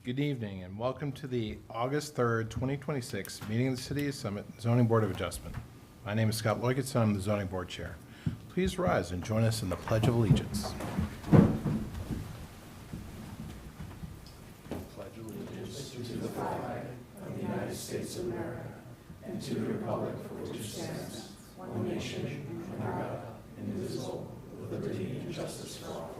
Good evening and welcome to the August 3rd, 2026 meeting of the City of Summit Zoning Board of Adjustment. My name is Scott Loikitz and I'm the Zoning Board Chair. Please rise and join us in the Pledge of Allegiance. Pledge allegiance to the flag of the United States of America and to the republic for which it stands, one nation, under God, indivisible, with liberty and justice for all.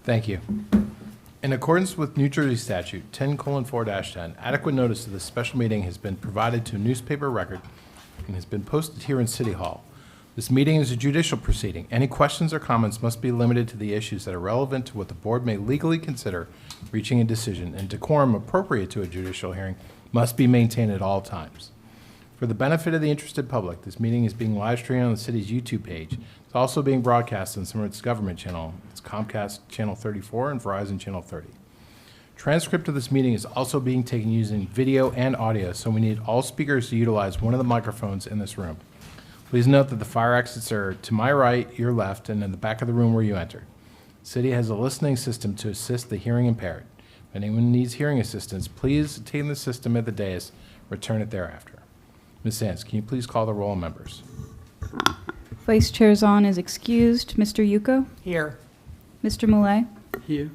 Thank you. In accordance with New Jersey Statute 10:4-10, adequate notice of this special meeting has been provided to newspaper record and has been posted here in City Hall. This meeting is a judicial proceeding. Any questions or comments must be limited to the issues that are relevant to what the board may legally consider reaching a decision, and decorum appropriate to a judicial hearing must be maintained at all times. For the benefit of the interested public, this meeting is being live streamed on the city's YouTube page. It's also being broadcast on some of its government channel. It's Comcast Channel 34 and Verizon Channel 30. Transcript of this meeting is also being taken using video and audio, so we need all speakers to utilize one of the microphones in this room. Please note that the fire exits are to my right, your left, and in the back of the room where you entered. The city has a listening system to assist the hearing impaired. If anyone needs hearing assistance, please obtain the system at the dais, return it thereafter. Ms. Sands, can you please call the roll of members? Vice Chair Zahn is excused. Mr. Yuko? Here. Mr. Millet? Here.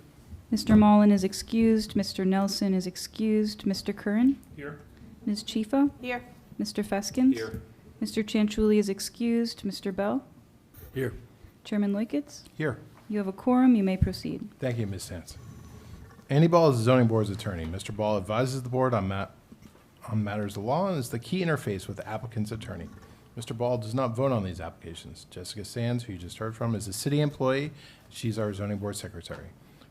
Mr. Mullen is excused. Mr. Nelson is excused. Mr. Curran? Here. Ms. Chifa? Here. Mr. Feskins? Here. Mr. Chanchuli is excused. Mr. Bell? Here. Chairman Loikitz? Here. You have a quorum. You may proceed. Thank you, Ms. Sands. Andy Ball is the zoning board's attorney. Mr. Ball advises the board on matters of law and is the key interface with the applicant's attorney. Mr. Ball does not vote on these applications. Jessica Sands, who you just heard from, is a city employee. She's our zoning board secretary.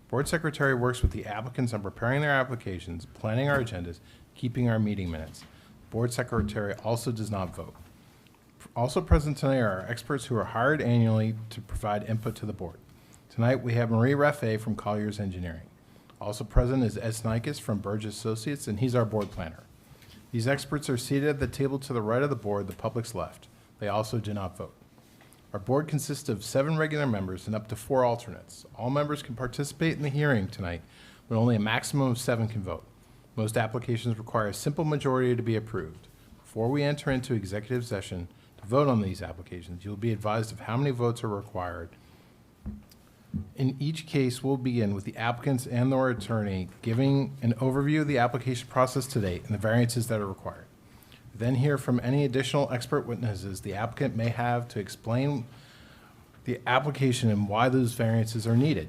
Board secretary works with the applicants on preparing their applications, planning our agendas, keeping our meeting minutes. Board secretary also does not vote. Also present tonight are our experts who are hired annually to provide input to the board. Tonight we have Marie Raffet from Collier's Engineering. Also present is Ed Snikes from Burgess Associates, and he's our board planner. These experts are seated at the table to the right of the board, the public's left. They also do not vote. Our board consists of 7 regular members and up to 4 alternates. All members can participate in the hearing tonight, but only a maximum of 7 can vote. Most applications require a simple majority to be approved. Before we enter into executive session to vote on these applications, you'll be advised of how many votes are required. In each case, we'll begin with the applicants and their attorney giving an overview of the application process to date and the variances that are required. Then hear from any additional expert witnesses the applicant may have to explain the application and why those variances are needed.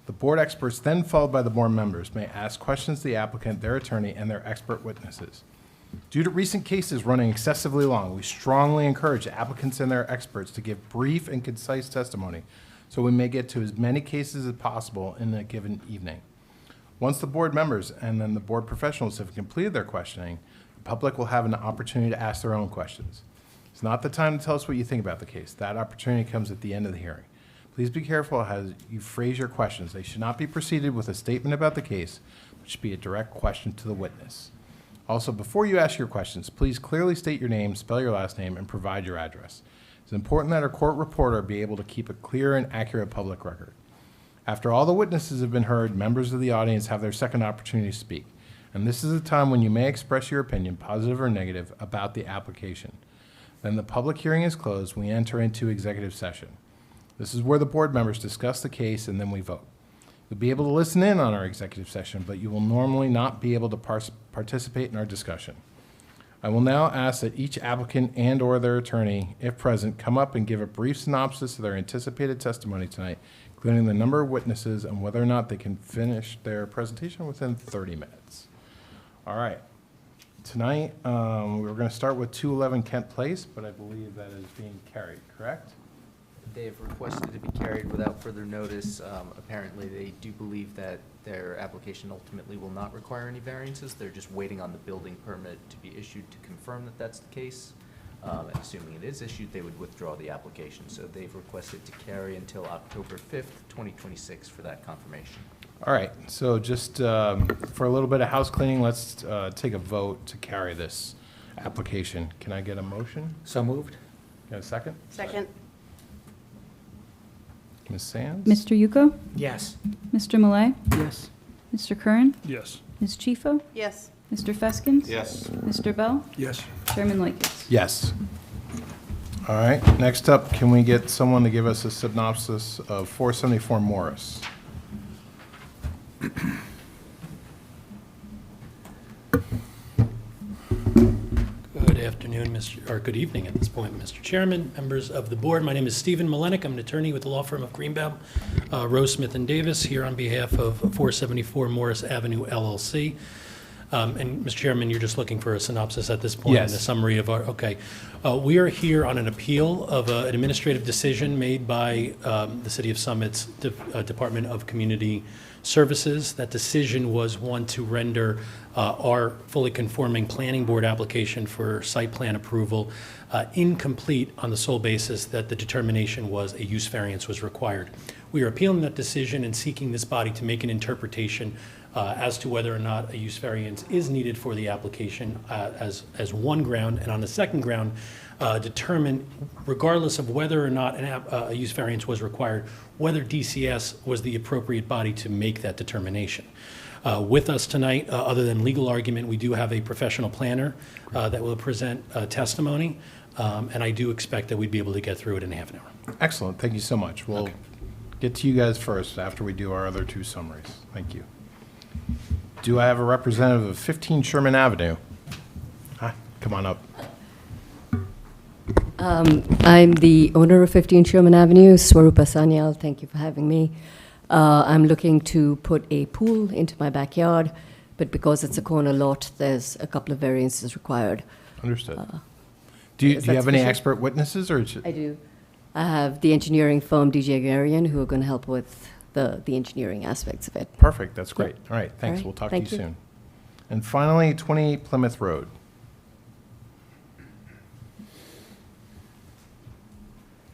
The board experts, then followed by the board members, may ask questions to the applicant, their attorney, and their expert witnesses. Due to recent cases running excessively long, we strongly encourage applicants and their experts to give brief and concise testimony so we may get to as many cases as possible in a given evening. Once the board members and then the board professionals have completed their questioning, the public will have an opportunity to ask their own questions. It's not the time to tell us what you think about the case. That opportunity comes at the end of the hearing. Please be careful how you phrase your questions. They should not be preceded with a statement about the case, but should be a direct question to the witness. Also, before you ask your questions, please clearly state your name, spell your last name, and provide your address. It's important that our court reporter be able to keep a clear and accurate public record. After all the witnesses have been heard, members of the audience have their second opportunity to speak. And this is a time when you may express your opinion, positive or negative, about the application. Then the public hearing is closed, we enter into executive session. This is where the board members discuss the case and then we vote. You'll be able to listen in on our executive session, but you will normally not be able to participate in our discussion. I will now ask that each applicant and or their attorney, if present, come up and give a brief synopsis of their anticipated testimony tonight, including the number of witnesses and whether or not they can finish their presentation within 30 minutes. All right. Tonight, we're going to start with 211 Kent Place, but I believe that is being carried, correct? They have requested to be carried without further notice. Apparently, they do believe that their application ultimately will not require any variances. They're just waiting on the building permit to be issued to confirm that that's the case. And assuming it is issued, they would withdraw the application. So they've requested to carry until October 5th, 2026 for that confirmation. All right. So just for a little bit of house cleaning, let's take a vote to carry this application. Can I get a motion? So moved. Get a second? Second. Ms. Sands? Mr. Yuko? Yes. Mr. Malay? Yes. Mr. Curran? Yes. Ms. Chifo? Yes. Mr. Feskins? Yes. Mr. Bell? Yes. Chairman Lakis? Yes. All right, next up, can we get someone to give us a synopsis of 474 Morris? Good afternoon, or good evening at this point, Mr. Chairman, members of the board. My name is Stephen Malenik. I'm an attorney with the law firm of Greenbaum, Rose Smith and Davis, here on behalf of 474 Morris Avenue LLC. And Mr. Chairman, you're just looking for a synopsis at this point? Yes. And a summary of our, okay. We are here on an appeal of an administrative decision made by the City of Summit's Department of Community Services. That decision was one to render our fully conforming planning board application for site plan approval incomplete on the sole basis that the determination was a use variance was required. We are appealing that decision and seeking this body to make an interpretation as to whether or not a use variance is needed for the application as one ground, and on the second ground, determine, regardless of whether or not a use variance was required, whether DCS was the appropriate body to make that determination. With us tonight, other than legal argument, we do have a professional planner that will present testimony, and I do expect that we'd be able to get through it in half an hour. Excellent, thank you so much. We'll get to you guys first after we do our other two summaries. Thank you. Do I have a representative of 15 Sherman Avenue? Hi, come on up. I'm the owner of 15 Sherman Avenue, Swarupa Sanyal. Thank you for having me. I'm looking to put a pool into my backyard, but because it's a corner lot, there's a couple of variances required. Understood. Do you is that have any sufficient? expert witnesses, or? I do. I have the engineering firm, DJ Garian, who are going to help with the engineering aspects of it. Perfect, that's great. All right, thanks, right, we'll talk to you thank you. soon. And finally, 28 Plymouth Road.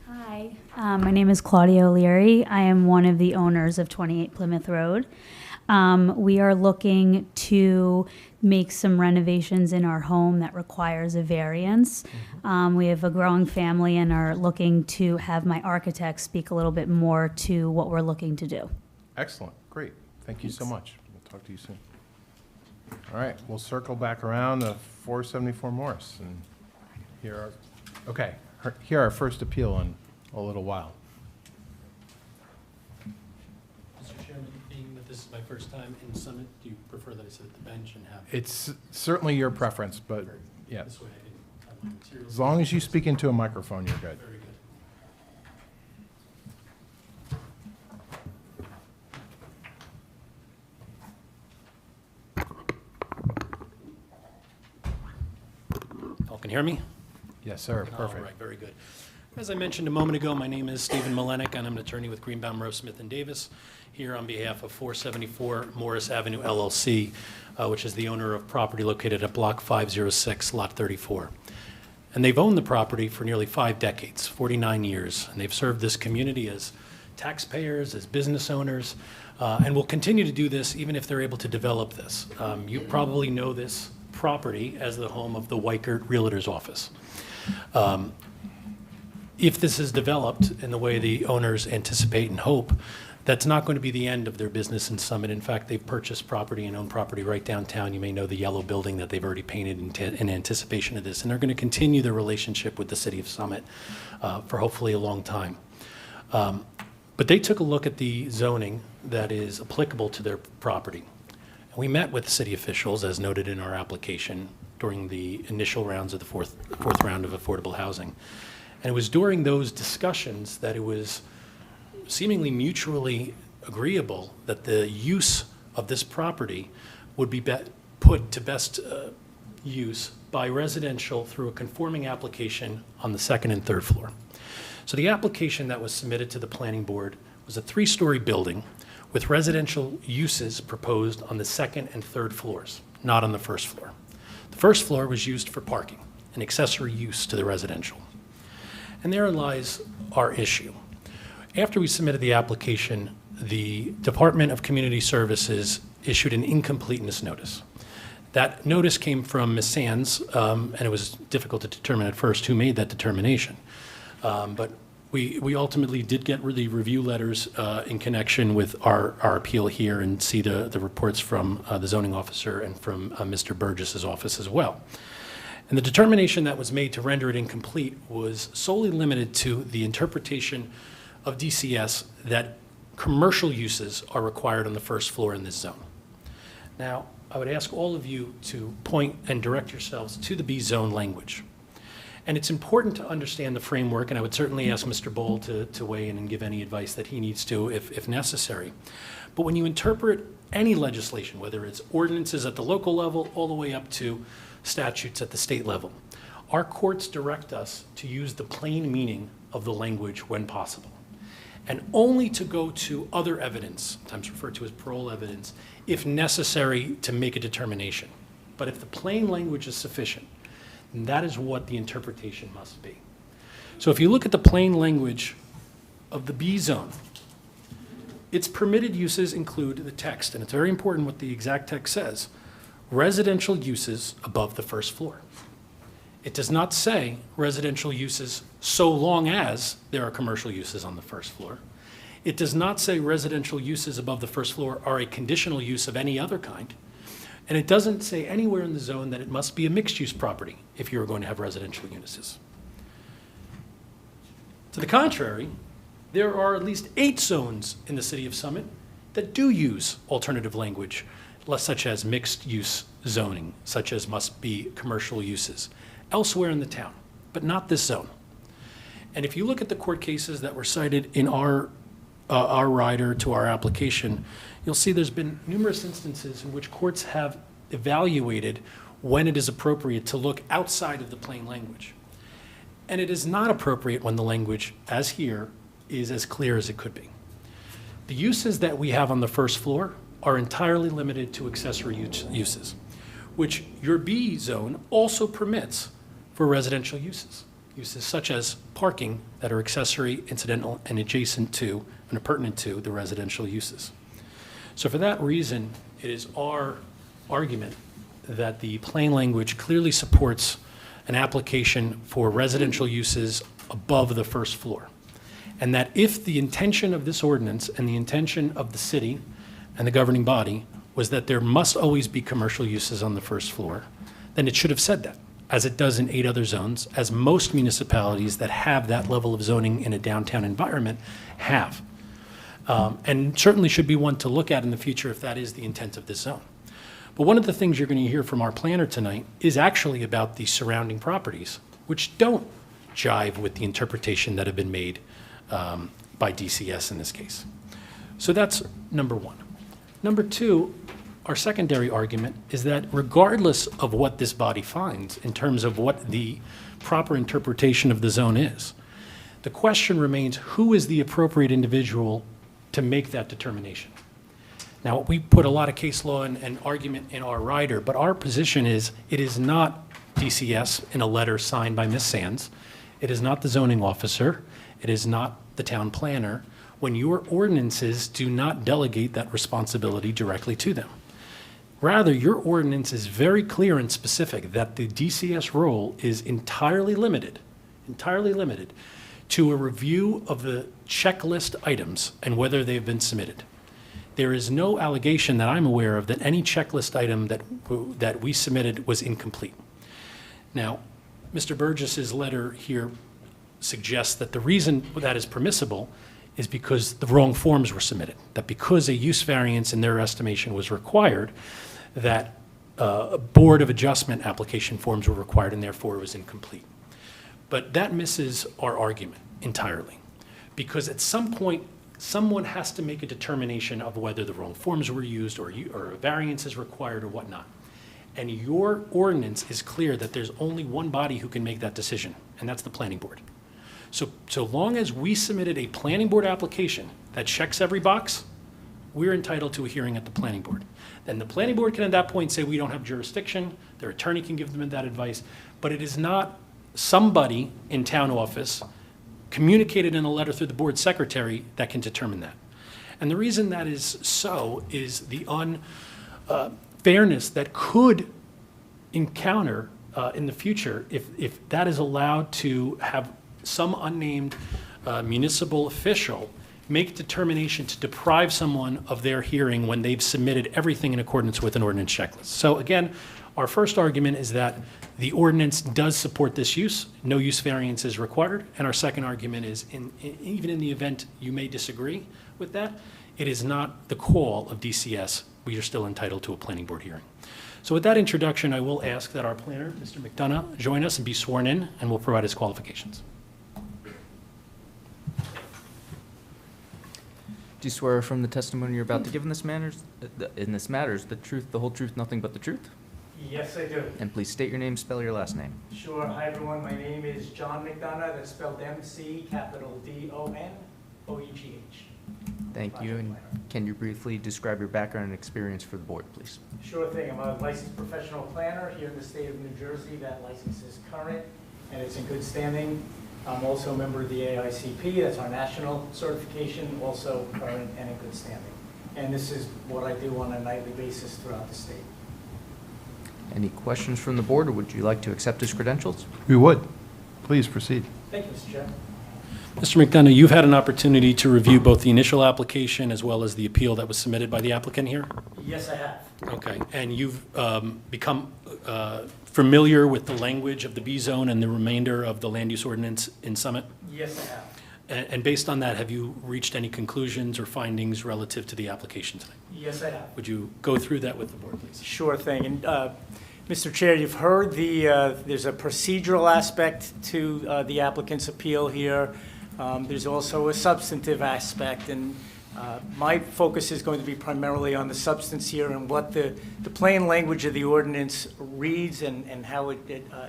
Hi, my name is Claudia O'Leary. I am one of the owners of 28 Plymouth Road. We are looking to make some renovations in our home that requires a variance. We have a growing family and are looking to have my architect speak a little bit more to what we're looking to do. Excellent, great, thank you so Thanks. much. We'll talk to you soon. All right, we'll circle back around to 474 Morris, and hear our first appeal in a little while. Mr. Chairman, being that this is my first time in Summit, do you prefer that I sit at the bench and have? It's certainly your preference, but, yeah, This way I can have my materials. as long as you speak into a microphone, you're good. Very good. Y'all can hear me? Yes, sir, All perfect. right, very good. As I mentioned a moment ago, my name is Stephen Malenik, and I'm an attorney with Greenbaum, Rose Smith and Davis, here on behalf of 474 Morris Avenue LLC, which is the owner of property located at Block 506, Lot 34. And they've owned the property for nearly 5 decades, 49 years, and they've served this community as taxpayers, as business owners, and will continue to do this even if they're able to develop this. You probably know this property as the home of the Weichert Realtor's office. If this is developed in the way the owners anticipate and hope, that's not going to be the end of their business in Summit. In fact, they've purchased property and own property right downtown. You may know the yellow building that they've already painted in anticipation of this. And they're going to continue their relationship with the city of Summit for hopefully a long time. But they took a look at the zoning that is applicable to their property. And we met with city officials, as noted in our application, during the initial rounds of the fourth round of affordable housing. And it was during those discussions that it was seemingly mutually agreeable that the use of this property would be put to best use by residential through a conforming application on the second and third floor. So the application that was submitted to the planning board was a 3-story building with residential uses proposed on the second and third floors, not on the first floor. The first floor was used for parking, an accessory use to the residential. And therein lies our issue. After we submitted the application, the Department of Community Services issued an incompleteness notice. That notice came from Ms. Sands, and it was difficult to determine at first who made that determination. But We ultimately did get the review letters in connection with our appeal here and see the reports from the zoning officer and from Mr. Burgess's office as well. And the determination that was made to render it incomplete was solely limited to the interpretation of DCS that commercial uses are required on the first floor in this zone. Now, I would ask all of you to point and direct yourselves to the B zone language. And it's important to understand the framework, and I would certainly ask Mr. Bowl to weigh in and give any advice that he needs to if necessary. But when you interpret any legislation, whether it's ordinances at the local level all the way up to statutes at the state level, our courts direct us to use the plain meaning of the language when possible, and only to go to other evidence, sometimes referred to as parole evidence, if necessary to make a determination. But if the plain language is sufficient, and that is what the interpretation must be. So if you look at the plain language of the B zone, its permitted uses include the text, and it's very important what the exact text says, residential uses above the first floor. It does not say residential uses so long as there are commercial uses on the first floor. It does not say residential uses above the first floor are a conditional use of any other kind. And it doesn't say anywhere in the zone that it must be a mixed-use property if you're going to have residential uses. To the contrary, there are at least 8 zones in the city of Summit that do use alternative language, such as mixed-use zoning, such as must be commercial uses, elsewhere in the town, but not this zone. And if you look at the court cases that were cited in our rider to our application, you'll see there's been numerous instances in which courts have evaluated when it is appropriate to look outside of the plain language. And it is not appropriate when the language, as here, is as clear as it could be. The uses that we have on the first floor are entirely limited to accessory uses, which your B zone also permits for residential uses. Uses such as parking that are accessory, incidental, and adjacent to, and appurtenant to the residential uses. So for that reason, it is our argument that the plain language clearly supports an application for residential uses above the first floor. And that if the intention of this ordinance and the intention of the city and the governing body was that there must always be commercial uses on the first floor, then it should have said that, as it does in 8 other zones, as most municipalities that have that level of zoning in a downtown environment have. And certainly should be one to look at in the future if that is the intent of this zone. But one of the things you're going to hear from our planner tonight is actually about the surrounding properties, which don't jive with the interpretation that have been made by DCS in this case. So that's number one. Number two, our secondary argument is that regardless of what this body finds in terms of what the proper interpretation of the zone is, the question remains, who is the appropriate individual to make that determination? Now, we put a lot of case law and argument in our rider, but our position is it is not DCS in a letter signed by Ms. Sands. It is not the zoning officer. It is not the town planner, when your ordinances do not delegate that responsibility directly to them. Rather, your ordinance is very clear and specific that the DCS role is entirely limited to a review of the checklist items and whether they've been submitted. There is no allegation that I'm aware of that any checklist item that we submitted was incomplete. Now, Mr. Burgess's letter here suggests that the reason that is permissible is because the wrong forms were submitted, that because a use variance in their estimation was required, that Board of Adjustment application forms were required and therefore it was incomplete. But that misses our argument entirely, because at some point, someone has to make a determination of whether the wrong forms were used or a variance is required or whatnot. And your ordinance is clear that there's only one body who can make that decision, and that's the planning board. So long as we submitted a planning board application that checks every box, we're entitled to a hearing at the planning board. Then the planning board can at that point say we don't have jurisdiction, their attorney can give them that advice, but it is not somebody in town office communicated in a letter through the board secretary that can determine that. And the reason that is so is the unfairness that could encounter in the future if that is allowed to have some unnamed municipal official make determination to deprive someone of their hearing when they've submitted everything in accordance with an ordinance checklist. So again, our first argument is that the ordinance does support this use. No use variance is required. And our second argument is even in the event you may disagree with that, it is not the call of DCS. We are still entitled to a planning board hearing. So with that introduction, I will ask that our planner, Mr. McDonough, join us and be sworn in, and will provide his qualifications. Do you swear from the testimony you're about to give in this matters, the truth, the whole truth, nothing but the truth? Yes, I do. And please state your name, spell your last name. Sure. Hi, everyone. My name is John McDonough. That's spelled M-C, capital D-O-N-O-E-G-H. Thank you, and can you briefly describe your background and experience for the board, please? Sure thing. I'm a licensed professional planner here in the state of New Jersey. That license is current, and it's in good standing. I'm also a member of the AICP. That's our national certification, also current and in good standing. And this is what I do on a nightly basis throughout the state. Any questions from the board, or would you like to accept his credentials? We would. Please proceed. Thank you, Mr. Chair. Mr. McDonough, you've had an opportunity to review both the initial application as well as the appeal that was submitted by the applicant here? Yes, I have. Okay, and you've become familiar with the language of the B-zone and the remainder of the land use ordinance in Summit? Yes, I have. And based on that, have you reached any conclusions or findings relative to the application tonight? Yes, I have. Would you go through that with the board, please? Sure thing. And Mr. Chair, you've heard there's a procedural aspect to the applicant's appeal here. There's also a substantive aspect, and my focus is going to be primarily on the substance here and what the plain language of the ordinance reads and how it,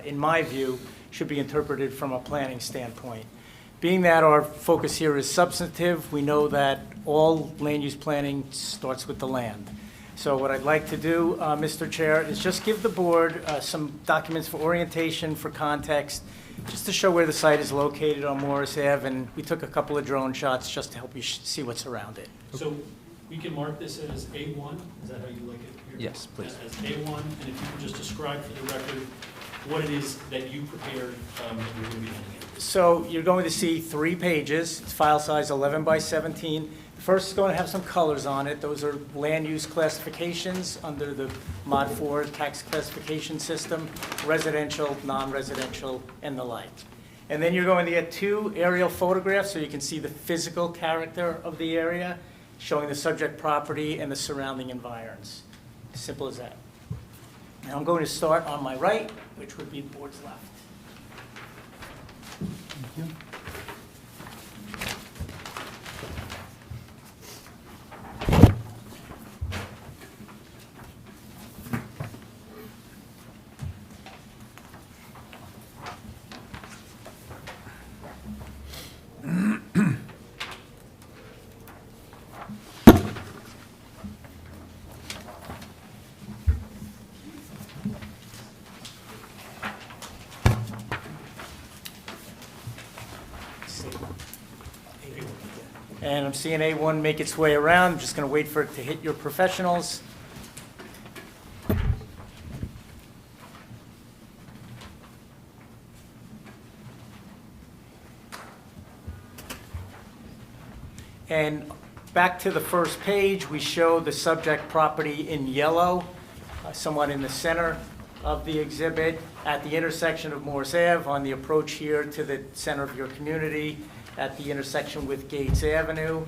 in my view, should be interpreted from a planning standpoint. Being that our focus here is substantive, we know that all land use planning starts with the land. So what I'd like to do, Mr. Chair, is just give the board some documents for orientation, for context, just to show where the site is located on Morris Ave, and we took a couple of drone shots just to help you see what's around it. So we can mark this as A1, is that how you like it here? Yes, please. As A1, and if you could just describe for the record what it is that you prepared that you're going to be looking at. So you're going to see 3 pages. It's file size 11 by 17. The first is going to have some colors on it. Those are land use classifications under the Mod 4 tax classification system, residential, non-residential, and the like. And then you're going to get 2 aerial photographs so you can see the physical character of the area, showing the subject property and the surrounding environs. Simple as that. Now I'm going to start on my right, which would be the board's left. And I'm seeing A1 make its way around. I'm just going to wait for it to hit your professionals. And back to the first page, we show the subject property in yellow, somewhat in the center of the exhibit, at the intersection of Morris Ave, on the approach here to the center of your community, at the intersection with Gates Avenue.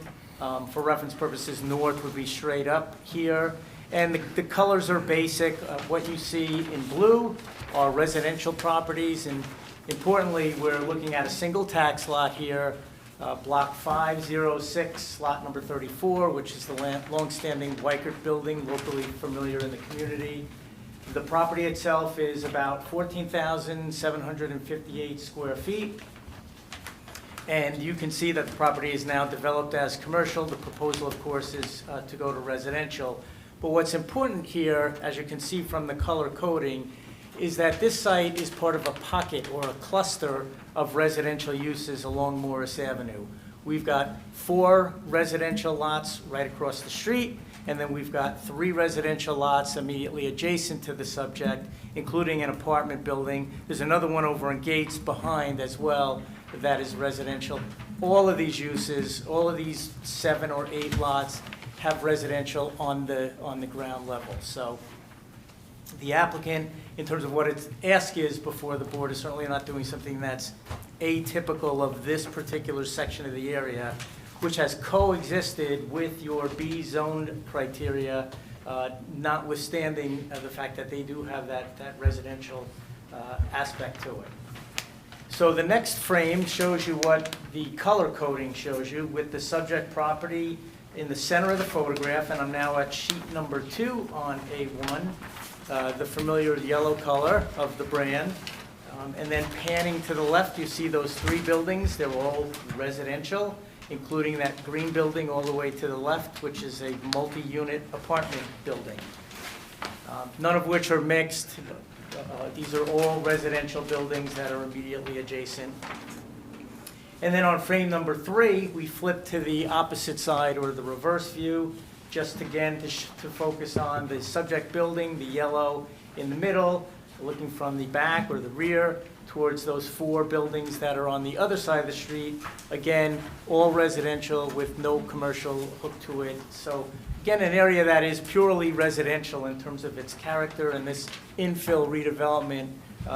For reference purposes, north would be straight up here. And the colors are basic. What you see in blue are residential properties. And importantly, we're looking at a single tax lot here, Block 506, lot number 34, which is the longstanding Weichert building, locally familiar in the community. The property itself is about 14,758 square feet. And you can see that the property is now developed as commercial. The proposal, of course, is to go to residential. But what's important here, as you can see from the color coding, is that this site is part of a pocket or a cluster of residential uses along Morris Avenue. We've got 4 residential lots right across the street, and then we've got 3 residential lots immediately adjacent to the subject, including an apartment building. There's another one over in Gates behind as well that is residential. all of these uses, all of these 7 or 8 lots have residential on the ground level. So the applicant, in terms of what its ask is before the board, is certainly not doing something that's atypical of this particular section of the area, which has coexisted with your B zone criteria, notwithstanding the fact that they do have that residential aspect to it. So the next frame shows you what the color coding shows you with the subject property in the center of the photograph, and I'm now at sheet number 2 on A1, the familiar yellow color of the brand. And then panning to the left, you see those 3 buildings. They're all residential, including that green building all the way to the left, which is a multi-unit apartment building, none of which are mixed. These are all residential buildings that are immediately adjacent. And then on frame number 3, we flip to the opposite side, or the reverse view, just again to focus on the subject building, the yellow in the middle, looking from the back or the rear towards those 4 buildings that are on the other side of the street. Again, all residential with no commercial hook to it. So again, an area that is purely residential in terms of its character, and this infill redevelopment,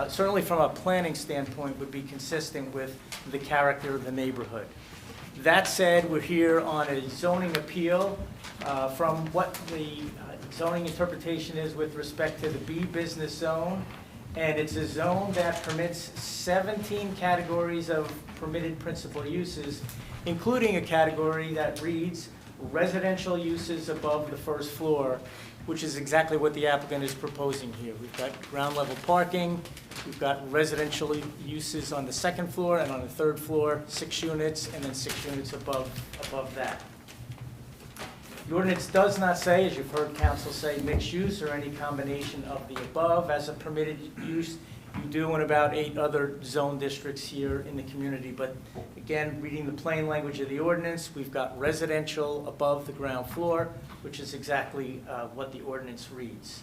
certainly from a planning standpoint, would be consistent with the character of the neighborhood. That said, we're here on a zoning appeal from what the zoning interpretation is with respect to the B business zone. And it's a zone that permits 17 categories of permitted principal uses, including a category that reads residential uses above the first floor, which is exactly what the applicant is proposing here. We've got ground level parking, we've got residential uses on the 2nd floor, and on the 3rd floor, 6 units, and then 6 units above that. The ordinance does not say, as you've heard council say, mixed use or any combination of the above as a permitted use. You do in about 8 other zone districts here in the community. But again, reading the plain language of the ordinance, we've got residential above the ground floor, which is exactly what the ordinance reads.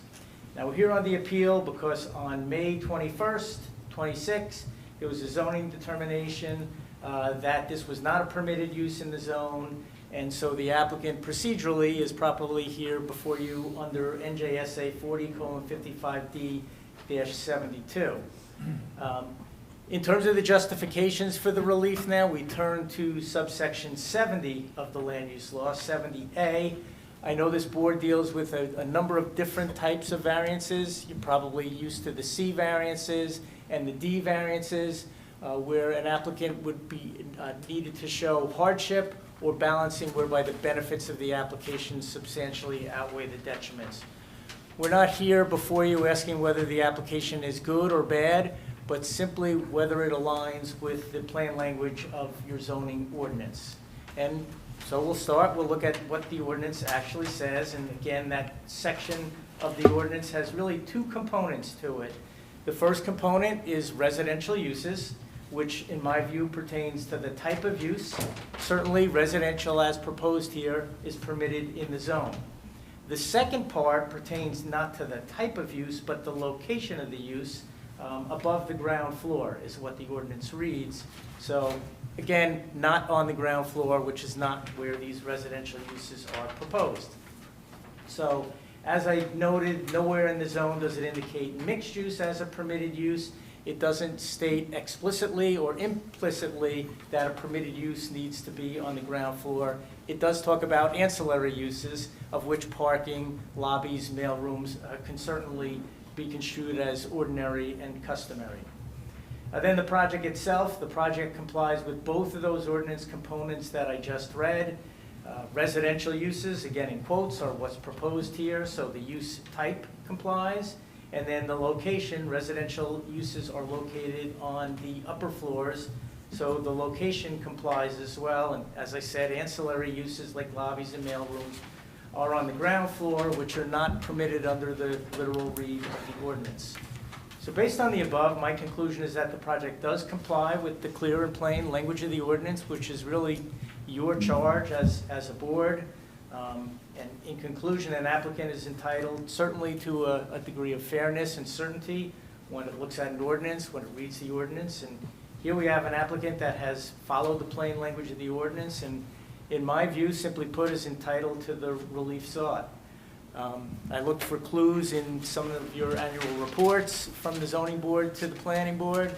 Now, we're here on the appeal because on May 21st, 26, there was a zoning determination that this was not a permitted use in the zone. And so the applicant procedurally is properly here before you under NJSA 40:55D-72. In terms of the justifications for the relief now, we turn to subsection 70 of the land use law, 70A. I know this board deals with a number of different types of variances. You're probably used to the C variances and the D variances, where an applicant would be needed to show hardship or balancing whereby the benefits of the application substantially outweigh the detriments. We're not here before you asking whether the application is good or bad, but simply whether it aligns with the plain language of your zoning ordinance. And so we'll look at what the ordinance actually says, and again, that section of the ordinance has really 2 components to it. The first component is residential uses, which in my view pertains to the type of use. Certainly residential as proposed here is permitted in the zone. The second part pertains not to the type of use, but the location of the use above the ground floor is what the ordinance reads. So again, not on the ground floor, which is not where these residential uses are proposed. So as I noted, nowhere in the zone does it indicate mixed use as a permitted use. It doesn't state explicitly or implicitly that a permitted use needs to be on the ground floor. It does talk about ancillary uses, of which parking, lobbies, mail rooms can certainly be construed as ordinary and customary. Then the project itself, the project complies with both of those ordinance components that I just read. Residential uses, again in quotes, are what's proposed here, so the use type complies. And then the location, residential uses are located on the upper floors, so the location complies as well. And as I said, ancillary uses like lobbies and mail rooms are on the ground floor, which are not permitted under the literal read of the ordinance. So based on the above, my conclusion is that the project does comply with the clear and plain language of the ordinance, which is really your charge as a board. And in conclusion, an applicant is entitled certainly to a degree of fairness and certainty when it looks at an ordinance, when it reads the ordinance, and here we have an applicant that has followed the plain language of the ordinance, and in my view, simply put, is entitled to the relief sought. I looked for clues in some of your annual reports from the zoning board to the planning board,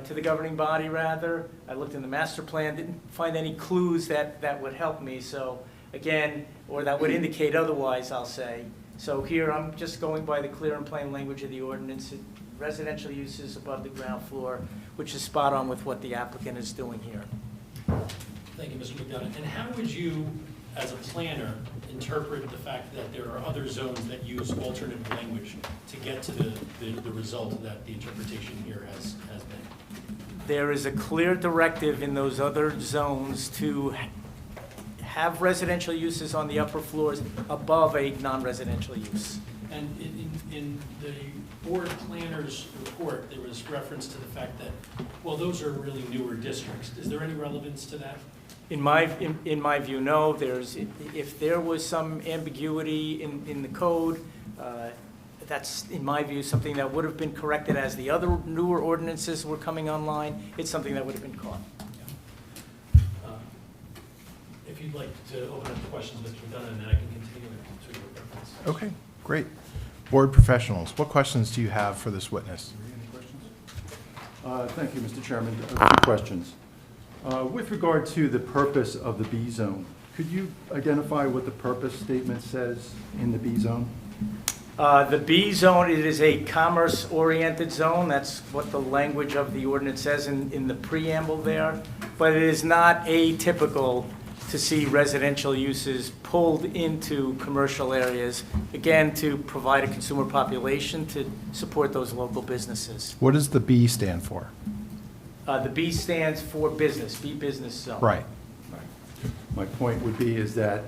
to the governing body, rather. I looked in the master plan, didn't find any clues that would help me, so again, or that would indicate otherwise, I'll say. So here, I'm just going by the clear and plain language of the ordinance. Residential uses above the ground floor, which is spot on with what the applicant is doing here. Thank you, Mr. McDonough. And how would you, as a planner, interpret the fact that there are other zones that use alternative language to get to the result that the interpretation here has been? There is a clear directive in those other zones to have residential uses on the upper floors above a non-residential use. And in the board planner's report, there was reference to the fact that, well, those are really newer districts. Is there any relevance to that? In my view, no. If there was some ambiguity in the code, that's, in my view, something that would have been corrected as the other newer ordinances were coming online. It's something that would have been caught. If you'd like to open up the questions, Mr. McDonough, and then I can continue to your reference. Okay, great. Board professionals, what questions do you have for this witness? Any questions? Thank you, Mr. Chairman. A few questions. With regard to the purpose of the B zone, could you identify what the purpose statement says in the B zone? The B zone, it is a commerce-oriented zone. That's what the language of the ordinance says in the preamble there. But it is not atypical to see residential uses pulled into commercial areas, again, to provide a consumer population to support those local businesses. What does the B stand for? The B stands for business, B business zone. Right. My point would be is that,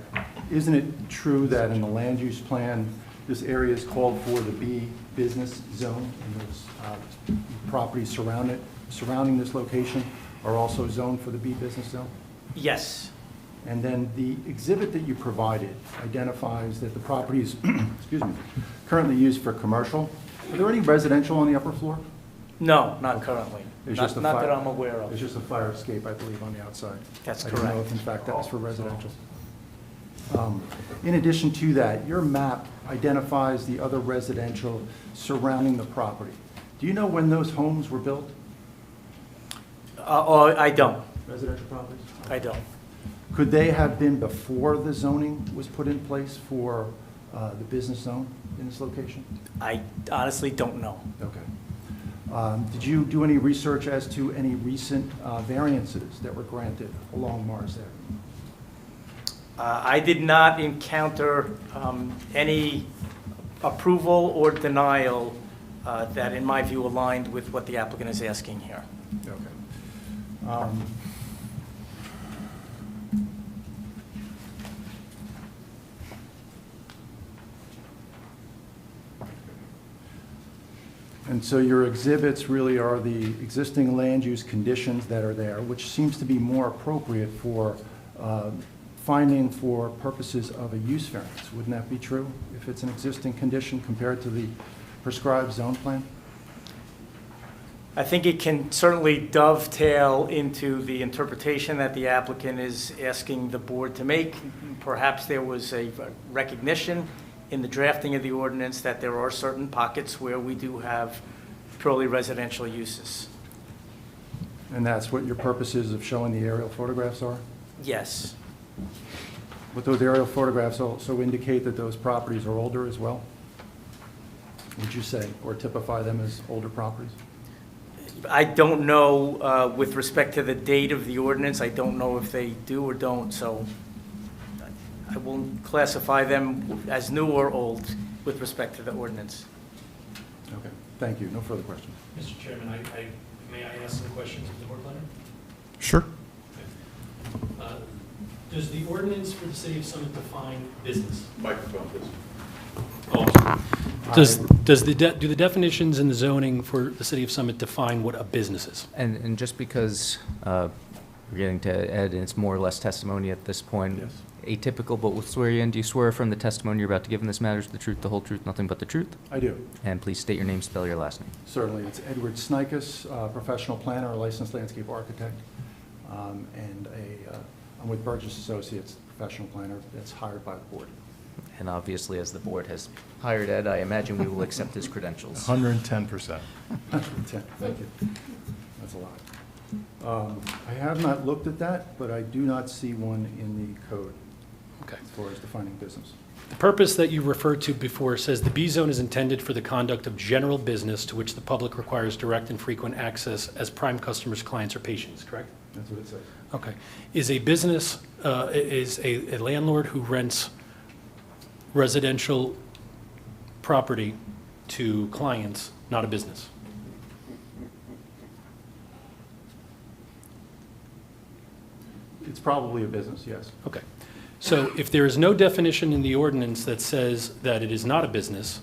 isn't it true that in the land use plan, this area is called for the B business zone, and those properties surrounding this location are also zoned for the B business zone? Yes. And then the exhibit that you provided identifies that the property is, excuse me, currently used for commercial. Are there any residential on the upper floor? No, not currently. It's Not just a not that fire- I'm aware of. There's just a fire escape, I believe, on the outside. That's I don't know correct. if, in fact, that was for residential. In addition to that, your map identifies the other residential surrounding the property. Do you know when those homes were built, Oh, I don't. residential properties? I don't. Could they have been before the zoning was put in place for the business zone in this location? I honestly don't know. Okay. Did you do any research as to any recent variances that were granted along Mars there? I did not encounter any approval or denial that, in my view, aligned with what the applicant is asking here. Okay. And so your exhibits really are the existing land use conditions that are there, which seems to be more appropriate for finding for purposes of a use variance. Wouldn't that be true, if it's an existing condition compared to the prescribed zone plan? I think it can certainly dovetail into the interpretation that the applicant is asking the board to make. Perhaps there was a recognition in the drafting of the ordinance that there are certain pockets where we do have purely residential uses. And that's what your purposes of showing the aerial photographs are? Yes. But those aerial photographs also indicate that those properties are older as well? Would you say, or typify them as older properties? I don't know, with respect to the date of the ordinance, I don't know if they do or don't, so I won't classify them as new or old with respect to the ordinance. Okay, thank you. No further questions. Mr. Chairman, may I ask some questions of the board planner? Sure. Does the ordinance for the city of Summit define business? Microphone, please. Oh. Do the definitions in the zoning for the city of Summit define what a business is? And just because we're getting to Ed, and it's more or less testimony at this point, Yes. Atypical, but we'll swear you in. Do you swear from the testimony you're about to give in this matter is the truth, the whole truth, nothing but the truth? I do. And please state your name, spell your last name. Certainly. It's Edward Snikus, professional planner, a licensed landscape architect, and I'm with Burgess Associates, professional planner that's hired by the board. And obviously, as the board has hired Ed, I imagine we will accept his credentials. 110%. Thank you. That's a lot. I have not looked at that, but I do not see one in the code Okay. as far as defining business. The purpose that you referred to before says the B zone is intended for the conduct of general business to which the public requires direct and frequent access as prime customers, clients, or patients, correct? That's what it says. Okay. Is a business, is a landlord who rents residential property to clients not a business? It's probably a business, yes. Okay. So if there is no definition in the ordinance that says that it is not a business,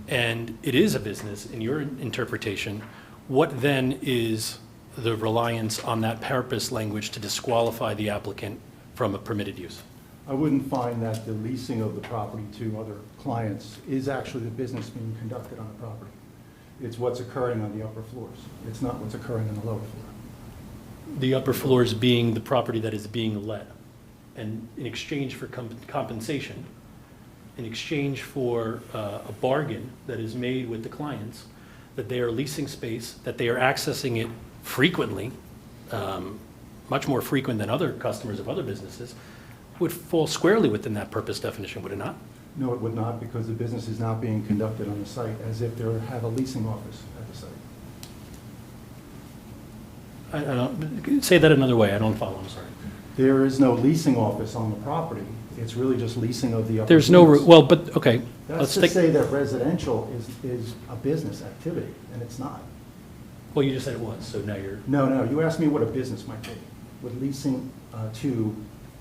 and it is a business in your interpretation, what then is the reliance on that purpose language to disqualify the applicant from a permitted use? I wouldn't find that the leasing of the property to other clients is actually the business being conducted on the property. It's what's occurring on the upper floors. It's not what's occurring on the lower floor. The upper floors being the property that is being let. And in exchange for compensation, in exchange for a bargain that is made with the clients, that they are leasing space, that they are accessing it frequently, much more frequent than other customers of other businesses, would fall squarely within that purpose definition, would it not? No, it would not, because the business is not being conducted on the site as if they have a leasing office at the site. I don't, say that another way, I don't follow, I'm sorry. There is no leasing office on the property. It's really just leasing of the upper There's no, units. well, but, okay. That's let's to take. say that residential is a business activity, and it's not. Well, you just said it was, so now you're, No, you asked me what a business might be. Would leasing to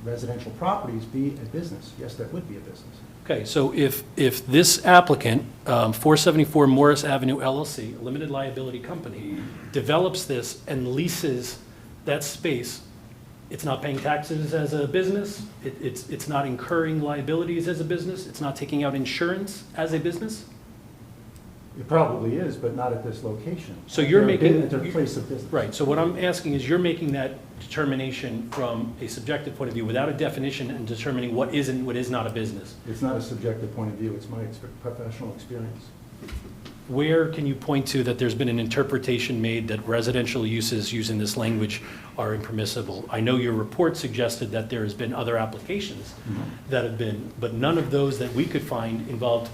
residential properties be a business? Yes, that would be a business. okay, so if this applicant, 474 Morris Avenue LLC, a limited liability company, develops this and leases that space, it's not paying taxes as a business, it's not incurring liabilities as a business, it's not taking out insurance as a business? It probably is, but not at this location. So you're At their making- At their place of business. Right, so what I'm asking is you're making that determination from a subjective point of view without a definition and determining what is and what is not a business. It's not a subjective point of view, it's my professional experience. Where can you point to that there's been an interpretation made that residential uses using this language are impermissible? I know your report suggested that there has been other applications that have been, but none of those that we could find involved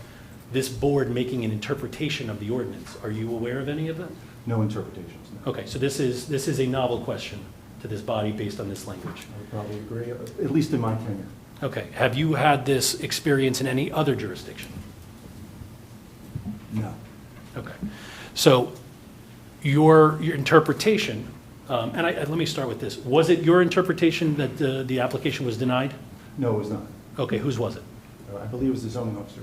this board making an interpretation of the ordinance. Are you aware of any of them? No interpretations, no. Okay, so this is a novel question to this body based on this language. I would probably agree, at least in my tenure. Okay, have you had this experience in any other jurisdiction? No. Okay, so your interpretation, and let me start with this. Was it your interpretation that the application was denied? No, it was not. Okay, whose was it? I believe it was the zoning officer.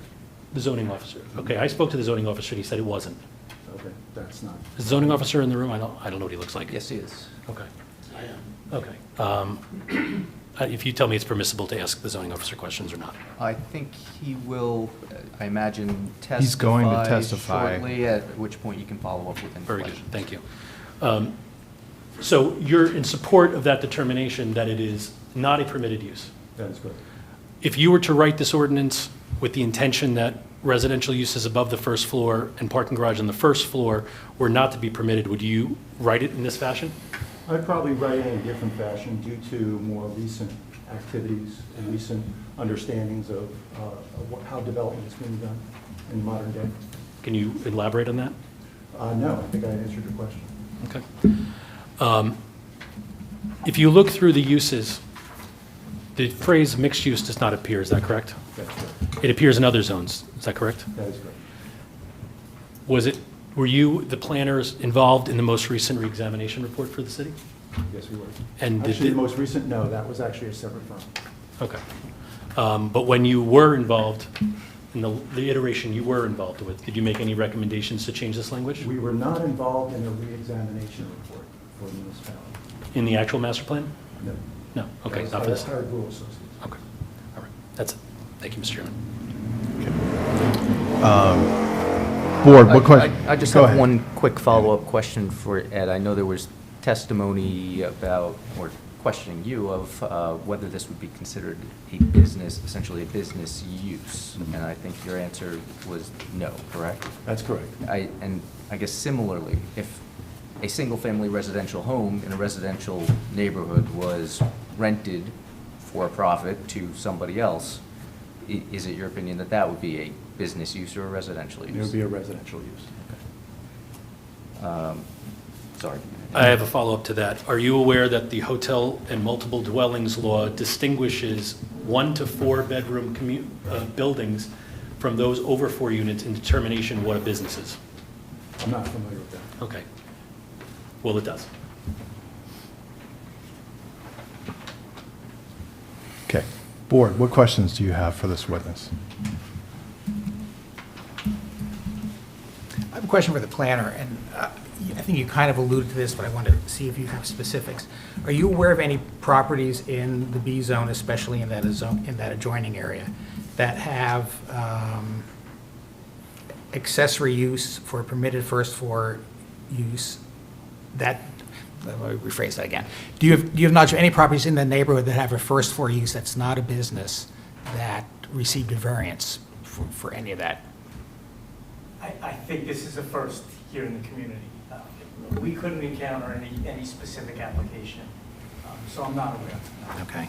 The zoning officer. Okay, I spoke to the zoning officer and he said it wasn't. Okay, that's not. Is the zoning officer in the room? I don't know what he looks like. Yes, he is. Okay. Okay. If you tell me it's permissible to ask the zoning officer questions or not. I think he will, I imagine, testify. He's going to testify. Shortly, at which point you can follow up with any Very good, questions. thank you. So you're in support of that determination that it is not a permitted use? That is correct. If you were to write this ordinance with the intention that residential uses above the first floor and parking garage on the first floor were not to be permitted, would you write it in this fashion? I'd probably write it in a different fashion due to more recent activities and recent understandings of how development is being done in modern day. Can you elaborate on that? No, I think I answered your question. Okay. If you look through the uses, the phrase mixed use does not appear, is that correct? That's correct. It appears in other zones, is that correct? That is correct. Were you, the planners, involved in the most recent reexamination report for the city? Yes, we were. And did Actually, it- the most recent, no, that was actually a separate firm. Okay. But when you were involved, in the iteration you were involved with, did you make any recommendations to change this language? We were not involved in a reexamination report for the municipality. In the actual master plan? No. No, okay, That not for was this. hired Rule Associates. Okay. That's it. Thank you, Mr. Chairman. Board, what question? I just Go have ahead. one quick follow-up question for Ed. I know there was testimony about, or questioning you of whether this would be considered a business, essentially a business use. And I think your answer was no, correct? That's correct. And I guess similarly, if a single-family residential home in a residential neighborhood was rented for a profit to somebody else, is it your opinion that that would be a business use or a residential use? It would be a residential use. Sorry. I have a follow-up to that. Are you aware that the hotel and multiple dwellings law distinguishes 1 to 4 bedroom buildings from those over 4 units in determination of what a business is? I'm not familiar with that. Okay. Well, it does. Okay. Board, what questions do you have for this witness? I have a question for the planner, and I think you kind of alluded to this, but I wanted to see if you have specifics. Are you aware of any properties in the B zone, especially in that adjoining area, that have accessory use for permitted first floor use? Let me rephrase that again. Do you have knowledge of any properties in the neighborhood that have a first floor use that's not a business that received a variance for any of that? I think this is a first here in the community. We couldn't encounter any specific application, so I'm not aware. Okay.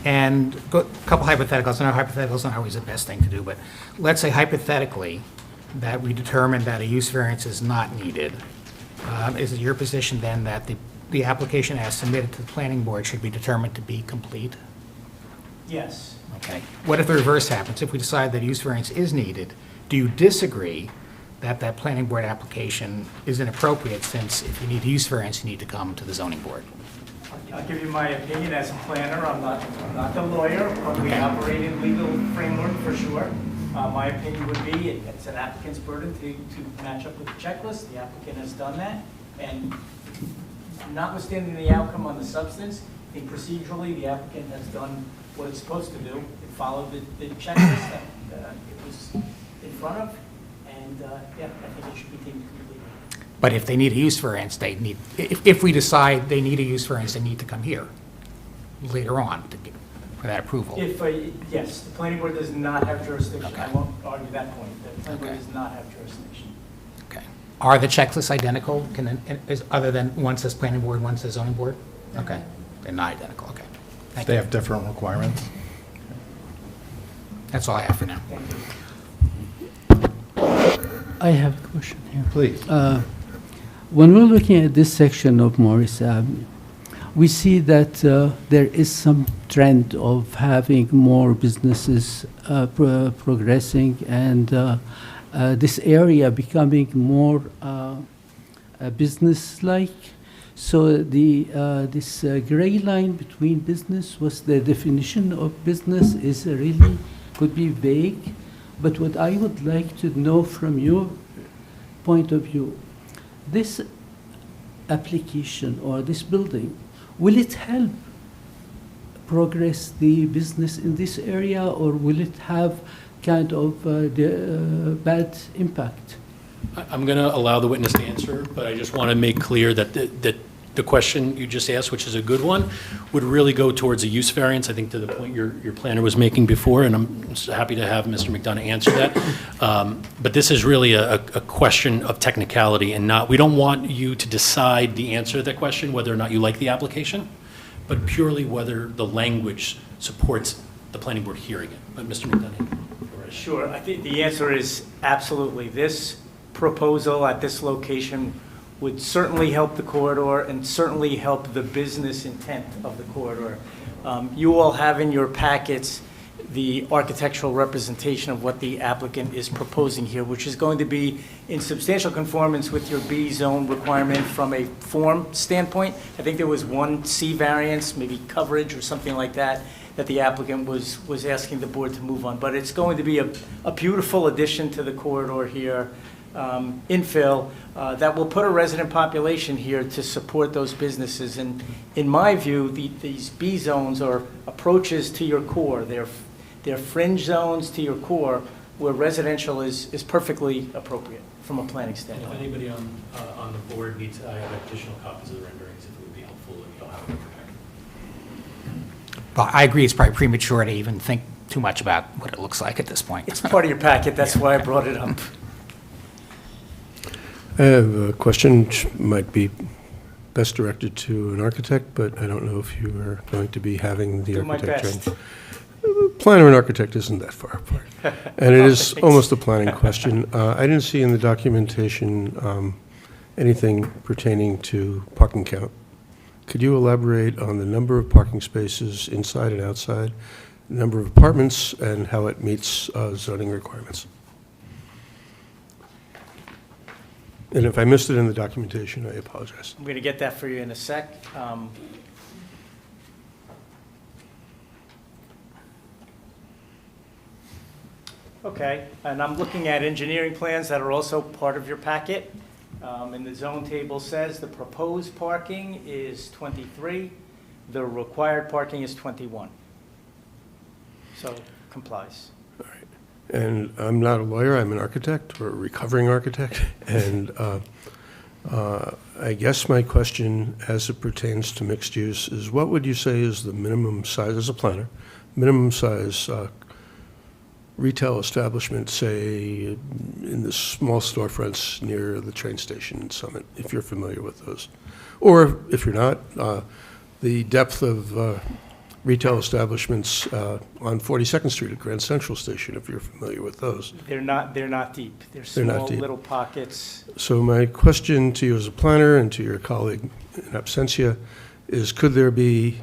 And a couple hypotheticals. I know hypotheticals aren't always the best thing to do, but let's say hypothetically that we determine that a use variance is not needed. Is it your position then that the application as submitted to the planning board should be determined to be complete? Yes. Okay. What if the reverse happens? If we decide that use variance is needed, do you disagree that that planning board application is inappropriate, since if you need a use variance, you need to come to the zoning board? I'll give you my opinion as a planner. I'm not the lawyer, but we operate in legal framework for sure. My opinion would be it's an applicant's burden to match up with the checklist. The applicant has done that. And notwithstanding the outcome on the substance, I think procedurally the applicant has done what it's supposed to do. It followed the checklist that it was in front of. And yeah, I think it should be deemed complete. But if they need a use variance, they need, if we decide they need a use variance, they need to come here later on for that approval. If, yes, the planning board does not have jurisdiction. Okay. I won't argue that point. The planning board Okay. does not have jurisdiction. Okay. Are the checklists identical? Other than one says planning board, one says zoning board? Okay. They're not identical, okay. Thank They you. have different requirements? That's all I have for now. Thank you. I have a question here. Please. When we're looking at this section of Morris Avenue, we see that there is some trend of having more businesses progressing, and this area becoming more business-like. So this gray line between business, what's the definition of business, is really could be vague. But what I would like to know from your point of view, this application or this building, will it help progress the business in this area, or will it have kind of the bad impact? I'm going to allow the witness to answer, but I just want to make clear that the question you just asked, which is a good one, would really go towards a use variance, I think, to the point your planner was making before, and I'm happy to have Mr. McDonough answer that. But this is really a question of technicality, and we don't want you to decide the answer to that question, whether or not you like the application, but purely whether the language supports the planning board hearing it. But Mr. McDonough, go right ahead. Sure. I think the answer is absolutely. This proposal at this location would certainly help the corridor and certainly help the business intent of the corridor. You all have in your packets the architectural representation of what the applicant is proposing here, which is going to be in substantial conformance with your B zone requirement from a form standpoint. I think there was one C variance, maybe coverage or something like that, that the applicant was asking the board to move on. But it's going to be a beautiful addition to the corridor here. infill that will put a resident population here to support those businesses. And in my view, these B zones are approaches to your core. They're fringe zones to your core where residential is perfectly appropriate from a planning If standpoint. anybody on the board needs, I have additional copies of the renderings if it would be helpful, and you'll have them in your packet. Well, I agree, it's probably premature to even think too much about what it looks like at this point. It's part of your packet, that's why I brought it up. I have a question which might be best directed to an architect, but I don't know if you are going to be having the Do my architect. best. Planner and architect isn't that far apart. And it is Thanks. almost a planning question. I didn't see in the documentation anything pertaining to parking count. Could you elaborate on the number of parking spaces inside and outside, number of apartments, and how it meets zoning requirements? And if I missed it in the documentation, I apologize. I'm going to get that for you in a sec. Okay, and I'm looking at engineering plans that are also part of your packet. And the zone table says the proposed parking is 23, the required parking is 21. So complies. And I'm not a lawyer, I'm an architect, or a recovering architect, and I guess my question as it pertains to mixed use is, what would you say is the minimum size, as a planner, minimum size retail establishment, say, in the small storefronts near the train station in Summit, if you're familiar with those? Or if you're not, the depth of retail establishments on 42nd Street at Grand Central Station, if you're familiar with those. They're not deep. They're They're not small deep. little pockets. So my question to you as a planner and to your colleague in absentia is, could there be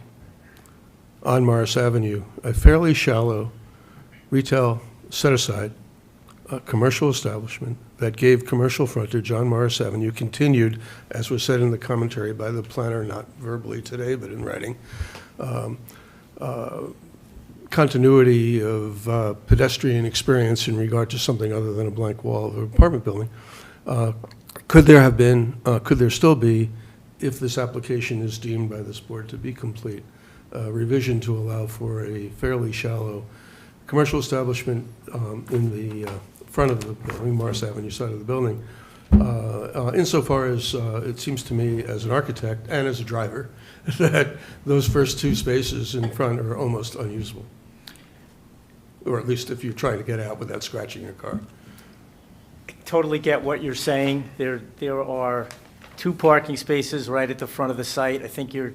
on Morris Avenue a fairly shallow retail set-aside, a commercial establishment that gave commercial frontage on Morris Avenue, continued, as was said in the commentary by the planner, not verbally today, but in writing, continuity of pedestrian experience in regard to something other than a blank wall of an apartment building. Could there still be, if this application is deemed by this board to be complete, revision to allow for a fairly shallow commercial establishment in the front of the building, Morris Avenue side of the building, insofar as it seems to me as an architect and as a driver that those first two spaces in front are almost unusable, or at least if you're trying to get out without scratching your car. Totally get what you're saying. There are 2 parking spaces right at the front of the site. I think you're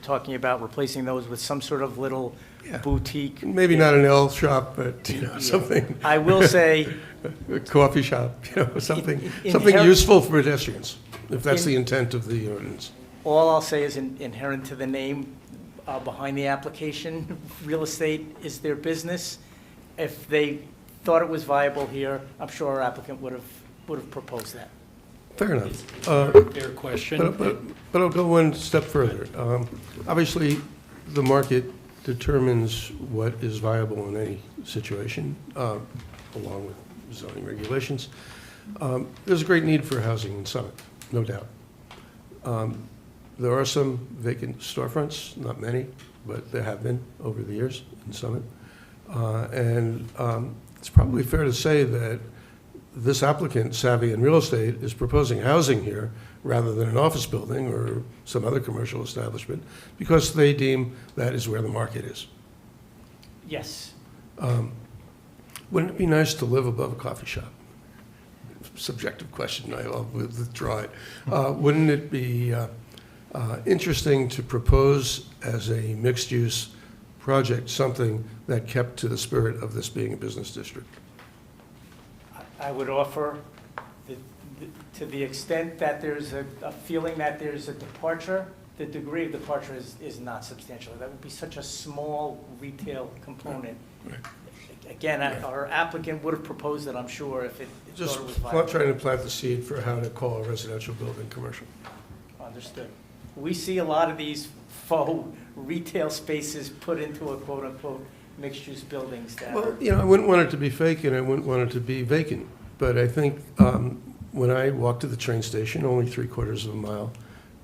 talking about replacing those with some sort of little Yeah. boutique. Maybe not an L shop, but, something. I will say, A coffee shop, something Inherent- useful for pedestrians, if that's the intent of the ordinance. all I'll say is inherent to the name behind the application. Real estate is their business. If they thought it was viable here, I'm sure our applicant would have proposed that. Fair enough. Fair question. But I'll go one step further. Obviously, the market determines what is viable in any situation, along with zoning regulations. There's a great need for housing in Summit, no doubt. There are some vacant storefronts, not many, but there have been over the years in Summit. And it's probably fair to say that this applicant, savvy in real estate, is proposing housing here rather than an office building or some other commercial establishment, because they deem that is where the market is. Yes. Wouldn't it be nice to live above a coffee shop? Subjective question, I'll withdraw it. Wouldn't it be interesting to propose as a mixed-use project something that kept to the spirit of this being a business district? I would offer, to the extent that there's a feeling that there's a departure, the degree of departure is not substantial. That would be such a small retail component. Right. Again, our applicant would have proposed it, I'm sure, if it Just thought it was viable. trying to plant the seed for how to call a residential building commercial. Understood. We see a lot of these faux retail spaces put into a quote-unquote mixed-use buildings that Well, are, I wouldn't want it to be fake and I wouldn't want it to be vacant. But I think when I walk to the train station, only 3/4 of a mile,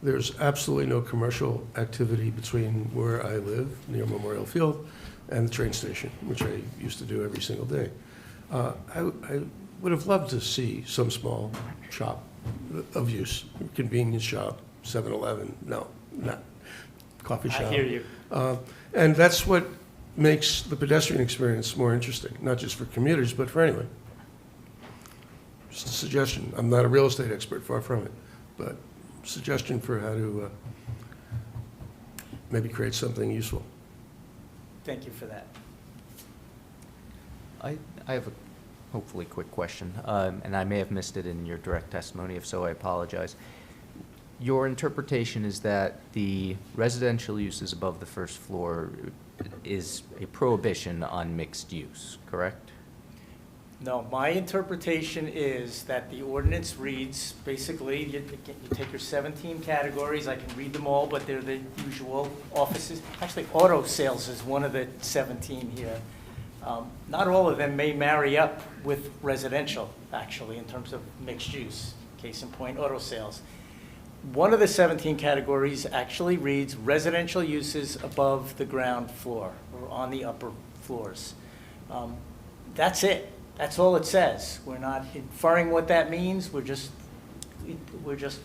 there's absolutely no commercial activity between where I live, near Memorial Field, and the train station, which I used to do every single day. I would have loved to see some small shop of use, convenience shop, 7-Eleven, no, not coffee shop. I hear you. And that's what makes the pedestrian experience more interesting, not just for commuters, but for anyone. Just a suggestion. I'm not a real estate expert, far from it, but suggestion for how to maybe create something useful. Thank you for that. I have a hopefully quick question, and I may have missed it in your direct testimony. If so, I apologize. Your interpretation is that the residential uses above the first floor is a prohibition on mixed use, correct? No, my interpretation is that the ordinance reads, basically, you take your 17 categories, I can read them all, but they're the usual offices. Actually, auto sales is one of the 17 here. Not all of them may marry up with residential, actually, in terms of mixed use. Case in point, auto sales. One of the 17 categories actually reads residential uses above the ground floor or on the upper floors. That's it. That's all it says. We're not inferring what that means. We're just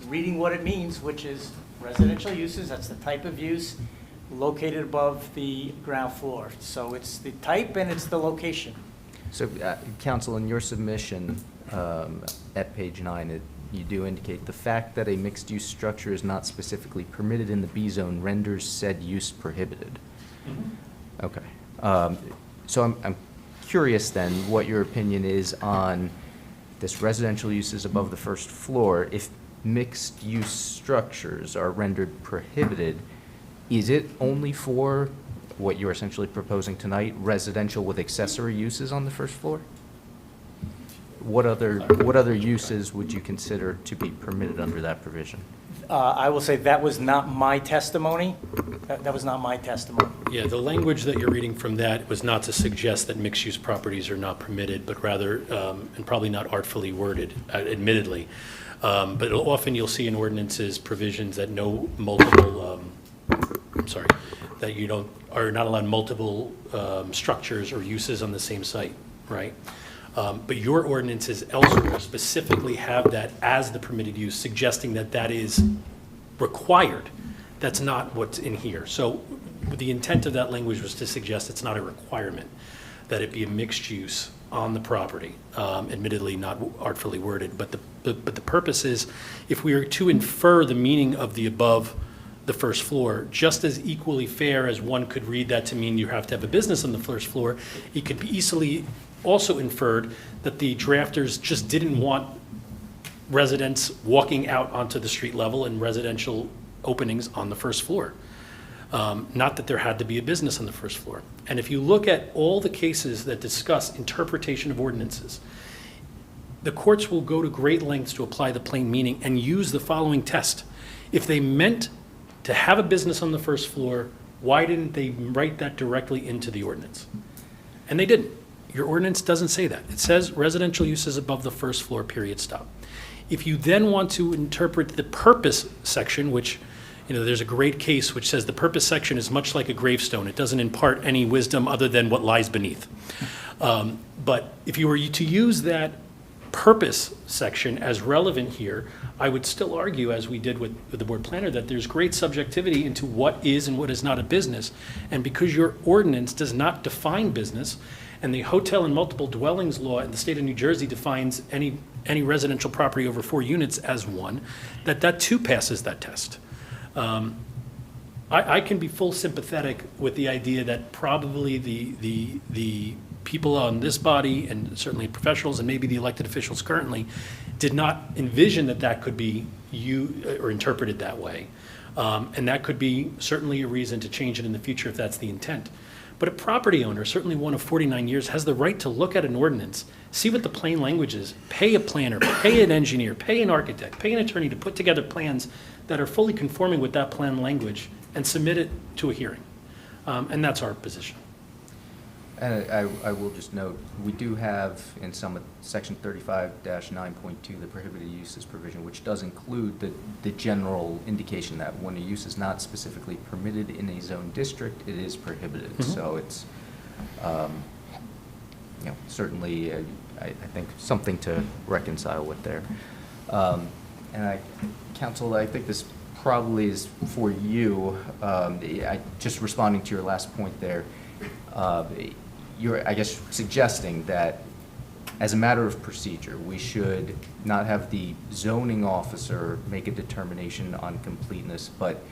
reading what it means, which is residential uses. That's the type of use located above the ground floor. So it's the type and it's the location. So, counsel, in your submission at page 9, you do indicate the fact that a mixed-use structure is not specifically permitted in the B zone renders said use prohibited. Mm-hmm. Okay. So I'm curious then what your opinion is on this residential uses above the first floor. If mixed-use structures are rendered prohibited, is it only for what you're essentially proposing tonight, residential with accessory uses on the first floor? What other uses would you consider to be permitted under that provision? I will say that was not my testimony. That was not my testimony. Yeah, the language that you're reading from that was not to suggest that mixed-use properties are not permitted, but rather, and probably not artfully worded, admittedly. But often you'll see in ordinances provisions that no multiple, that you are not allowed multiple structures or uses on the same site, right? But your ordinances elsewhere specifically have that as the permitted use, suggesting that that is required. That's not what's in here. So the intent of that language was to suggest it's not a requirement that it be a mixed use on the property. Admittedly, not artfully worded, but the purpose is, if we are to infer the meaning of the above the first floor, just as equally fair as one could read that to mean you have to have a business on the first floor, it could be easily also inferred that the drafters just didn't want residents walking out onto the street level and residential openings on the first floor. Not that there had to be a business on the first floor. And if you look at all the cases that discuss interpretation of ordinances, the courts will go to great lengths to apply the plain meaning and use the following test. If they meant to have a business on the first floor, why didn't they write that directly into the ordinance? And they didn't. Your ordinance doesn't say that. It says residential uses above the first floor, period, stop. If you then want to interpret the purpose section, which, there's a great case which says the purpose section is much like a gravestone. It doesn't impart any wisdom other than what lies beneath. But if you were to use that purpose section as relevant here, I would still argue, as we did with the board planner, that there's great subjectivity into what is and what is not a business. And because your ordinance does not define business, and the hotel and multiple dwellings law in the state of New Jersey defines any residential property over 4 units as one, that too passes that test. I can be full sympathetic with the idea that probably the people on this body, and certainly professionals and maybe the elected officials currently, did not envision that could be or interpreted that way. And that could be certainly a reason to change it in the future if that's the intent. But a property owner, certainly one of 49 years, has the right to look at an ordinance, see what the plain language is, pay a planner, pay an engineer, pay an architect, pay an attorney to put together plans that are fully conforming with that plan language and submit it to a hearing. And that's our position. And I will just note, we do have in some, section 35-9.2, the prohibited uses provision, which does include the general indication that when a use is not specifically permitted in a zone district, it is prohibited. Mhm. So it's, certainly, I think, something to reconcile with there. Counsel, I think this probably is for you. Just responding to your last point there, you're, I guess, suggesting that as a matter of procedure, we should not have the zoning officer make a determination on completeness, but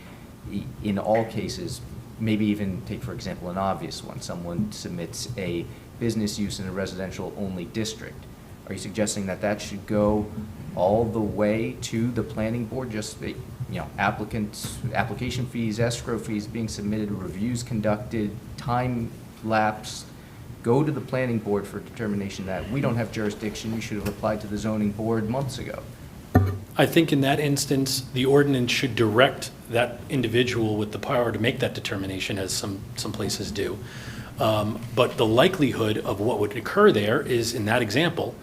in all cases, maybe even take, for example, an obvious one. Someone submits a business use in a residential-only district. Are you suggesting that that should go all the way to the planning board, just, applicants, application fees, escrow fees being submitted, reviews conducted, time lapse, go to the planning board for determination that we don't have jurisdiction, you should have applied to the zoning board months ago? I think in that instance, the ordinance should direct that individual with the power to make that determination, as some places do. But the likelihood of what would occur there is, in that example,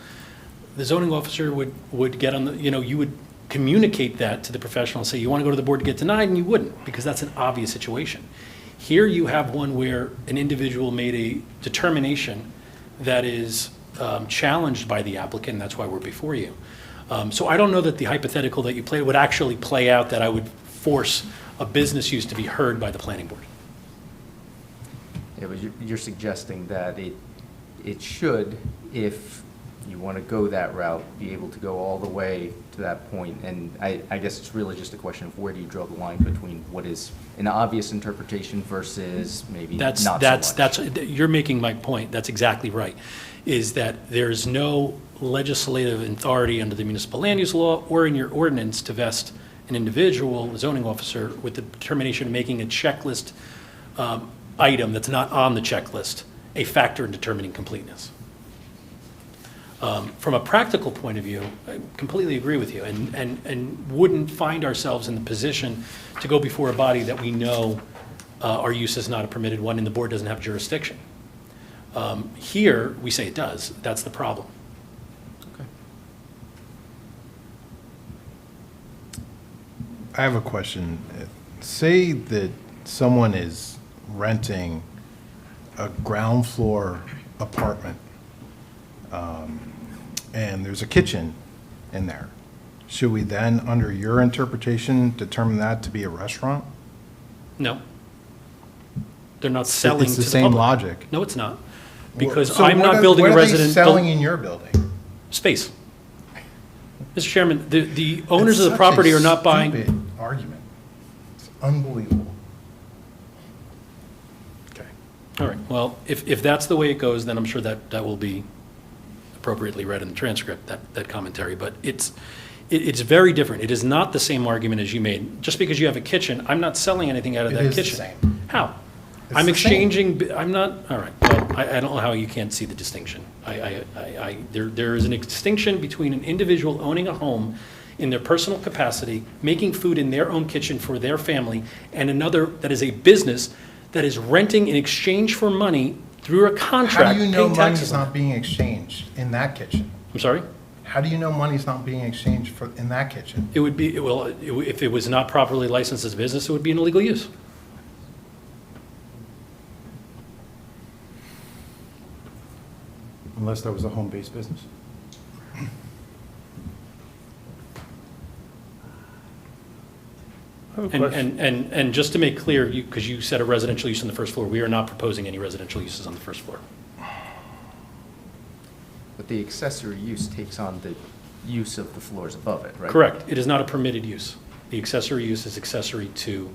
the zoning officer would get on the, you would communicate that to the professional and say, you want to go to the board to get denied, and you wouldn't, because that's an obvious situation. Here you have one where an individual made a determination that is challenged by the applicant, and that's why we're before you. So I don't know that the hypothetical that you played would actually play out, that I would force a business use to be heard by the planning board. Yeah, but you're suggesting that it should, if you want to go that route, be able to go all the way to that point. And I guess it's really just a question of where do you draw the line between what is an obvious interpretation versus maybe not so much. You're making my point. That's exactly right, is that there's no legislative authority under the municipal land use law or in your ordinance to vest an individual, the zoning officer, with the determination of making a checklist item that's not on the checklist a factor in determining completeness. From a practical point of view, I completely agree with you, and wouldn't find ourselves in the position to go before a body that we know our use is not a permitted one and the board doesn't have jurisdiction. Here, we say it does. That's the problem. Okay. I have a question. Say that someone is renting a ground floor apartment, and there's a kitchen in there. Should we then, under your interpretation, determine that to be a restaurant? No. They're not selling It's to the the same public. logic. No, it's not. Because So I'm what not are- building a What are resident. they selling in your building? Space. Mr. Chairman, the owners That's of the property such are a not buying. stupid argument. It's unbelievable. Okay. All right. Well, if that's the way it goes, then I'm sure that will be appropriately read in the transcript, that commentary. But it's very different. It is not the same argument as you made. Just because you have a kitchen, I'm not selling anything out of It that is the kitchen. same. How? It's I'm the same. exchanging, I'm not, all right. Well, I don't know how you can't see the distinction. There is a distinction between an individual owning a home in their personal capacity, making food in their own kitchen for their family, and another that is a business that is renting in exchange for money through a contract, How do you know paying taxes money's on not it. being exchanged in that kitchen? I'm sorry? How do you know money's not being exchanged in that kitchen? It would be, well, if it was not properly licensed as a business, it would be an illegal use. Unless that was a home-based business. And just to make clear, because you said a residential use on the first floor, we are not proposing any residential uses on the first floor. But the accessory use takes on the use of the floors above it, right? Correct. It is not a permitted use. The accessory use is accessory to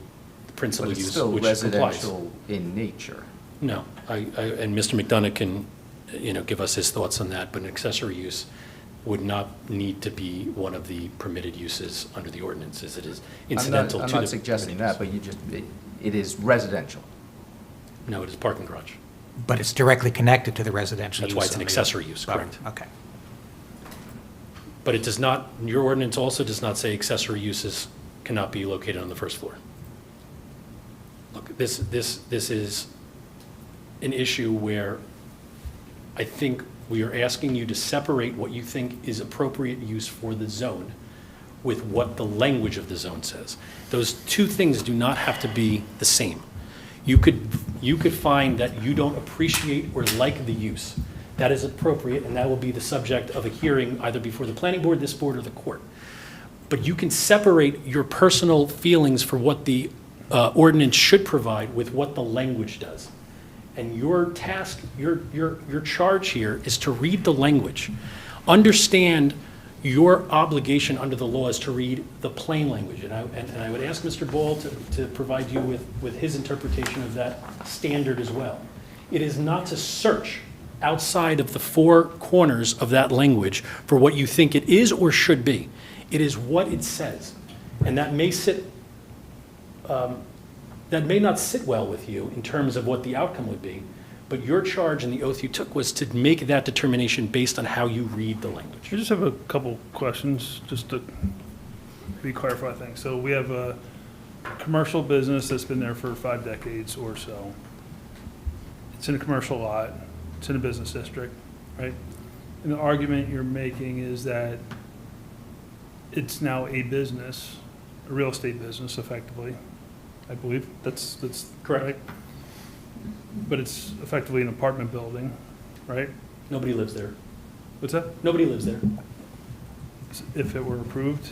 the principal But it's use, still which complies. residential in nature. No, and Mr. McDonough can, give us his thoughts on that, but an accessory use would not need to be one of the permitted uses under the ordinance, as it is incidental to the. I'm not suggesting that, but it is residential. No, it is parking garage. But it's directly connected to the residential use. That's why it's an of the- accessory use, correct. Okay. But it does not, your ordinance also does not say accessory uses cannot be located on the first floor. Look, this is an issue where I think we are asking you to separate what you think is appropriate use for the zone with what the language of the zone says. Those two things do not have to be the same. You could find that you don't appreciate or like the use. That is appropriate, and that will be the subject of a hearing either before the planning board, this board, or the court. But you can separate your personal feelings for what the ordinance should provide with what the language does. And your task, your charge here is to read the language. Understand your obligation under the law is to read the plain language. And I would ask Mr. Ball to provide you with his interpretation of that standard as well. It is not to search outside of the four corners of that language for what you think it is or should be. It is what it says. And that may not sit well with you in terms of what the outcome would be, but your charge and the oath you took was to make that determination based on how you read the language. I just have a couple questions, just to clarify things. So we have a commercial business that's been there for 5 decades or so. It's in a commercial lot, it's in a business district, right? And the argument you're making is that it's now a business, a real estate business effectively, I believe. That's Correct. right? But it's effectively an apartment building, right? Nobody lives there. What's that? Nobody lives there. If it were approved?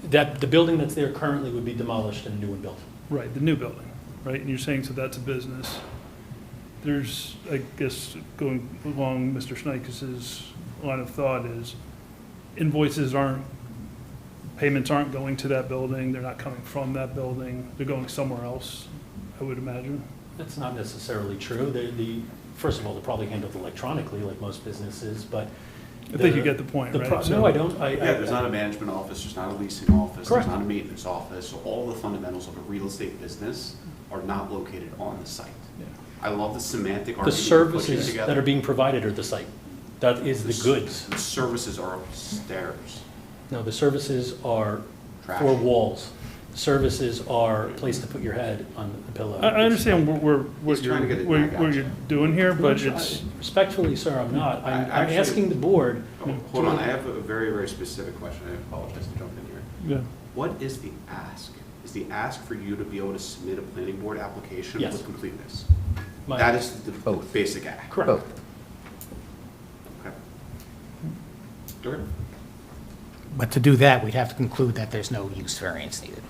The building that's there currently would be demolished and a new one built. Right, the new building, right? And you're saying, so that's a business. There's, I guess, going along Mr. Schneikes' line of thought is payments aren't going to that building, they're not coming from that building, they're going somewhere else, I would imagine. That's not necessarily true. First of all, they're probably handled electronically like most businesses, but. I think you get the point, right? No, I don't. Yeah, there's not a management office, there's not a leasing office, Correct. there's not a maintenance office. So all the fundamentals of a real estate business are not located on the site. Yeah. I love the semantic The argument you're putting services together. that are being provided are the site. That is the goods. The services are upstairs. No, the services are Trash. 4 walls. Services are a place to put your head on the pillow. I understand what He's trying to get it back out. you're doing here, but it's, Respectfully, sir, I'm not. I'm Actually- asking the board. Oh, hold on, I have a very, very specific question. I apologize to jump in here. yeah. What is the ask? Is the ask for you to be able to submit a planning board application Yes. with completeness? My- That is the Both. basic ask. Correct. Both. Okay. Okay. But to do that, we'd have to conclude that there's no use variance needed.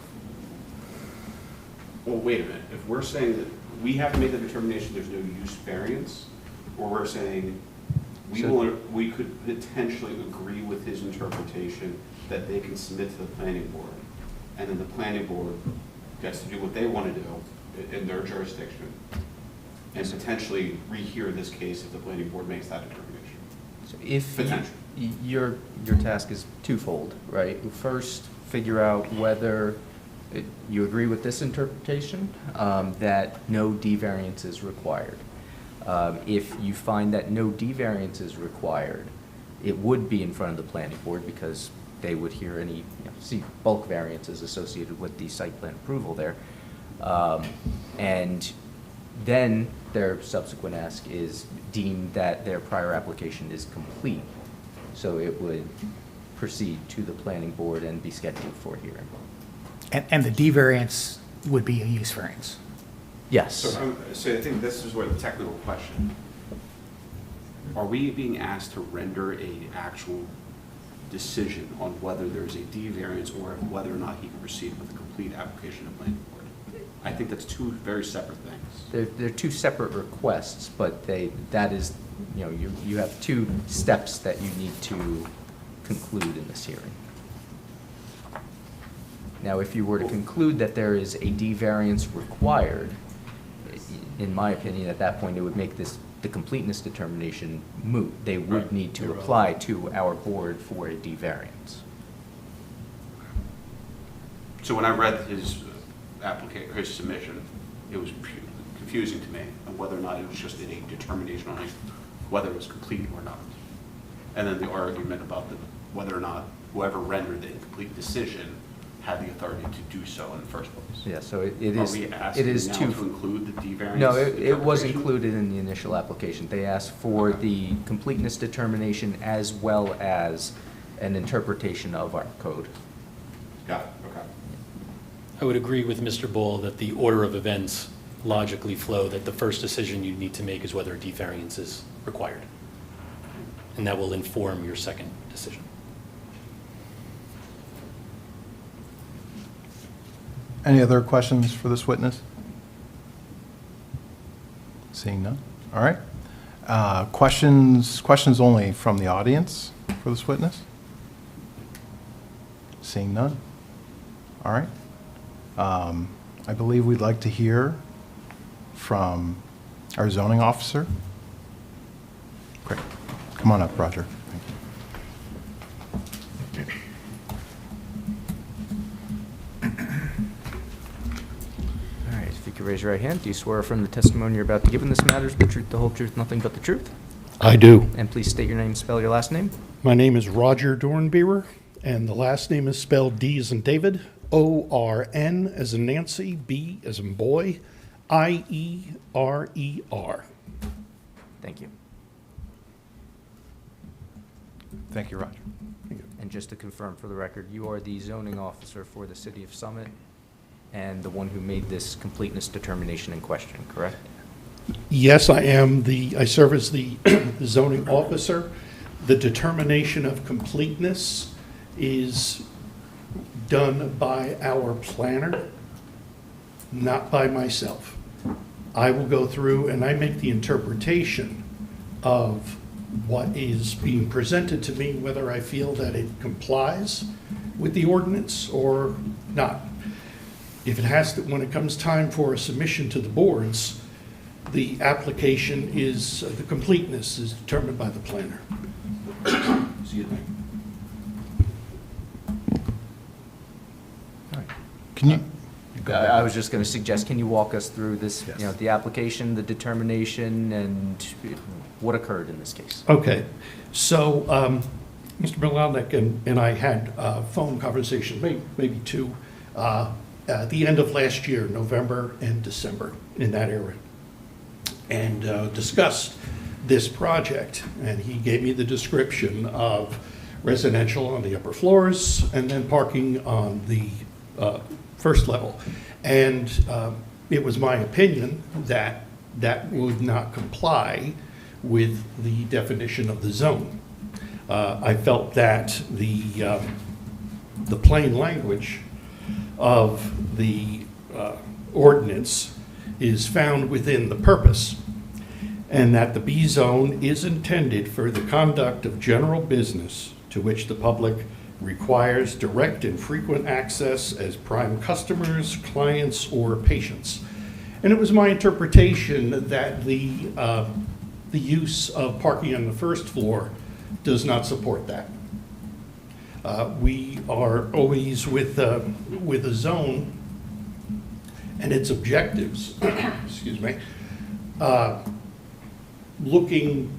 Well, wait a minute. If we're saying that we have to make the determination there's no use variance, or we're saying we could potentially agree with his interpretation that they can submit to the planning board, and then the planning board gets to do what they want to do in their jurisdiction, and potentially rehear this case if the planning board makes that determination. So if Potential. your task is twofold, right? First, figure out whether you agree with this interpretation, that no D variance is required. If you find that no D variance is required, it would be in front of the planning board because they would hear any, see bulk variances associated with the site plan approval there. And then their subsequent ask is deem that their prior application is complete. So it would proceed to the planning board and be scheduled for hearing. And the D variance would be a use variance. Yes. So I think this is where the technical question. Are we being asked to render an actual decision on whether there's a D variance or whether or not he can proceed with a complete application to planning board? I think that's two very separate things. They're two separate requests, but that is, you have two steps that you need to conclude in this hearing. Now, if you were to conclude that there is a D variance required, in my opinion, at that point, it would make the completeness determination moot. They would Right. need to apply to our board for a D variance. So when I read his his submission, it was confusing to me on whether or not it was just a determination on whether it was complete or not. And then the argument about whether or not whoever rendered the incomplete decision had the authority to do so in the first place. Yeah, so it Are is, we it asking is now two. to include the D variance? No, it was interpretation? included in the initial application. They asked for the completeness determination as well as an interpretation of our code. Got it, okay. I would agree with Mr. Ball that the order of events logically flow, that the first decision you need to make is whether a D variance is required. And that will inform your second decision. Any other questions for this witness? Seeing none. All right. Questions only from the audience for this witness? Seeing none. All right. I believe we'd like to hear from our zoning officer. Great. Come on up, Roger. Thank you. All right, if you could raise your right hand, do you swear from the testimony you're about to give in this matter is the truth, the whole truth, nothing but the truth? I do. And please state your name and spell your last name. My name is Roger Dornbeer, and the last name is spelled D as in David, O-R-N as in Nancy, B as in boy, I-E-R-E-R. Thank you. Thank you, Roger. And just to confirm for the record, you are the zoning officer for the city of Summit and the one who made this completeness determination in question, correct? Yes, I serve as the zoning officer. The determination of completeness is done by our planner, not by myself. I will go through and I make the interpretation of what is being presented to me, whether I feel that it complies with the ordinance or not. If it has to, when it comes time for a submission to the boards, the application is, the completeness is determined by the planner. Excuse me. Can you? I was just going to suggest, can you walk us through this, Yes. you know, the application, the determination, and what occurred in this case? Okay, so Mr. Milanek and I had a phone conversation, maybe two, at the end of last year, November and December, in that area, and discussed this project. And he gave me the description of residential on the upper floors and then parking on the first level. And it was my opinion that that would not comply with the definition of the zone. I felt that the plain language of the ordinance is found within the purpose, and that the B zone is intended for the conduct of general business to which the public requires direct and frequent access as prime customers, clients, or patients. And it was my interpretation that the use of parking on the first floor does not support that. We are always with a zone and its objectives, excuse me, looking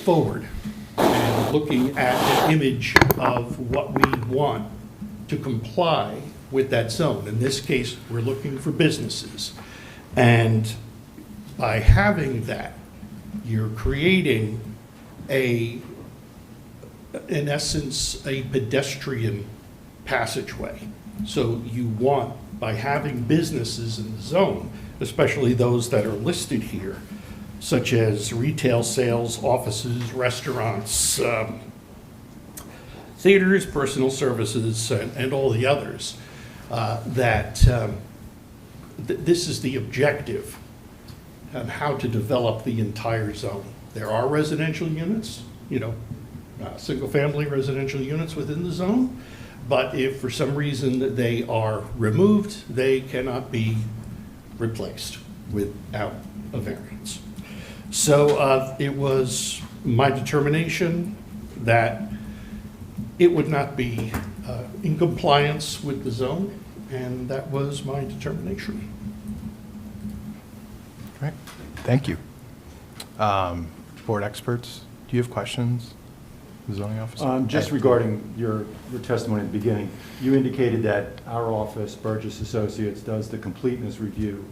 forward and looking at an image of what we want to comply with that zone. In this case, we're looking for businesses. And by having that, you're creating in essence, a pedestrian passageway. So you want, by having businesses in the zone, especially those that are listed here, such as retail sales, offices, restaurants, theaters, personal services, and all the others, this is the objective of how to develop the entire zone. There are residential units, single-family residential units within the zone, but if for some reason they are removed, they cannot be replaced without a variance. So it was my determination that it would not be in compliance with the zone, and that was my determination. Great, thank you. Board experts, do you have questions? the zoning officer? Just regarding your testimony at the beginning, you indicated that our office, Burgess Associates, does the completeness review,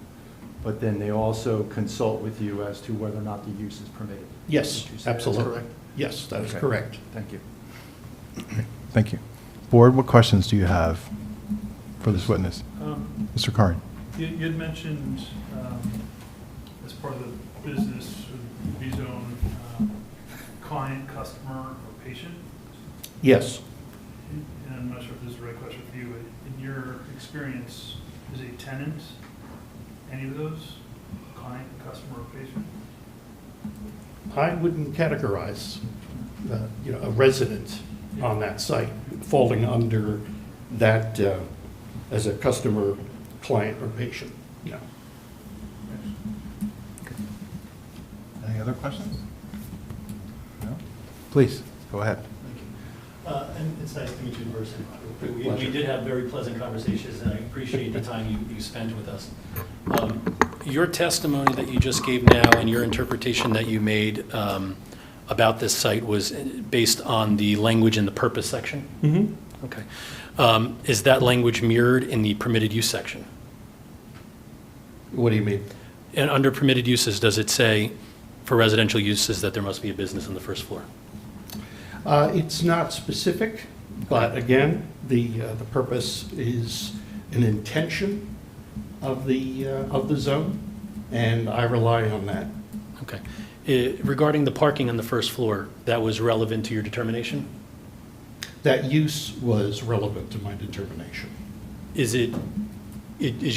but then they also consult with you as to whether or not the use is permitted. Yes, Did you say that's absolutely. correct? Yes, that is Okay. correct. Thank you. Thank you. Board, what questions do you have for this witness? Mr. Karin? You had mentioned, as part of the business, rezone, client, customer, or patient. Yes. And I'm not sure if this is the right question for you, but in your experience, is a tenant any of those? Client, customer, or patient? I wouldn't categorize, a resident on that site falling under that as a customer, client, or patient, no. Any other questions? No? Please, go ahead. And it's nice to meet you in person. We did have very pleasant conversations, and I appreciate the time you spent with us. Your testimony that you just gave now and your interpretation that you made about this site was based on the language in the purpose section? Mm-hmm. Okay. Is that language mirrored in the permitted use section? What do you mean? And under permitted uses, does it say for residential uses that there must be a business on the first floor? It's not specific, but again, the purpose is an intention of the zone, and I rely on that. Okay. Regarding the parking on the first floor, that was relevant to your determination? That use was relevant to my determination. Is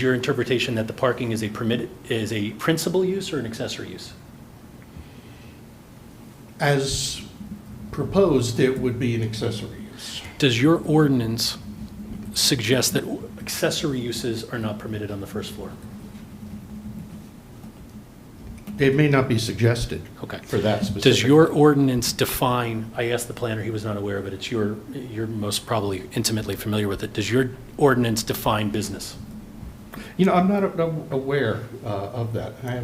your interpretation that the parking is a principal use or an accessory use? As proposed, it would be an accessory use. Does your ordinance suggest that accessory uses are not permitted on the first floor? It may not be suggested Okay. for that specific. Does your ordinance define, I asked the planner, he was not aware of it, you're most probably intimately familiar with it. Does your ordinance define business? I'm not aware of that. I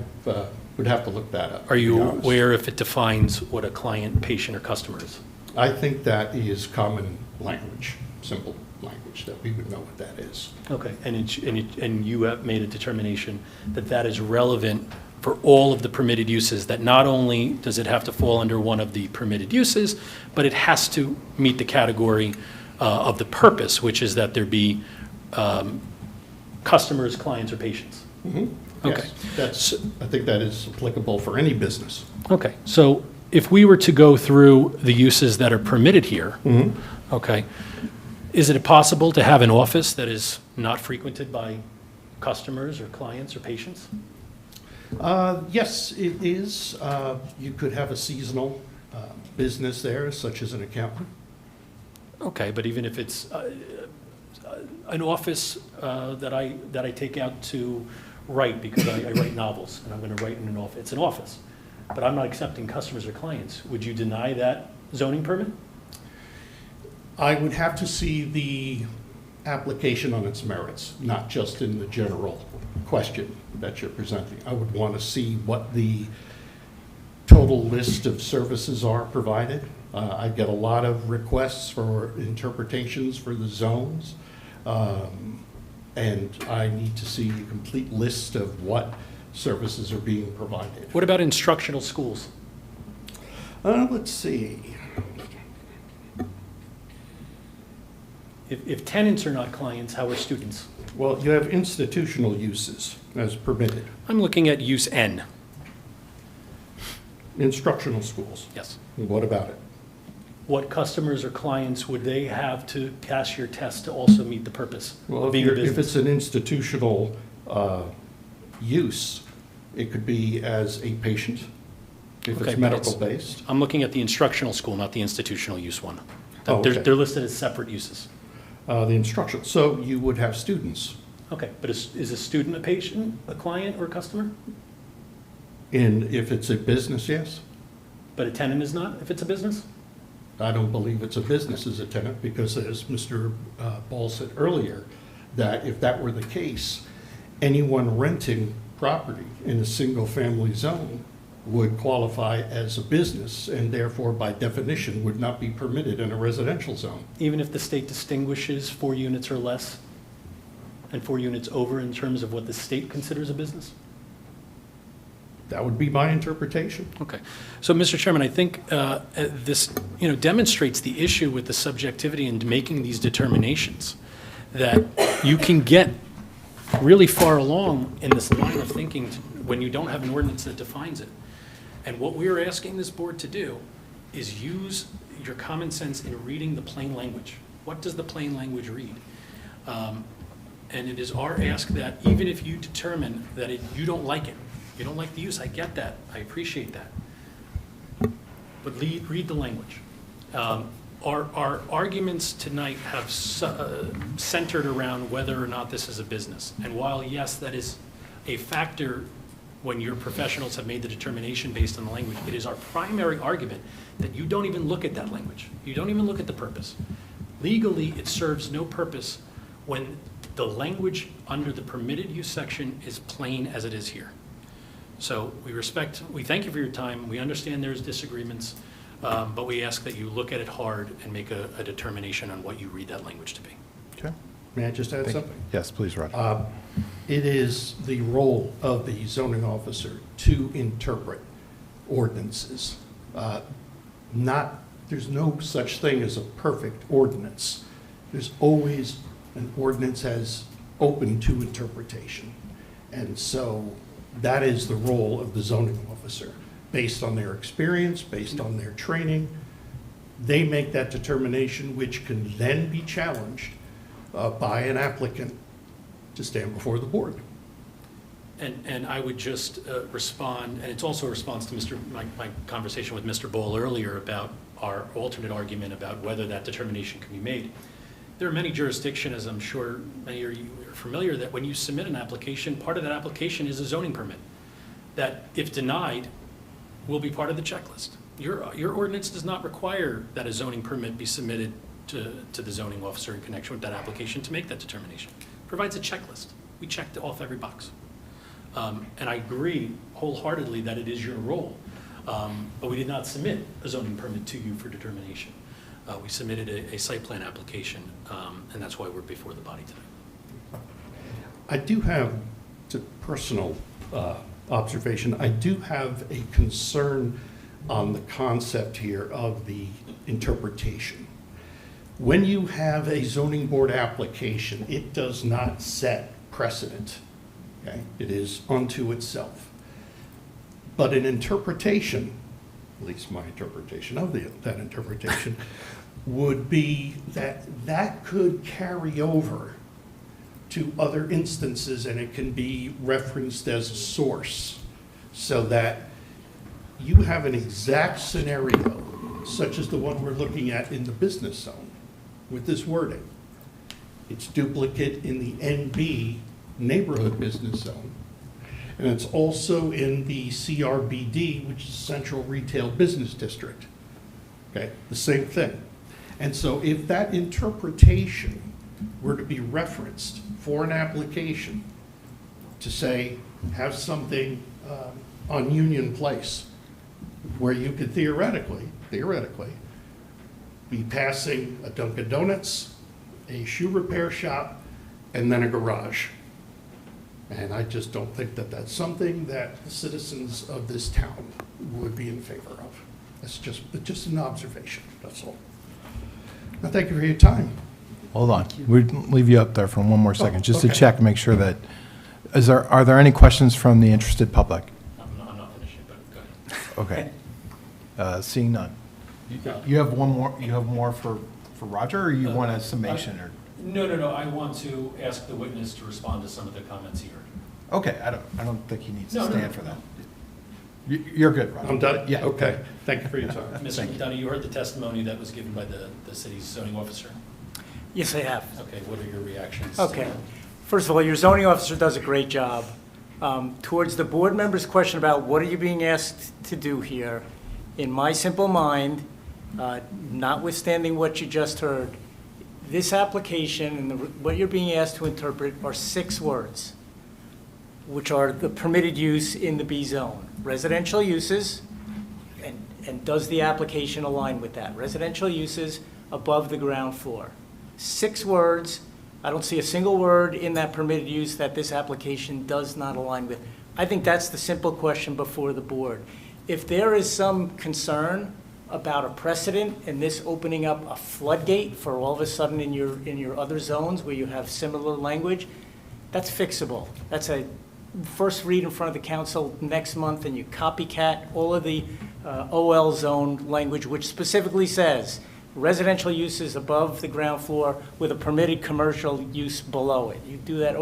would have to look that up. Are to be you honest. aware if it defines what a client, patient, or customer is? I think that is common language, simple language, that we would know what that is. Okay, and you have made a determination that that is relevant for all of the permitted uses, that not only does it have to fall under one of the permitted uses, but it has to meet the category of the purpose, which is that there be customers, clients, or patients. Mhm. Okay. Yes, I think that is applicable for any business. Okay, so if we were to go through the uses that are permitted here, okay, is it possible to have an office that is not frequented by customers or clients or patients? Yes, it is. You could have a seasonal business there, such as an accountant. Okay, but even if it's an office that I take out to write, because I write novels, and I'm going to write in an office, it's an office, but I'm not accepting customers or clients, would you deny that zoning permit? I would have to see the application on its merits, not just in the general question that you're presenting. I would want to see what the total list of services are provided. I get a lot of requests for interpretations for the zones, and I need to see a complete list of what services are being provided. What about instructional schools? Let's see. If tenants are not clients, how are students? Well, you have institutional uses as permitted. I'm looking at use N. Instructional schools. Yes. What about it? What customers or clients would they have to pass your test to also meet the purpose Well, of if being a you're- if business? it's an institutional use, it could be as a patient, if Okay, it's but medical-based. I'm looking at the instructional school, not the institutional use one. Oh, okay. They're listed as separate uses. The instruction, so you would have students. Okay, but is a student a patient, a client, or a customer? And if it's a business, yes. But a tenant is not, if it's a business? I don't believe it's a business as a tenant, because as Mr. Ball said earlier, that if that were the case, anyone renting property in a single-family zone would qualify as a business and therefore by definition would not be permitted in a residential zone. Even if the state distinguishes 4 units or less and 4 units over in terms of what the state considers a business? That would be my interpretation. Okay. So, Mr. Chairman, I think this, demonstrates the issue with the subjectivity in making these determinations, that you can get really far along in this line of thinking when you don't have an ordinance that defines it. And what we are asking this board to do is use your common sense in reading the plain language. What does the plain language read? And it is our ask that even if you determine that you don't like it, you don't like the use, I get that, I appreciate that. But read the language. Our arguments tonight have centered around whether or not this is a business. And while, yes, that is a factor when your professionals have made the determination based on the language, it is our primary argument that you don't even look at that language. You don't even look at the purpose. Legally, it serves no purpose when the language under the permitted use section is plain as it is here. So we thank you for your time. We understand there's disagreements, but we ask that you look at it hard and make a determination on what you read that language to be. Okay. May I just add Thank you. something? Yes, please, Roger. It is the role of the zoning officer to interpret ordinances. There's no such thing as a perfect ordinance. There's always an ordinance as open to interpretation. And so that is the role of the zoning officer. Based on their experience, based on their training, they make that determination, which can then be challenged by an applicant to stand before the board. And I would just respond, and it's also a response to my conversation with Mr. Bohl earlier about our alternate argument about whether that determination can be made. There are many jurisdictions, as I'm sure many of you are familiar, that when you submit an application, part of that application is a zoning permit that, if denied, will be part of the checklist. Your ordinance does not require that a zoning permit be submitted to the zoning officer in connection with that application to make that determination. It provides a checklist. We checked off every box. And I agree wholeheartedly that it is your role, but we did not submit a zoning permit to you for determination. We submitted a site plan application, and that's why we're before the body tonight. I do have, it's a personal observation, I do have a concern on the concept here of the interpretation. When you have a zoning board application, it does not set precedent, okay? It is unto itself. But an interpretation, at least my interpretation of that interpretation, would be that could carry over to other instances, and it can be referenced as a source, so that you have an exact scenario, such as the one we're looking at in the business zone, with this wording. It's duplicate in the NB neighborhood business zone, and it's also in the CRBD, which is Central Retail Business District. Okay, the same thing. And so if that interpretation were to be referenced for an application to say, have something on Union Place, where you could theoretically, be passing a Dunkin' Donuts, a shoe repair shop, and then a garage. And I just don't think that that's something that the citizens of this town would be in favor of. It's just an observation, that's all. Now, thank you for your time. Hold on. We'd leave you up there for one more second, just to okay. check, make sure that, are there any questions from the interested public? I'm not finished yet, but go ahead. Okay. Seeing none. You have one more, you have more for Roger, or you want a summation, or? No. I want to ask the witness to respond to some of the comments he heard. Okay, I don't think he needs to No. stand for that. You're good, Roger. I'm done? Yeah. Okay, thank you for your time. Mr. McDonough, you heard the testimony that was given by the city's zoning officer. Yes, I have. Okay, what are your reactions? Okay. First of all, your zoning officer does a great job. Towards the board member's question about what are you being asked to do here, in my simple mind, notwithstanding what you just heard, this application and what you're being asked to interpret are 6 words. which are the permitted use in the B zone. Residential uses, and does the application align with that? Residential uses above the ground floor. 6 words. I don't see a single word in that permitted use that this application does not align with. I think that's the simple question before the board. If there is some concern about a precedent and this opening up a floodgate for all of a sudden in your other zones where you have similar language, that's fixable. That's a first read in front of the council next month, and you copycat all of the OL zone language, which specifically says residential uses above the ground floor with a permitted commercial use below it. You do that,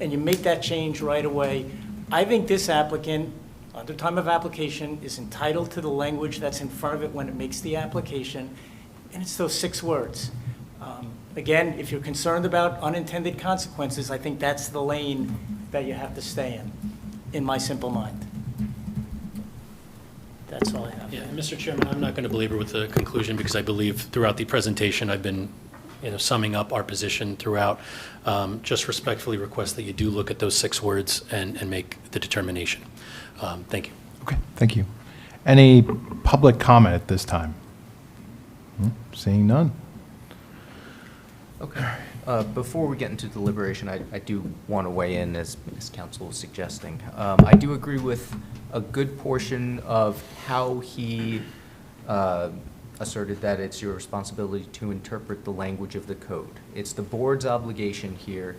and you make that change right away. I think this applicant, under time of application, is entitled to the language that's in front of it when it makes the application, and it's those 6 words. Again, if you're concerned about unintended consequences, I think that's the lane that you have to stay in my simple mind. That's all I have. Yeah, Mr. Chairman, I'm not going to belabor with the conclusion because I believe throughout the presentation I've been summing up our position throughout. Just respectfully request that you do look at those 6 words and make the determination. Thank you. Okay, thank you. Any public comment at this time? Seeing none. Okay. Before we get into deliberation, I do want to weigh in, as counsel was suggesting. I do agree with a good portion of how he asserted that it's your responsibility to interpret the language of the code. It's the board's obligation here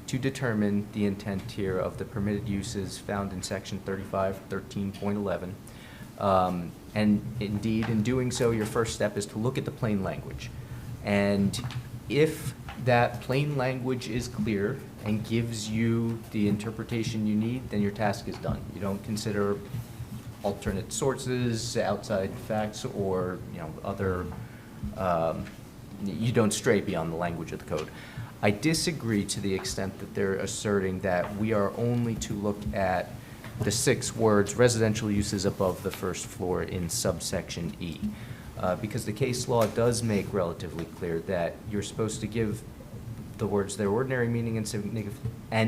to determine the intent here of the permitted uses found in section 3513.11. And indeed, in doing so, your first step is to look at the plain language. And if that plain language is clear and gives you the interpretation you need, then your task is done. You don't consider alternate sources, outside facts, or other. You don't stray beyond the language of the code. I disagree to the extent that they're asserting that we are only to look at the 6 words residential uses above the first floor in subsection E. Because the case law does make relatively clear that you're supposed to give the words their ordinary meaning and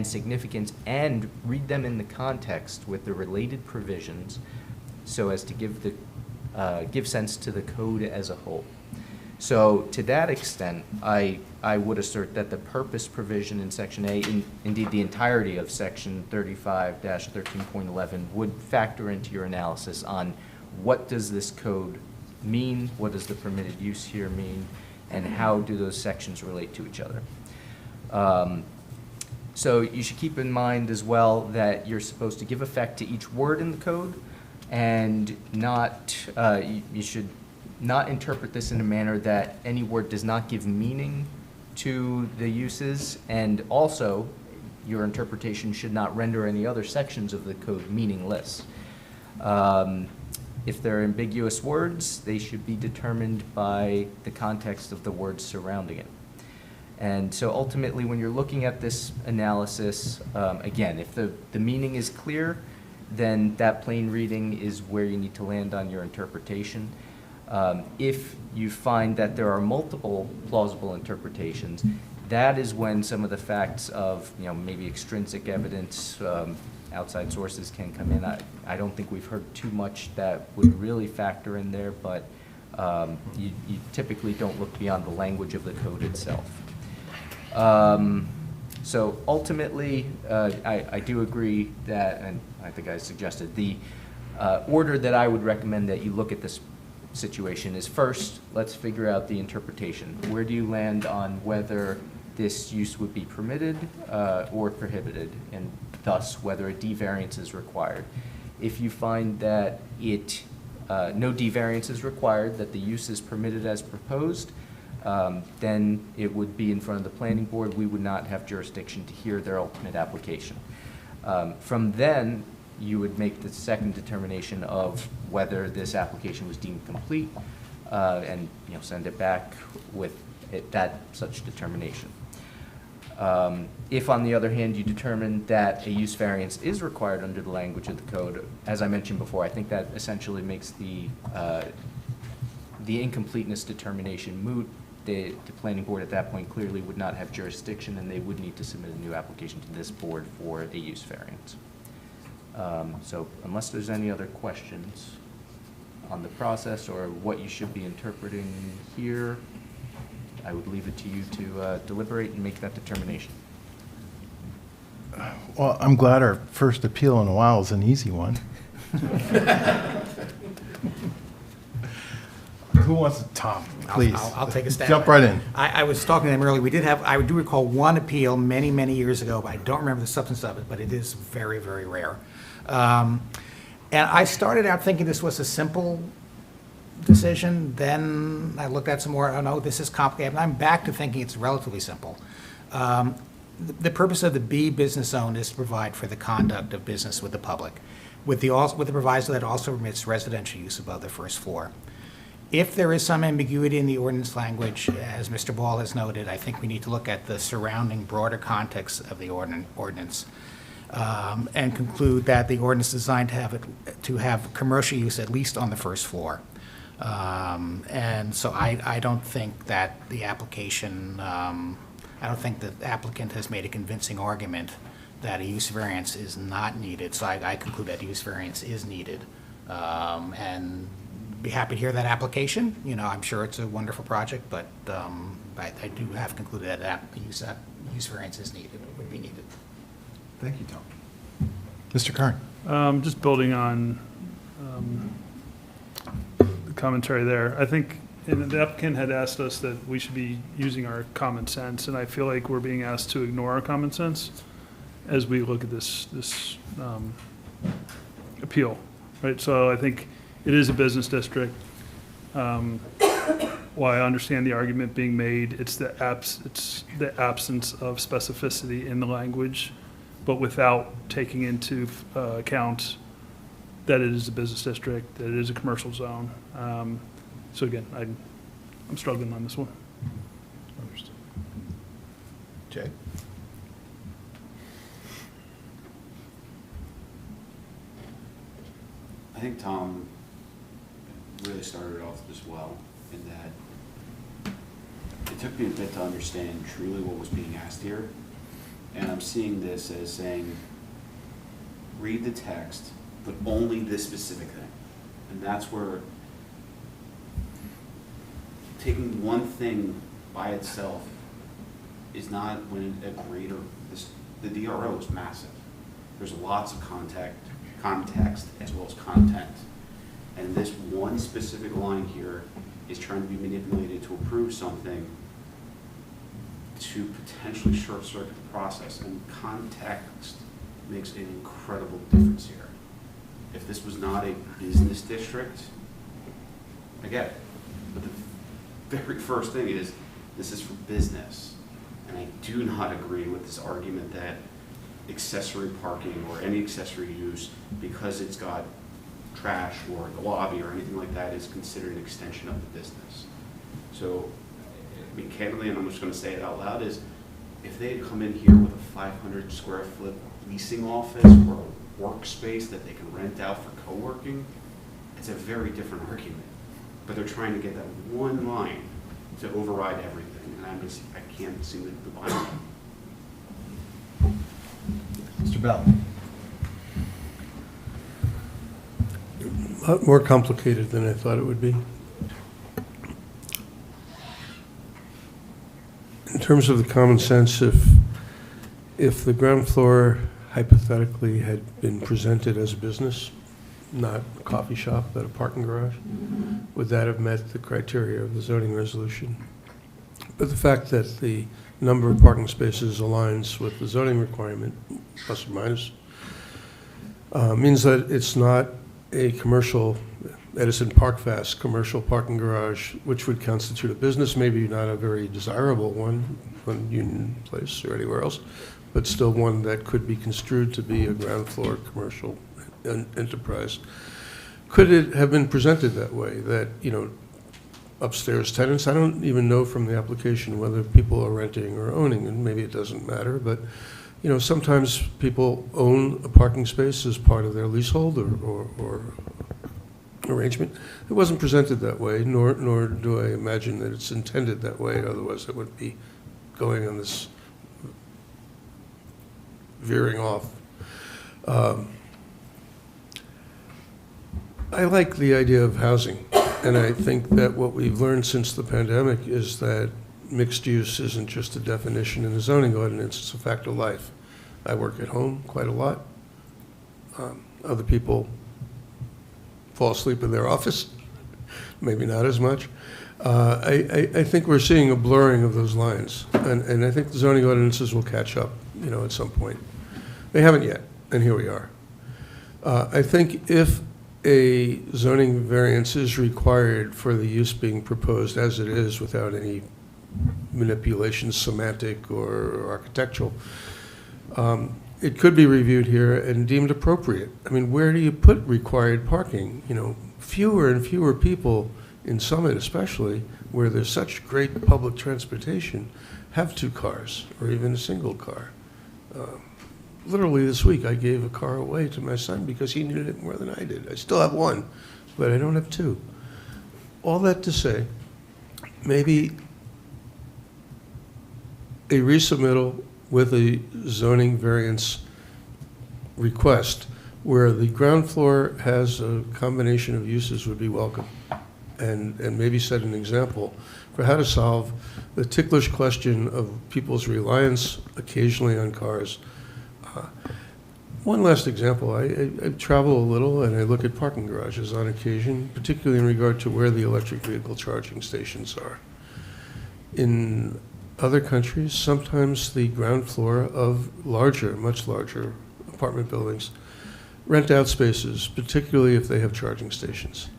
significance and read them in the context with the related provisions so as to give sense to the code as a whole. So to that extent, I would assert that the purpose provision in section A, indeed the entirety of section 35-13.11 would factor into your analysis on what does this code mean, what does the permitted use here mean, and how do those sections relate to each other. So you should keep in mind as well that you're supposed to give effect to each word in the code, and not you should not interpret this in a manner that any word does not give meaning to the uses, and also your interpretation should not render any other sections of the code meaningless. If there are ambiguous words, they should be determined by the context of the words surrounding it. And so ultimately, when you're looking at this analysis, again, if the meaning is clear, then that plain reading is where you need to land on your interpretation. If you find that there are multiple plausible interpretations, that is when some of the facts of maybe extrinsic evidence, outside sources can come in. I don't think we've heard too much that would really factor in there, but you typically don't look beyond the language of the code itself. So ultimately, I do agree that, and I think I suggested, the order that I would recommend that you look at this situation is first, let's figure out the interpretation. Where do you land on whether this use would be permitted or prohibited, and thus whether a D-variance is required. If you find that no D-variance is required, that the use is permitted as proposed, then it would be in front of the planning board. We would not have jurisdiction to hear their ultimate application. From then, you would make the second determination of whether this application was deemed complete, and send it back with such determination. If, on the other hand, you determine that a use variance is required under the language of the code, as I mentioned before, I think that essentially makes the incompleteness determination moot. The planning board at that point clearly would not have jurisdiction, and they would need to submit a new application to this board for a use variance. So unless there's any other questions on the process or what you should be interpreting here, I would leave it to you to deliberate and make that determination. Well, I'm glad our first appeal in a while is an easy one. Who wants to, Tom, please? I'll take a stab. Jump right in. I was talking to them earlier. I do recall one appeal many, many years ago, but I don't remember the substance of it, but it is very, very rare. And I started out thinking this was a simple decision. Then I looked at some more. Oh, no, this is complicated. And I'm back to thinking it's relatively simple. The purpose of the B business zone is to provide for the conduct of business with the public, with the proviso that also permits residential use above the first floor. If there is some ambiguity in the ordinance language, as Mr. Ball has noted, I think we need to look at the surrounding broader context of the ordinance and conclude that the ordinance is designed to have commercial use at least on the first floor. And so I don't think that the application, I don't think the applicant has made a convincing argument that a use variance is not needed. So I conclude that use variance is needed. And be happy to hear that application. You know, I'm sure it's a wonderful project, but I do have concluded that use variance is needed, would be needed. Thank you, Tom. Mr. Kern. Just building on the commentary there, I think the applicant had asked us that we should be using our common sense, and I feel like we're being asked to ignore our common sense as we look at this appeal, right? So I think it is a business district. While I understand the argument being made, it's the absence of specificity in the language, but without taking into account that it is a business district, that it is a commercial zone. So again, I'm struggling on this one. Understood. Jay? I think Tom really started off this well in that it took me a bit to understand truly what was being asked here. And I'm seeing this as saying, read the text, but only this specific thing. And that's where taking one thing by itself is not when a greater, the DRO is massive. There's lots of context as well as content. And this one specific line here is trying to be manipulated to approve something to potentially short circuit the process. And context makes an incredible difference here. If this was not a business district, I get it. But the very first thing is, this is for business. And I do not agree with this argument that accessory parking or any accessory use, because it's got trash or the lobby or anything like that, is considered an extension of the business. So, I mean, candidly, and I'm just going to say it out loud, is if they had come in here with a 500 square foot leasing office or a workspace that they can rent out for co-working, it's a very different argument. But they're trying to get that one line to override everything, and I can't seem to buy it. Mr. Bell? A lot more complicated than I thought it would be. In terms of the common sense, if the ground floor hypothetically had been presented as a business, not a coffee shop, but a parking garage, would that have met the criteria of the zoning resolution? But the fact that the number of parking spaces aligns with the zoning requirement, plus or minus, means that it's not a commercial, Edison Park Fast commercial parking garage, which would constitute a business, maybe not a very desirable one on Union Place or anywhere else, but still one that could be construed to be a ground floor commercial enterprise. Could it have been presented that way, that, you know, upstairs tenants, I don't even know from the application whether people are renting or owning, and maybe it doesn't matter, but, you know, sometimes people own a parking space as part of their leasehold or arrangement. It wasn't presented that way, nor do I imagine that it's intended that way, otherwise it would be going on this veering off. I like the idea of housing, and I think that what we've learned since the pandemic is that mixed use isn't just a definition in the zoning ordinance, it's a fact of life. I work at home quite a lot. Other people fall asleep in their office, maybe not as much. I think we're seeing a blurring of those lines, and I think the zoning ordinances will catch up, at some point. They haven't yet, and here we are. I think if a zoning variance is required for the use being proposed as it is without any manipulation, semantic or architectural, it could be reviewed here and deemed appropriate. I mean, where do you put required parking? Fewer and fewer people in Summit especially, where there's such great public transportation, have 2 cars or even a single car. Literally this week, I gave a car away to my son because he needed it more than I did. I still have 1, but I don't have 2. All that to say, maybe a resubmittal with a zoning variance request where the ground floor has a combination of uses would be welcome, and maybe set an example for how to solve the ticklish question of people's reliance occasionally on cars. One last example, I travel a little and I look at parking garages on occasion, particularly in regard to where the electric vehicle charging stations are. In other countries, sometimes the ground floor of much larger apartment buildings rent out spaces, particularly if they have charging stations.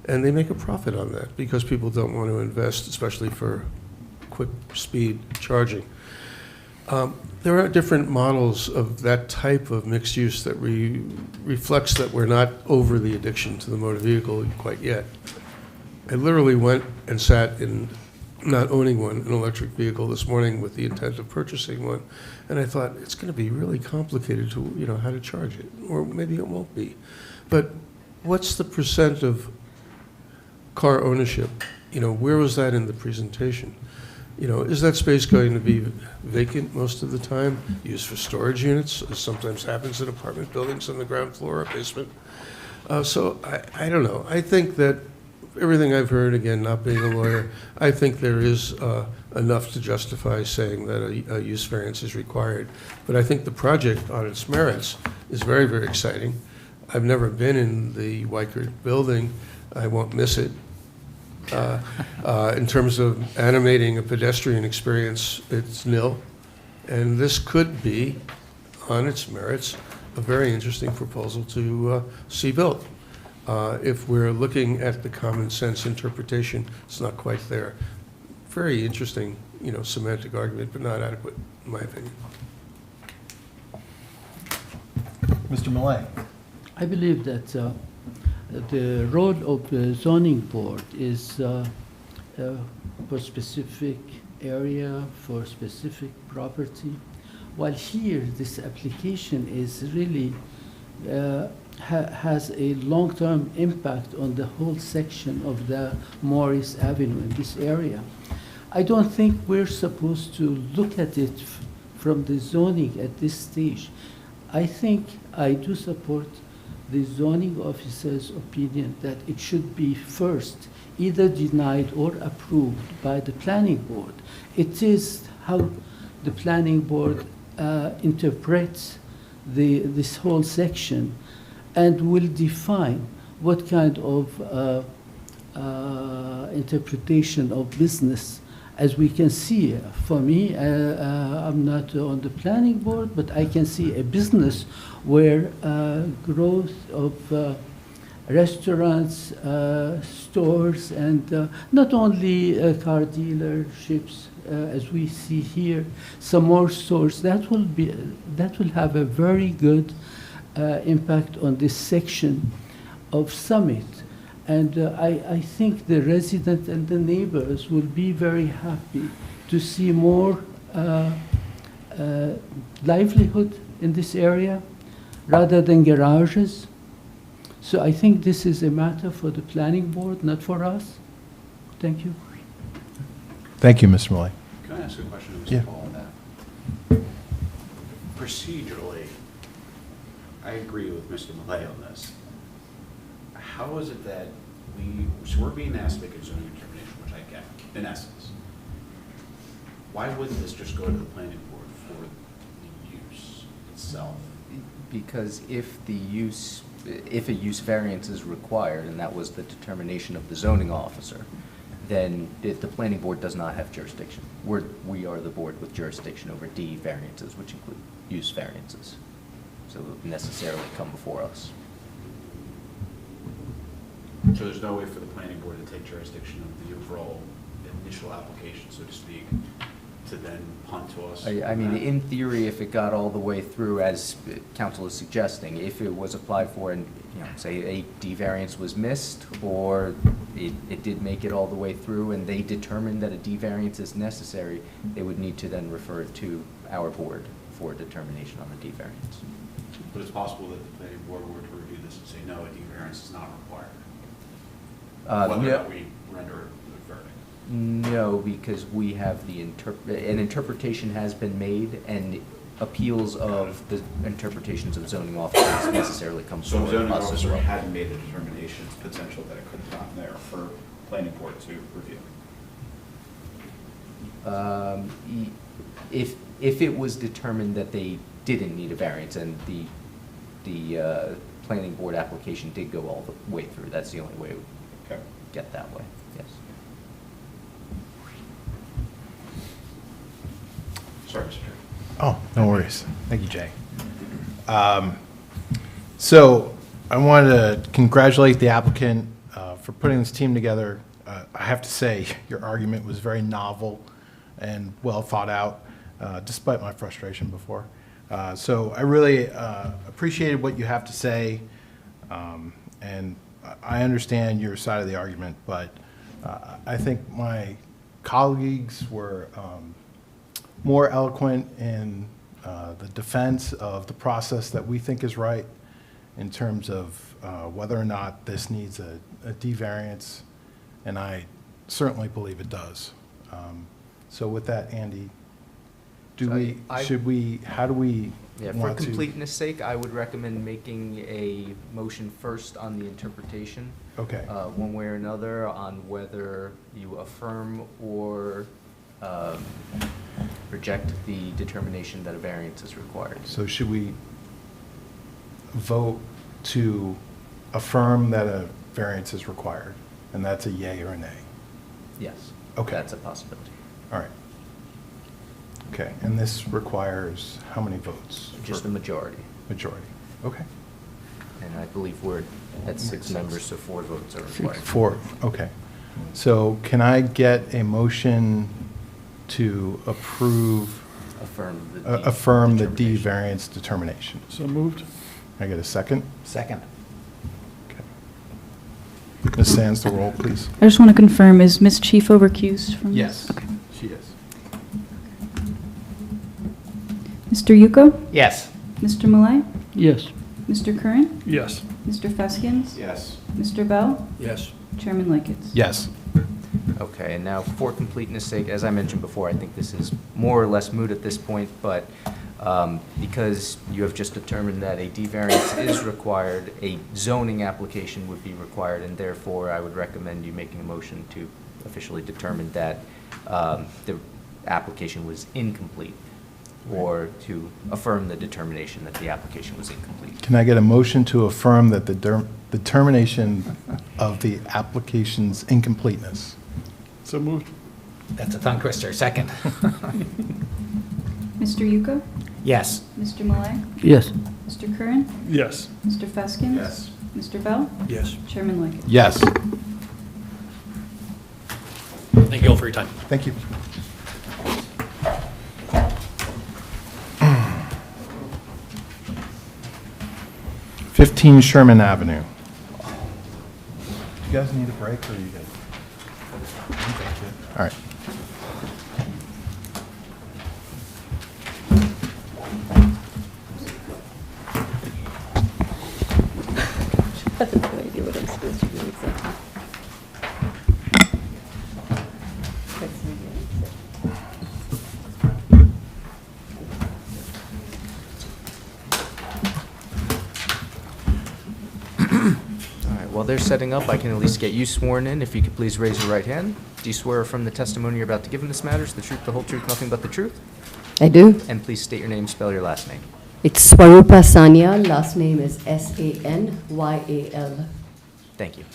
And they make a profit on that because people don't want to invest, especially for quick speed charging. There are different models of that type of mixed use that reflects that we're not over the addiction to the motor vehicle quite yet. I literally went and sat in, not owning one, an electric vehicle this morning with the intent of purchasing one, and I thought it's going to be really complicated to, how to charge it, or maybe it won't be. But what's the percent of car ownership? Where was that in the presentation? Is that space going to be vacant most of the time, used for storage units, as sometimes happens in apartment buildings on the ground floor or basement? So I don't know. I think that everything I've heard, again, not being a lawyer, I think there is enough to justify saying that a use variance is required. But I think the project on its merits is very, very exciting. I've never been in the Weichert building. I won't miss it. In terms of animating a pedestrian experience, it's nil. And this could be, on its merits, a very interesting proposal to see built. If we're looking at the common sense interpretation, it's not quite there. Very interesting, semantic argument, but not adequate, in my opinion. Mr. Millay. I believe that the role of the zoning board is for specific area, for specific property, while here this application is really has a long-term impact on the whole section of the Morris Avenue in this area. I don't think we're supposed to look at it from the zoning at this stage. I think I do support the zoning officer's opinion that it should be first either denied or approved by the planning board. It is how the planning board interprets this whole section and will define what kind of interpretation of business. As we can see, for me, I'm not on the planning board, but I can see a business where growth of restaurants, stores, and not only car dealerships, as we see here, some more stores, that will have a very good impact on this section of Summit. And I think the residents and the neighbors will be very happy to see more livelihood in this area rather than garages. So I think this is a matter for the planning board, not for us. Thank you. Thank you, Mr. Millay. Can I ask a question of Yeah. Mr. Paul on that? Procedurally, I agree with Mr. Millay on this. how is it that so we're being asked to make a zoning determination, which I get, in essence. Why wouldn't this just go to the planning board for the use itself? Because if a use variance is required, and that was the determination of the zoning officer, then the planning board does not have jurisdiction. We are the board with jurisdiction over D variances, which include use variances. So it would necessarily come before us. So there's no way for the planning board to take jurisdiction of the overall initial application, so to speak, to then punt to us? I mean, in theory, if it got all the way through, as council is suggesting, if it was applied for and, say a D variance was missed, or it did make it all the way through and they determined that a D variance is necessary, they would need to then refer it to our board for determination on the D variance. But it's possible that the planning board were to review this and say, no, a D variance is not required. Whether or not we render a verdict. No, because we have an interpretation has been made, and appeals of the interpretations of zoning officers necessarily come So if forward zoning us as officer well. hadn't made a determination, it's potential that it could have gotten there for planning board to review. If it was determined that they didn't need a variance and the planning board application did go all the way through, that's the only way it would Okay. get that way, yes. Sorry, Mr. Chair. Oh, no worries. Thank you, Jay. So I wanted to congratulate the applicant for putting this team together. I have to say, your argument was very novel and well thought out, despite my frustration before. So I really appreciated what you have to say, and I understand your side of the argument, but I think my colleagues were more eloquent in the defense of the process that we think is right in terms of whether or not this needs a D variance, and I certainly believe it does. So with that, Andy, how do we Yeah, for want to? completeness sake, I would recommend making a motion first on the interpretation. Okay. One way or another, on whether you affirm or reject the determination that a variance is required. So should we vote to affirm that a variance is required? And that's a yay or a nay? Yes. Okay. That's a possibility. All right. Okay, and this requires how many votes? Just a majority. Majority. Okay. And I believe we're at 6 members, so 4 votes are required. 4, okay. So can I get a motion to affirm the D determination. variance determination? So moved? Can I get a second? Second. Okay. Ms. Sands, the roll, please. I just want to confirm, is Ms. Chief overcused from this? Yes. Okay. She is. Mr. Yuko? Yes. Mr. Malay? Yes. Mr. Curran? Yes. Mr. Feskins? Yes. Mr. Bell? Yes. Chairman Likens? Yes. Okay, and now for completeness sake, as I mentioned before, I think this is more or less moot at this point, but because you have just determined that a D variance is required, a zoning application would be required, and therefore I would recommend you making a motion to officially determine that the application was incomplete, or to affirm the determination that the application was incomplete. Can I get a motion to affirm that the determination of the application's incompleteness? So moved? That's a tongue twister. Second. Mr. Yuko? Yes. Mr. Malay? Yes. Mr. Curran? Yes. Mr. Feskins? Yes. Mr. Bell? Yes. Chairman Likens? Yes. Thank you all for your time. Thank you. "15 Sherman Avenue." Do you guys need a break, or are you good? All right. I have no idea what I'm supposed to do exactly. All right, well, while they're setting up, I can at least get you sworn in. If you could please raise your right hand. Do you swear from the testimony you're about to give in this matter is the truth, the whole truth, nothing but the truth? I do. And please state your name, spell your last name. It's Swarupa Sanyal. Last name is Sanyal. Thank you.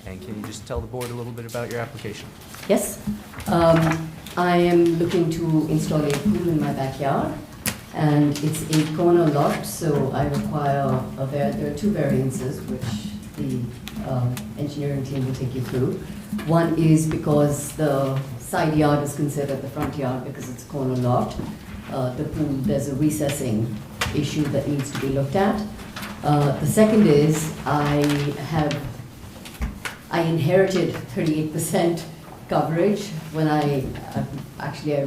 And can you just tell the board a little bit about your application? Yes. I am looking to install a pool in my backyard, and it's a corner lot, so I require there are two variances which the engineering team will take you through. One is because the side yard is considered the front yard because it's a corner lot. The pool, there's a recessing issue that needs to be looked at. The second is I inherited 38% coverage when I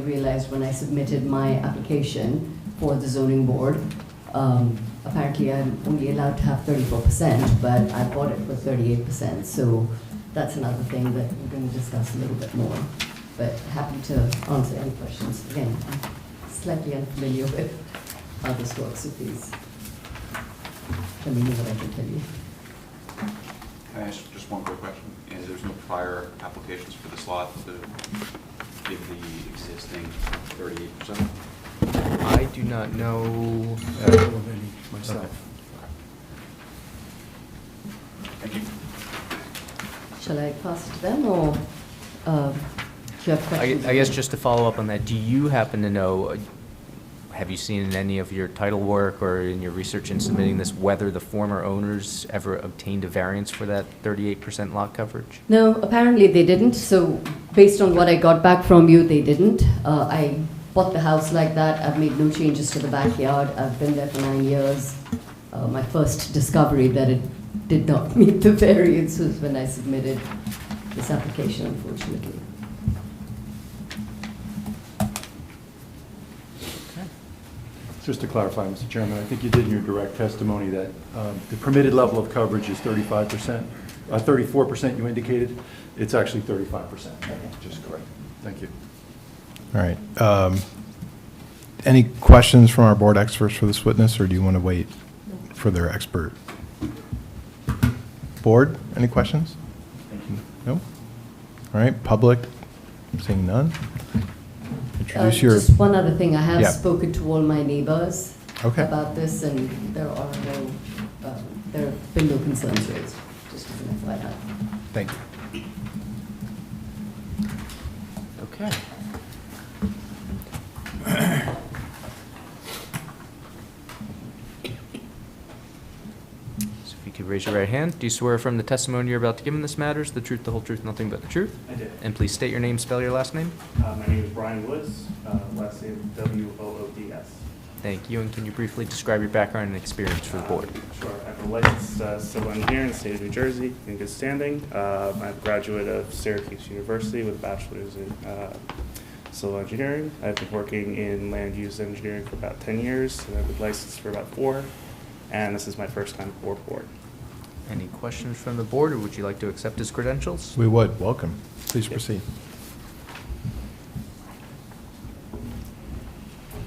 realized when I submitted my application for the zoning board. Apparently I'm only allowed to have 34%, but I bought it for 38%. So that's another thing that we're going to discuss a little bit more. But happy to answer any questions. Again, I'm slightly unfamiliar with how this works, so please tell me what I can tell you. Can I ask just one quick question? Is there's no prior applications for this lot to give the existing 38%? I do not know myself. Thank you. Shall I pass it to them, or do you have questions? I guess just to follow up on that, do you happen to know, have you seen in any of your title work or in your research in submitting this, whether the former owners ever obtained a variance for that 38% lot coverage? No, apparently they didn't. So based on what I got back from you, they didn't. I bought the house like that. I've made no changes to the backyard. I've been there for 9 years. My first discovery that it did not meet the variance was when I submitted this application, unfortunately. Just to clarify, Mr. Chairman, I think you did in your direct testimony that the permitted level of coverage is 35%, 34% you indicated. It's actually 35%. Just correct. Thank you. All right. Any questions from our board experts for this witness, or do you want to wait for their expert? Board, any questions? No? All right, public, seeing none? Introduce your, Just one other thing. I have Yeah. spoken to all my neighbors Okay. about this, and there have been no concerns raised, just as an FYI. thank you. Okay. So if you could raise your right hand, do you swear from the testimony you're about to give in this matter is the truth, the whole truth, nothing but the truth? I did. And please state your name, spell your last name. My name is Brian Woods, last name Woods. Thank you, and can you briefly describe your background and experience for the board? Sure. I'm a licensed civil engineer in the state of New Jersey, in good standing. I'm a graduate of Syracuse University with a bachelor's in civil engineering. I've been working in land use engineering for about 10 years, and I've been licensed for about 4, and this is my first time before board. Any questions from the board, or would you like to accept his credentials? We would, welcome. Please proceed.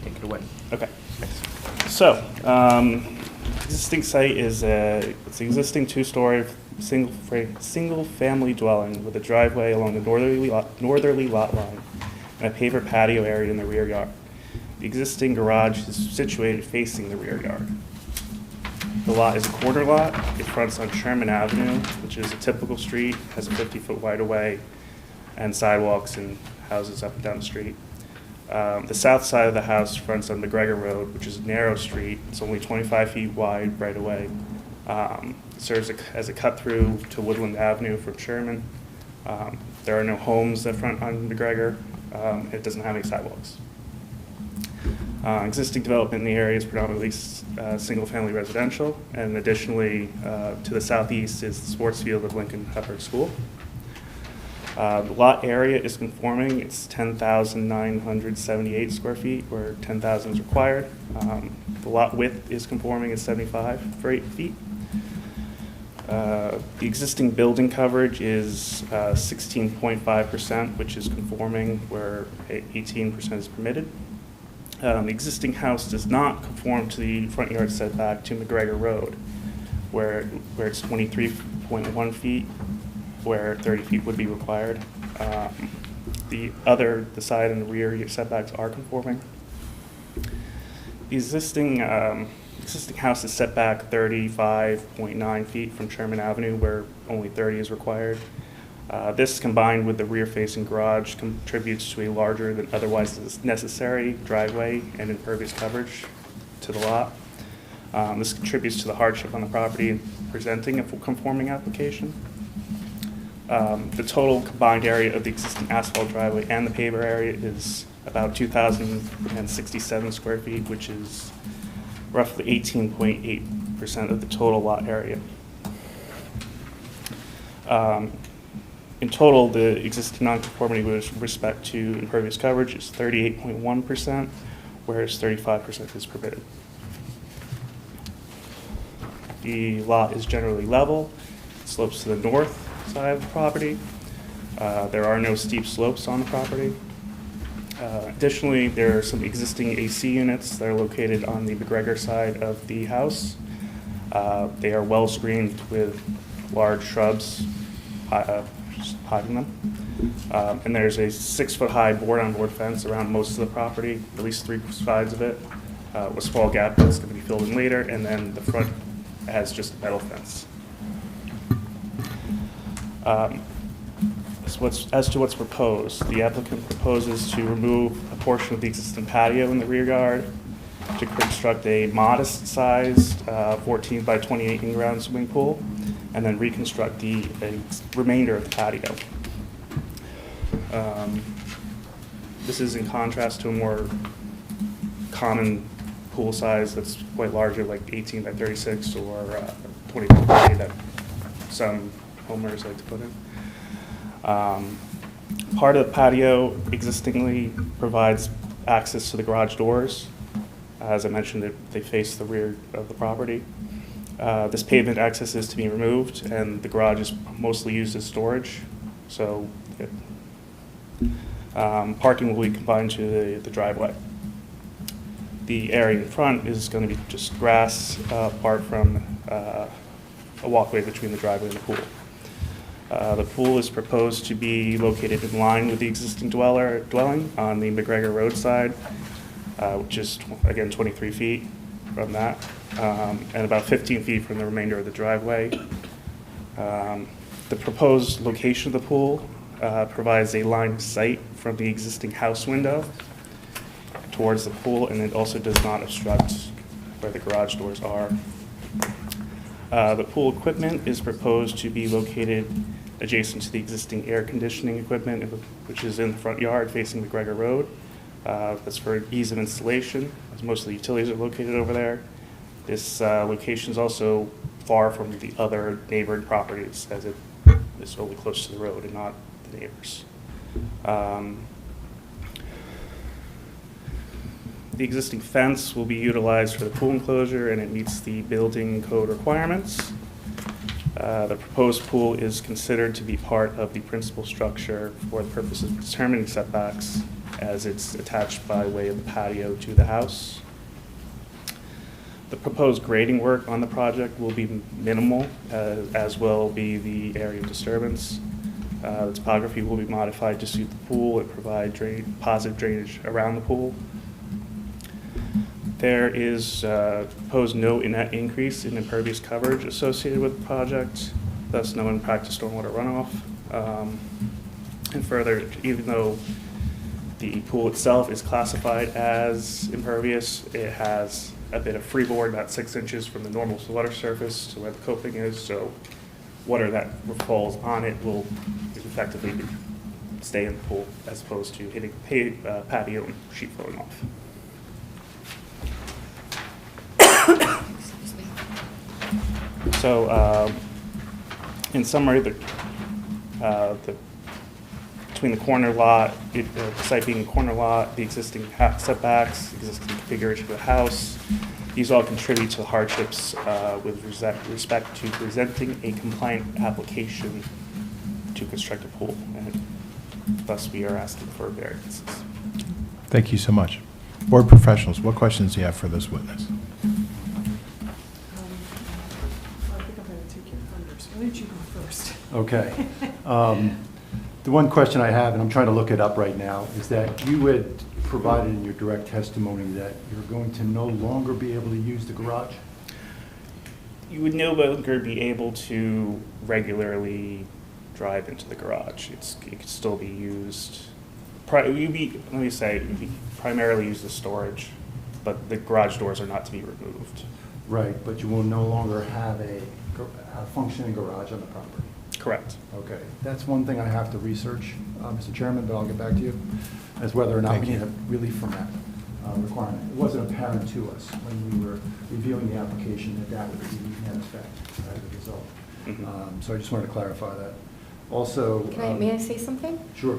Take it away. Okay. So, existing site is it's an existing 2-story single-family dwelling with a driveway along the northerly lot line and a paver patio area in the rear yard. The existing garage is situated facing the rear yard. The lot is a corner lot. It fronts on Sherman Avenue, which is a typical street, has a 50-foot right-of-way and sidewalks and houses up and down the street. The south side of the house fronts on McGregor Road, which is a narrow street. It's only 25 feet wide right away. Serves as a cut-through to Woodland Avenue from Sherman. There are no homes that front on McGregor. It doesn't have any sidewalks. Existing development in the area is predominantly single-family residential, and additionally, to the southeast is the sports field of Lincoln Hubbard School. The lot area is conforming. It's 10,978 square feet, where 10,000 is required. The lot width is conforming at 75 for 8 feet. The existing building coverage is 16.5%, which is conforming, where 18% is permitted. The existing house does not conform to the front yard setback to McGregor Road, where it's 23 38.1 feet, where 30 feet would be required. The side and the rear setbacks are conforming. The existing house is set back 35.9 feet from Sherman Avenue, where only 30 is required. This, combined with the rear-facing garage, contributes to a larger than otherwise necessary driveway and impervious coverage to the lot. This contributes to the hardship on the property in presenting a conforming application. The total combined area of the existing asphalt driveway and the paver area is about 2,067 square feet, which is roughly 18.8% of the total lot area. In total, the existing nonconformity with respect to impervious coverage is 38.1%, whereas 35% is permitted. The lot is generally level, it slopes to the north side of the property. There are no steep slopes on the property. Additionally, there are some existing AC units that are located on the McGregor side of the house. They are well screened with large shrubs hiding them. And there's a 6-foot-high board-on-board fence around most of the property, at least 3 sides of it, with a small gap that's going to be filled in later, and then the front has just a metal fence. As to what's proposed, the applicant proposes to remove a portion of the existing patio in the rear yard to construct a modest-sized 14 by 28 in-ground swimming pool, and then reconstruct the remainder of the patio. This is in contrast to a more common pool size that's quite larger, like 18 by 36 or 20 by 30 that some homeowners like to put in. Part of the patio existingly provides access to the garage doors. As I mentioned, they face the rear of the property. This pavement access is to be removed, and the garage is mostly used as storage. So parking will be combined to the driveway. The area in front is going to be just grass apart from a walkway between the driveway and the pool. The pool is proposed to be located in line with the existing dwelling on the McGregor Road side, which is, again, 23 feet from that, and about 15 feet from the remainder of the driveway. The proposed location of the pool provides a line of sight from the existing house window towards the pool, and it also does not obstruct where the garage doors are. The pool equipment is proposed to be located adjacent to the existing air conditioning equipment, which is in the front yard facing McGregor Road. That's for ease of installation, as most of the utilities are located over there. This location is also far from the other neighboring properties, as it is only close to the road and not the neighbors. The existing fence will be utilized for the pool enclosure, and it meets the building code requirements. The proposed pool is considered to be part of the principal structure for the purpose of determining setbacks, as it's attached by way of the patio to the house. The proposed grading work on the project will be minimal, as will be the area of disturbance. The topography will be modified to suit the pool and provide positive drainage around the pool. There is proposed no net increase in impervious coverage associated with the project, thus no impact to stormwater runoff. And further, even though the pool itself is classified as impervious, it has a bit of freeboard about 6 inches from the normal water surface to where the coping is, so water that falls on it will effectively stay in the pool as opposed to hitting patio and sheet flowing off. So, in summary, between the corner lot, the site being a corner lot, the existing setbacks, existing configuration of the house, these all contribute to the hardships with respect to presenting a compliant application to construct a pool, and thus we are asking for variances. Thank you so much. Board professionals, what questions do you have for this witness? I think I'm going to take your thunders. Why don't you go Okay. The one question I have, and I'm trying to look it up right now, is that you had provided in your direct testimony that you're going to no longer be able to use the garage? You would no longer be able to regularly drive into the garage. It could still be used, it would be primarily used as storage, but the garage doors are not to be removed. Right, but you will no longer have a functioning garage on the property? Correct. Okay, that's one thing I have to research, Mr. Chairman, but I'll get back to you, as whether or not we need a relief from that requirement. It wasn't apparent to us when we were reviewing the application that that would be in effect as a result. So I just wanted to clarify that. Also. May I say something? Sure.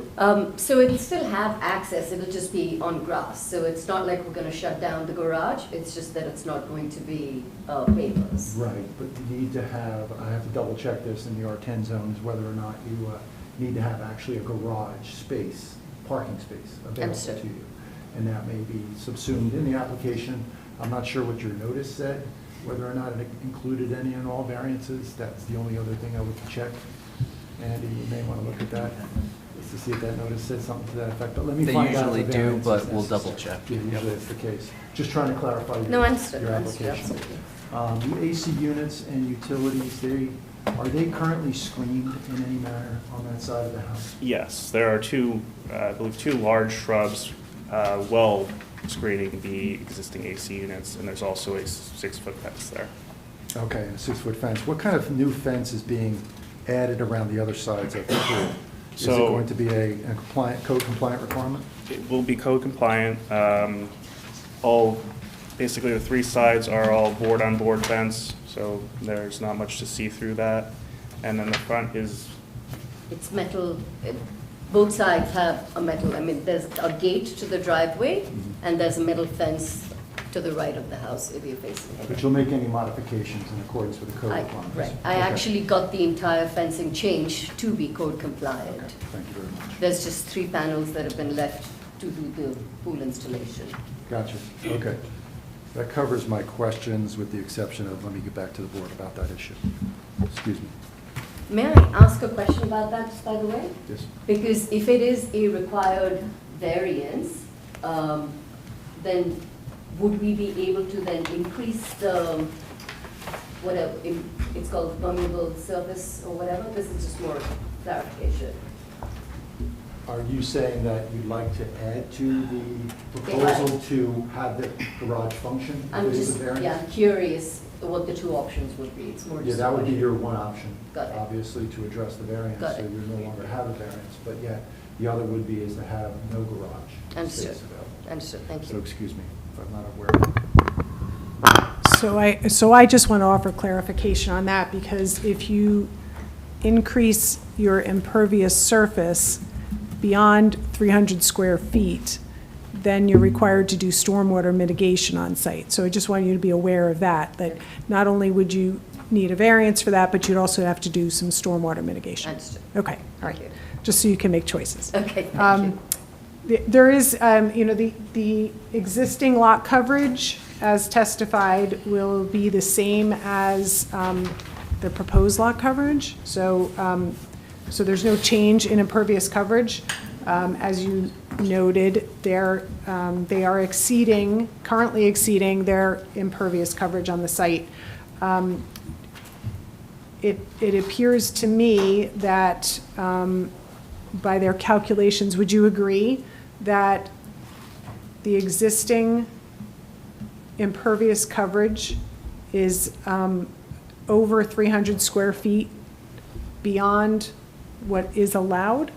So it'll still have access, it'll just be on grass. So it's not like we're going to shut down the garage, it's just that it's not going to be pavers. Right, but you need to have, I have to double check this in the R10 zones, whether or not you need to have actually a garage space, parking space available to you. And that may be subsumed in the application. I'm not sure what your notice said, whether or not it included any and all variances. That's the only other thing I would check. Andy, you may want to look at that, just to see if that notice said something to that effect. But let me find out. They usually if the do, variance but is we'll necessary. double check. Yeah, usually it's the case. Just trying to clarify No, understood, your understood, application. absolutely. The AC units and utilities, are they currently screened in any manner on that side of the house? Yes, there are I believe two large shrubs well screening the existing AC units, and there's also a 6-foot fence there. Okay, and a 6-foot fence. What kind of new fence is being added around the other sides of the pool? Is it So- going to be a code compliant requirement? It will be code compliant. Basically the three sides are all board-on-board fence, so there's not much to see through that. And then the front is, It's metal, both sides have a metal, there's a gate to the driveway, and there's a metal fence to the right of the house if you're facing it. But you'll make any modifications in accordance with the code requirements? Right, I Okay. actually got the entire fencing changed to be code compliant. Okay, thank you very much. There's just 3 panels that have been left to do the pool installation. Gotcha, okay. That covers my questions with the exception of, let me get back to the board about that issue. Excuse me. May I ask a question about that, by the way? Yes? Because if it is a required variance, then would we be able to then increase the, whatever, it's called permeable surface or whatever? This is just more clarification. Are you saying that you'd like to add to the proposal to have the garage function? if I'm it is a just, variance? curious what the 2 options would be. It's more Yeah, just. that would be question. your one option. Got it. Obviously, to address the variance, Got so it. you no longer have a variance. But yet, the other would be is to have no garage Understood. space available. Understood, thank So you. excuse me if I'm not aware. So I just want to offer clarification on that, because if you increase your impervious surface beyond 300 square feet, then you're required to do stormwater mitigation on site. So I just want you to be aware of that not only would you need a variance for that, but you'd also have to do some stormwater mitigation. Understood. Okay, all right, Thank you. just so you can make choices. Okay, thank you. There is, the existing lot coverage, as testified, will be the same as the proposed lot coverage. So there's no change in impervious coverage. As you noted, they are currently exceeding their impervious coverage on the site. It appears to me that by their calculations, would you agree that the existing impervious coverage is over 300 square feet beyond what is allowed?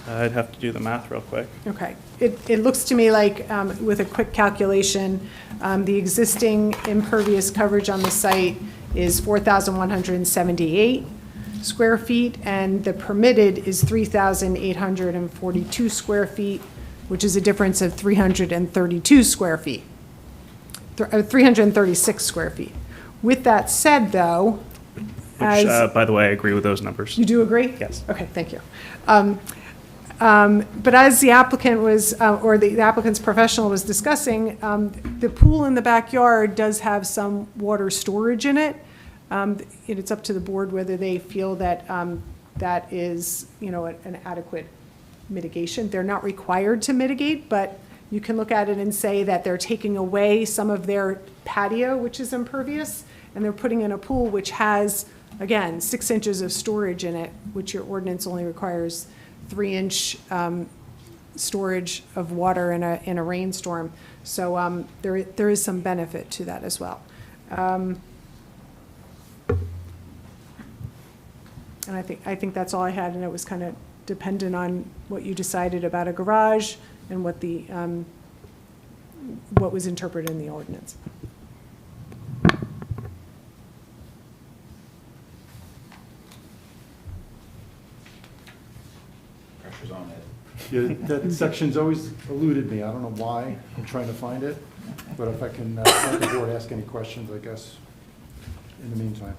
I'd have to do the math real quick. Okay. It looks to me like, with a quick calculation, the existing impervious coverage on the site is 4,178 square feet, and the permitted is 3,842 square feet, which is a difference of 332 square feet, 336 square feet. With that said, though, Which, by the way, I agree with those numbers. you do agree? Yes. Okay, thank you. But as the applicant was, or the applicant's professional was discussing, the pool in the backyard does have some water storage in it. It's up to the board whether they feel that that is, an adequate mitigation. They're not required to mitigate, but you can look at it and say that they're taking away some of their patio, which is impervious, and they're putting in a pool which has, again, 6 inches of storage in it, which your ordinance only requires 3-inch storage of water in a rainstorm. So there is some benefit to that as well. And I think that's all I had, and it was kind of dependent on what you decided about a garage and what was interpreted in the ordinance. Pressure's on it. Yeah, that section's always eluded me. I don't know why. I'm trying to find it. But if I can let the board ask any questions, I guess, in the meantime.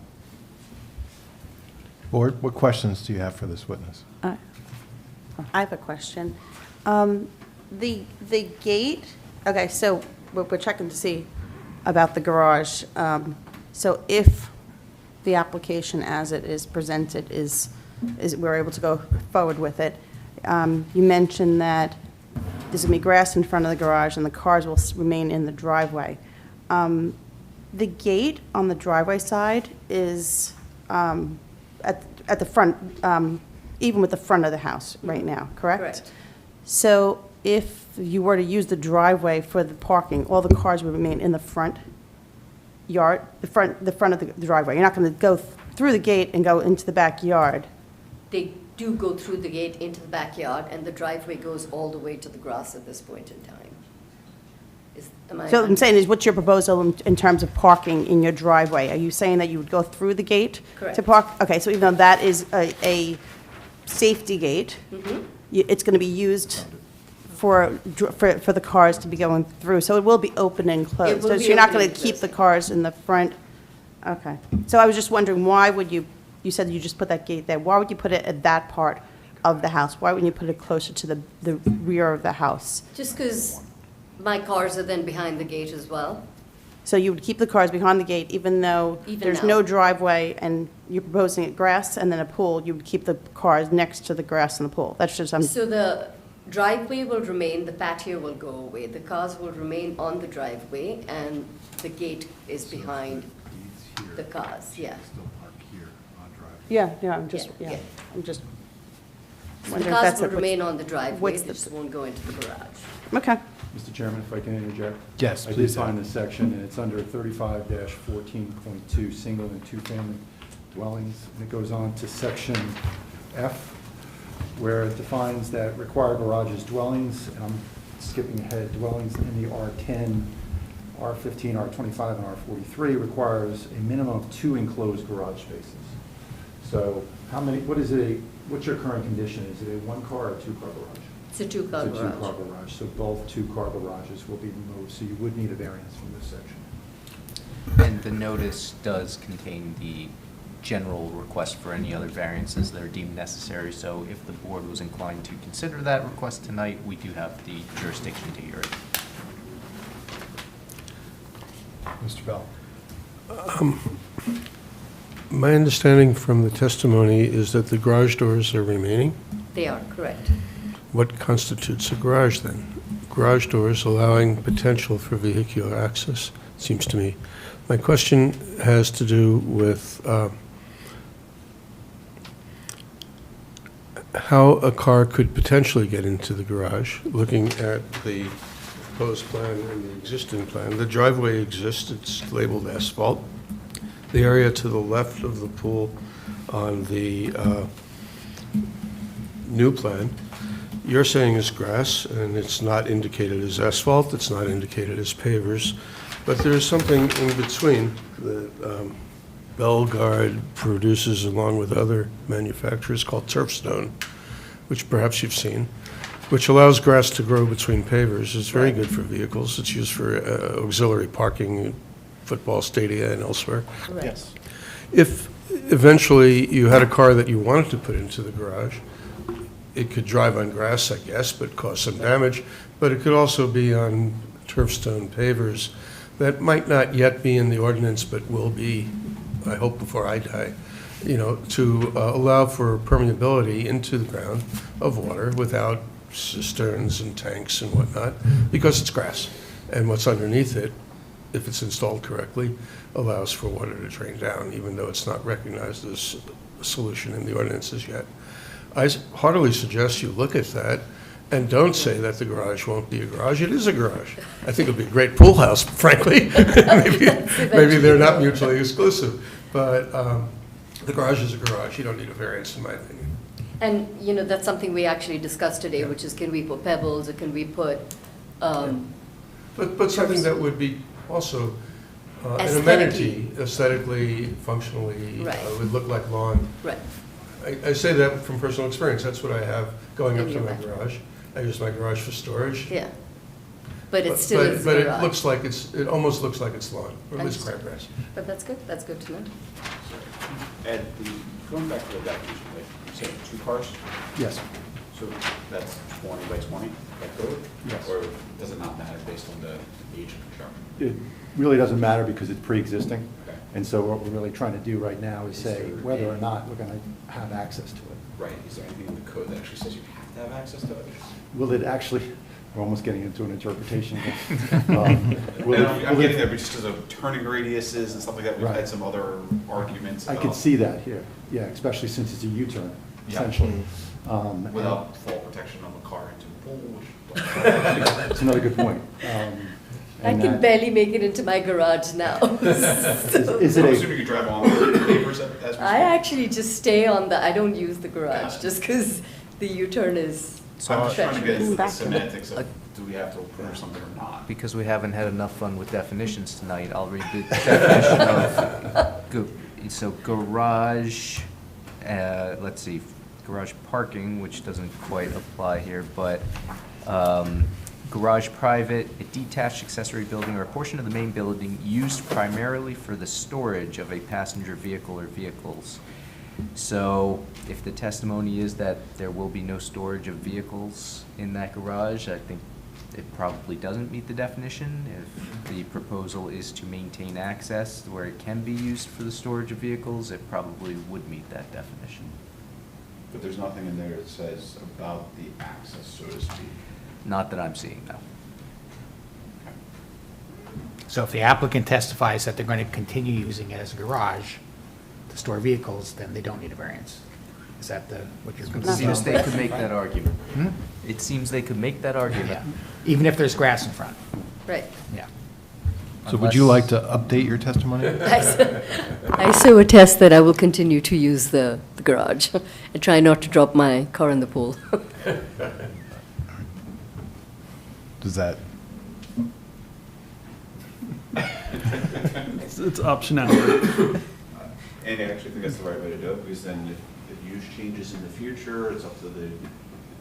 Board, what questions do you have for this witness? I have a question. The gate, okay, so we're checking to see about the garage. So if the application as it is presented is we're able to go forward with it, you mentioned that there's going to be grass in front of the garage and the cars will remain in the driveway. The gate on the driveway side is at the front, even with the front of the house right now, correct? Correct. So if you were to use the driveway for the parking, all the cars would remain in the front yard, the front of the driveway. You're not going to go through the gate and go into the backyard. They do go through the gate into the backyard, and the driveway goes all the way to the grass at this point in time. So what I'm saying is, what's your proposal in terms of parking in your driveway? Are you saying that you would go through the gate Correct. to park? Okay, so even though that is a safety gate, it's going to be used for the cars to be going through. So it will be open and closed. will So be you're not open going and to keep the closed. cars in the front? Okay. So I was just wondering, why would you said you just put that gate there. Why would you put it at that part of the house? Why wouldn't you put it closer to the rear of the house? Just because my cars are then behind the gate as well. So you would keep the cars behind the gate even though Even there's now. no driveway and you're proposing it grass and then a pool, you would keep the cars next to the grass and the pool? That's just, So the driveway will remain, the patio will go away, the cars will remain on the driveway, and the gate is behind the cars, yeah. yeah, I'm just, Yeah, yeah. I'm just So the wondering if cars that's will a... remain on the driveway, what's they the- just won't go into the garage. Okay. Mr. Chairman, if I can interject? Yes, I did please. find this section, and it's under 35-14.2, single and two-family dwellings, and it goes on to section F, where it defines that required garages dwellings, and I'm skipping ahead, dwellings in the R10, R15, R25, and R43 requires a minimum of 2 enclosed garage spaces. So how many, what's your current condition? Is it a 1-car or a 2-car garage? It's a two-car It's a 2-car garage. garage, so both 2-car garages will be removed, so you would need a variance from this section. And the notice does contain the general request for any other variances that are deemed necessary, so if the board was inclined to consider that request tonight, we do have the jurisdiction to hear it. Mr. Bell? My understanding from the testimony is that the garage doors are remaining. They are, correct. What constitutes a garage, then? Garage doors allowing potential for vehicular access, seems to me. My question has to do with how a car could potentially get into the garage, looking at the proposed plan and the existing plan. The driveway exists, it's labeled asphalt. The area to the left of the pool on the new plan, you're saying is grass, and it's not indicated as asphalt, it's not indicated as pavers, but there's something in between that Belgard produces along with other manufacturers called turf stone, which perhaps you've seen, which allows grass to grow between pavers. It's very good for vehicles. It's used for auxiliary parking, football stadia, and elsewhere. Correct. If eventually you had a car that you wanted to put into the garage, it could drive on grass, I guess, but cause some damage, but it could also be on turf stone pavers that might not yet be in the ordinance, but will be I hope before I die, to allow for permeability into the ground of water without cisterns and tanks and whatnot, because it's grass. And what's underneath it, if it's installed correctly, allows for water to drain down, even though it's not recognized as a solution in the ordinances yet. I heartily suggest you look at that and don't say that the garage won't be a garage. It is a garage. I think it'll be a great pool house, frankly. Maybe they're not mutually exclusive. But the garage is a garage. You don't need a variance, in my opinion. And, that's something we actually discussed today, which is can we put pebbles or can we put, But something that would be also an Aesthetically. amenity, aesthetically, functionally, Right. would look like lawn. right, I say that from personal experience. That's what I have going up In to your my bedroom. garage. I use my garage for storage. yeah. But it still is But garage. it looks like it almost looks like it's lawn, or at least Understood. crabgrass. But that's good to know. Ed, going back to the definition, like, you said 2 cars, Yes. so that's 20 by 20, that code? Yes. Or does it not matter based on the age of the truck? It really doesn't matter because it's pre-existing. Okay. And so what we're really trying to do right now is Is say there whether or a- not we're going to have access to it. Right, is there anything in the code that actually says you have to have access to it? Will it actually, we're almost getting into an interpretation. Will I'm it- getting there, but just because of turning radiuses and stuff like that, we've Right. had some other arguments I about. could see that here, yeah, especially since it's a U-turn, Yeah. essentially. Without fall protection on the car into the pool, which. That's another good point. I And can that- barely make it into my garage now. Is I'm it assuming you could drive on the papers as we speak. I actually just stay on I don't use the Got garage it. just because the U-turn is So I'm just trying to get into the Back to the- semantics of, do we have to approve something or not? Because we haven't had enough fun with definitions tonight, I'll read the definition of, so garage, let's see, garage parking, which doesn't quite apply here, but garage private, a detached accessory building or a portion of the main building used primarily for the storage of a passenger vehicle or vehicles. So if the testimony is that there will be no storage of vehicles in that garage, I think it probably doesn't meet the definition. If the proposal is to maintain access where it can be used for the storage of vehicles, it probably would meet that definition. But there's nothing in there that says about the access, so to speak. Not that I'm seeing, no. So if the applicant testifies that they're going to continue using it as a garage to store vehicles, then they don't need a variance. Is that what you're It concerned seems about? they could make that argument. It seems they could make that Yeah. argument, Even if there's grass in front, right. yeah. So would you like to update your testimony? I so attest that I will continue to use the garage and try not to drop my car in the pool. Does that, It's optionality. And I actually think that's the right way to do it, because then if use changes in the future, it's up to the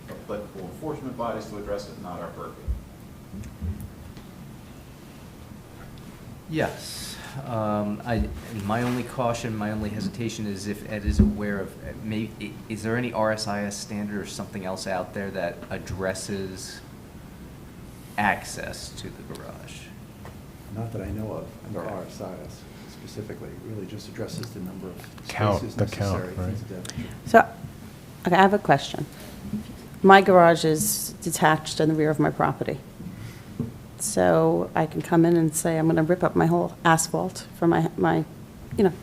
applicable enforcement bodies to address it, not our purview. Yes. My only caution, my only hesitation is if Ed is aware of, is there any RSIS standard or something else out there that addresses access to the garage? Not that I know of, under RSIS specifically. It really just addresses the number of Count, spaces the count, necessary. right? things of that nature. So, okay, I have a question. My garage is detached in the rear of my property. So I can come in and say, I'm going to rip up my whole asphalt for my,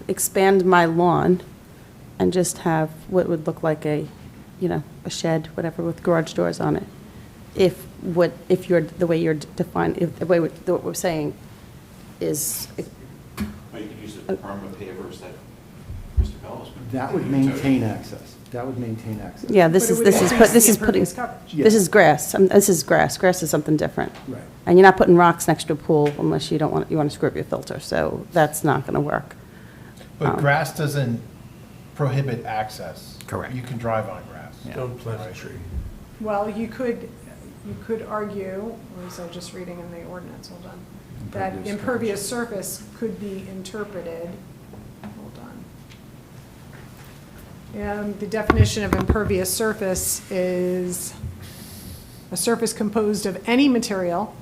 expand my lawn and just have what would look like a shed, whatever, with garage doors on it. If you're, the way you're defined, if the way what we're saying is, Or you could use the permanent pavers that Mr. Bell was. That would maintain access. That would maintain access. yeah, But it would increase the putting, impervious coverage. Yeah. this is grass. This is grass. Grass is something different. Right. And you're not putting rocks next to a pool unless you want to screw up your filter, so that's not going to work. but grass doesn't prohibit access. Correct. You can drive on grass. Don't plant a tree. Well, you could argue, or was I just reading in the ordinance, hold on, that Impervious impervious surface could be interpreted, hold on. The definition of impervious surface is a surface composed of any material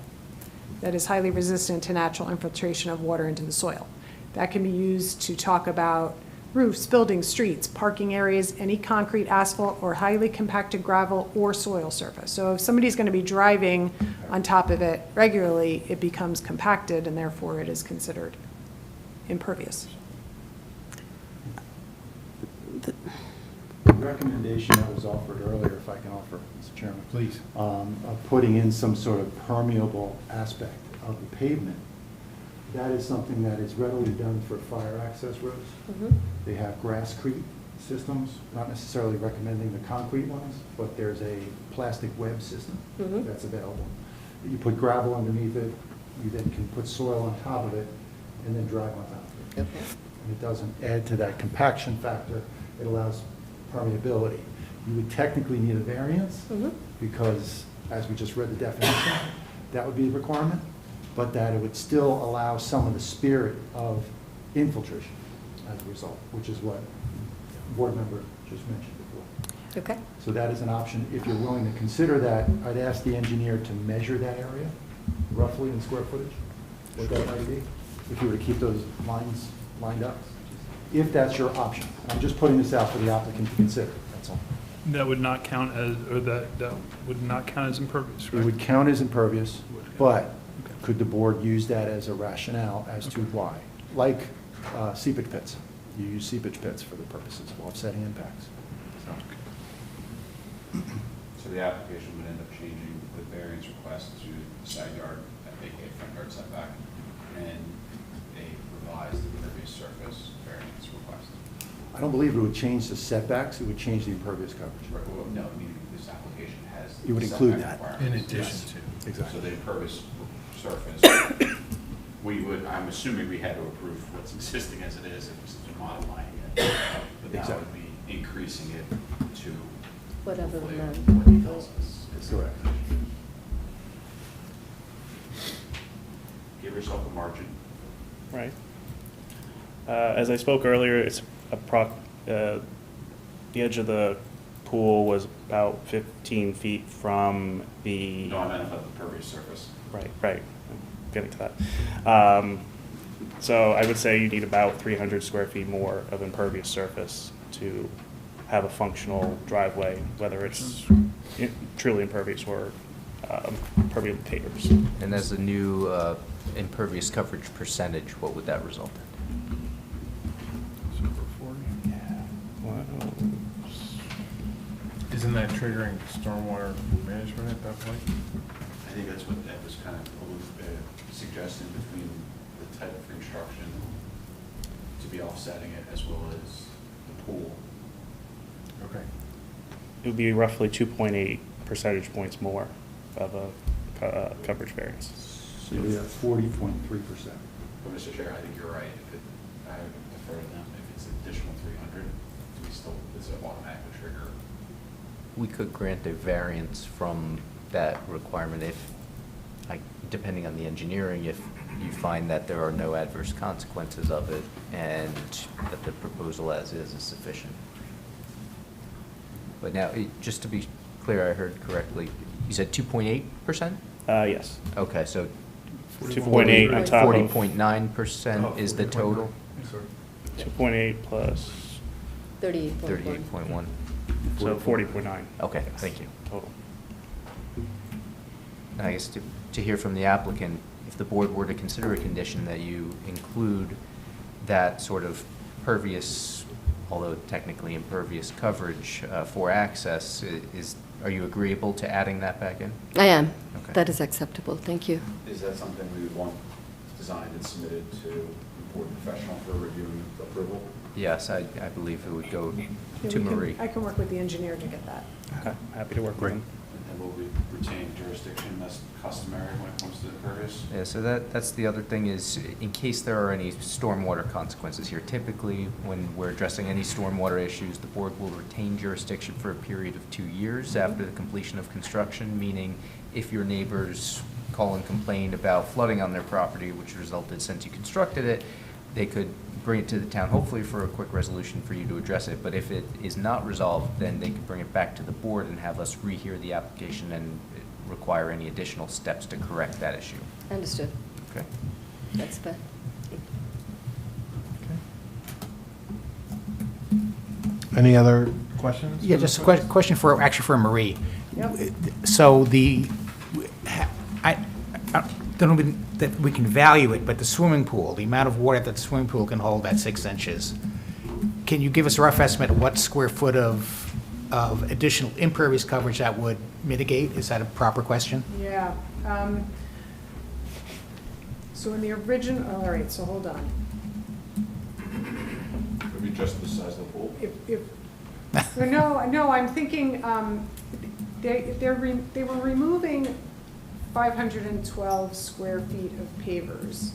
that is highly resistant to natural infiltration of water into the soil. That can be used to talk about roofs, buildings, streets, parking areas, any concrete, asphalt, or highly compacted gravel or soil surface. So if somebody's going to be driving on top of it regularly, it becomes compacted, and therefore it is considered impervious. The recommendation that was offered earlier, if I can offer, Mr. Chairman. Please. Of putting in some sort of permeable aspect of the pavement, that is something that is readily done for fire access roads. They have grasscrete systems, not necessarily recommending the concrete ones, but there's a plastic web system that's available. You put gravel underneath it, you then can put soil on top of it, and then drive on top of it. Okay. And it doesn't add to that compaction factor, it allows permeability. You would technically need a variance, because, as we just read the definition, that would be a requirement, but that it would still allow some of the spirit of infiltration as a result, which is what the board member just mentioned before. Okay. So that is an option. If you're willing to consider that, I'd ask the engineer to measure that area, roughly in square footage, what that might be, if you were to keep those lines lined up. If that's your option. I'm just putting this out for the applicant to consider, that's all. That would not count as, or that would not count as impervious, It right? would count as impervious, but could the board use that as a rationale as to why? Like seepage pits. You use seepage pits for the purposes of offsetting impacts. So the application would end up changing the variance request to side yard, aka front yard setback, and a revised impervious surface variance request. I don't believe it would change the setbacks, it would change the impervious coverage. Right, well, no, meaning this application has. It would include setback that. requirements. In addition Yes. to. Exactly. So the impervious surface, we would, I'm assuming we had to approve what's existing as it is, if this is modifying it. But that would be increasing it to Whatever hopefully amount. what he tells us. is Correct. Give yourself a margin. Right. As I spoke earlier, it's the edge of the pool was about 15 feet from the. No, I meant about the impervious surface. Right, right. I'm getting to that. So I would say you need about 300 square feet more of impervious surface to have a functional driveway, whether it's truly impervious or permeable pavers. And as a new impervious coverage percentage, what would that result in? Isn't that triggering stormwater management at that point? I think that's what Ed was kind of suggesting between the type of construction to be offsetting it as well as the pool. Okay. It would be roughly 2.8 percentage points more of a coverage variance. So you'd be at 40.3%. But Mr. Chair, I think you're right. I would defer to them. If it's additional 300, it's an automatic trigger. We could grant a variance from that requirement if, depending on the engineering, if you find that there are no adverse consequences of it and that the proposal as is sufficient. But now, just to be clear, I heard correctly, you said 2.8%? Yes. Okay, so 2.8 on top of. 40.9% is the total? 2.8 plus, 38.1. 38.1. so 40.9 Okay, thank you. total. And I guess to hear from the applicant, if the board were to consider a condition that you include that sort of pervious, although technically impervious coverage for access, are you agreeable to adding that back in? I am. Okay. That is acceptable. Thank you. Is that something we would want designed and submitted to the board professional for review and approval? Yes, I believe it would go Yeah, to we can- Marie. I can work with the engineer to get that. Okay, happy to work with them. And will we retain jurisdiction as customary when it comes to impervious? Yeah, so that's the other thing is, in case there are any stormwater consequences here, typically, when we're addressing any stormwater issues, the board will retain jurisdiction for a period of 2 years after the completion of construction, meaning if your neighbors call and complain about flooding on their property, which resulted since you constructed it, they could bring it to the town, hopefully for a quick resolution for you to address it. But if it is not resolved, then they could bring it back to the board and have us rehear the application and require any additional steps to correct that issue. Understood. Okay? That's fair. Any other questions? Yeah, just a question for, actually for Marie. Yep. So I don't know that we can value it, but the swimming pool, the amount of water that the swimming pool can hold at 6 inches, can you give us a rough estimate of what square foot of additional impervious coverage that would mitigate? Is that a proper question? Yeah. So in the original, all right, so hold on. Maybe just the size of the pool? No, I'm thinking, they were removing 512 square feet of pavers.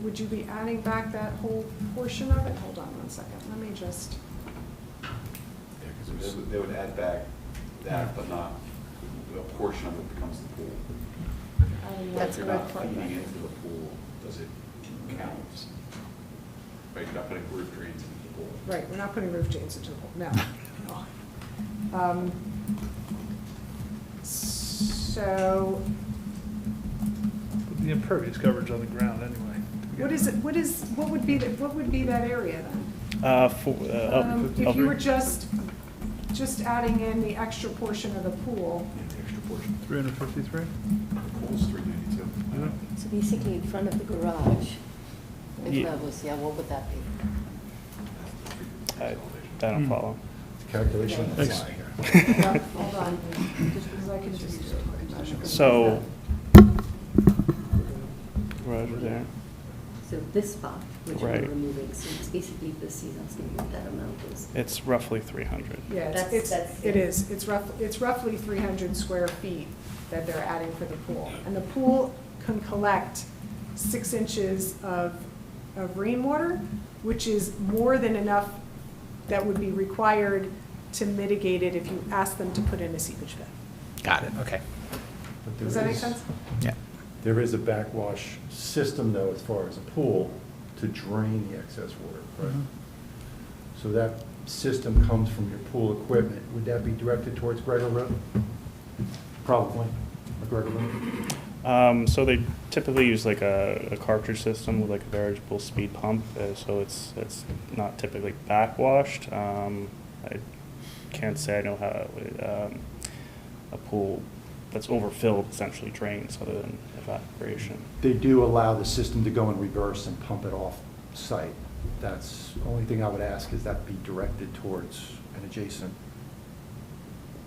Would you be adding back that whole portion of it? Hold on one second, let me just. They would add back that, but not, a portion of it becomes the pool. That's If you're a good not point. feeding into the pool, does it count? Right, you're not putting roof drains into the pool. Right, we're not putting roof drains into the pool, no. So, The impervious coverage on the ground anyway. what would be that area then? If you were just adding in the extra portion of the pool, Yeah, the extra portion. 353? The pool's 392. So basically in front of the garage, if Yeah. that was, what would that be? I don't follow. Calculation on the Thanks. fly here. yeah, hold on, just because I can just do a quick measure. So, garage is there. So this spot, which we're Right. removing, so it's basically this he's asking what that amount is. It's roughly 300. Yeah, it's roughly 300 square feet that they're adding for the pool. And the pool can collect 6 inches of rainwater, which is more than enough that would be required to mitigate it if you ask them to put in a seepage pit. Got it, okay. But Does there that make is- sense? Yeah. There is a backwash system, though, as far as a pool, to drain the excess water, right? So that system comes from your pool equipment. Would that be directed towards Gregor Road? Probably, or Gregor Road? So they typically use like a cartridge system with like a variable speed pump, so it's not typically backwashed. I can't say I know how a pool that's overfilled essentially drains other than evaporation. They do allow the system to go in reverse and pump it off site. That's, the only thing I would ask is that be directed towards an adjacent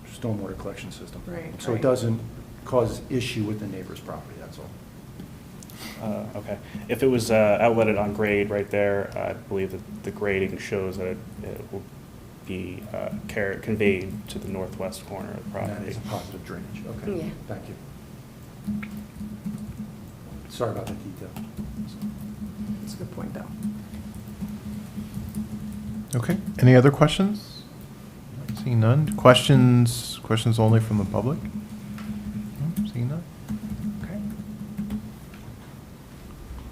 stormwater collection system. Right, So right. it doesn't cause issue with the neighbor's property, that's all. Okay. If it was outletted on grade right there, I believe that the grading shows that it will be conveyed to the northwest corner of the And that property. is a positive drainage, okay. Yeah. Thank you. Sorry about that detail. That's a good point, though. Okay, any other questions? Seeing none. Questions only from the public? No, seeing none. Okay.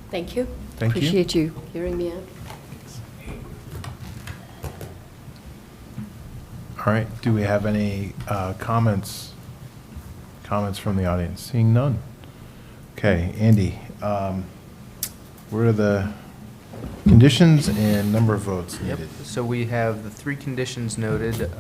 Thank you. Thank you. Appreciate you hearing me out. All right, do we have any comments from the audience? Seeing none. Okay, Andy, what are the conditions and number of votes Yep, needed? so we have the 3 conditions noted.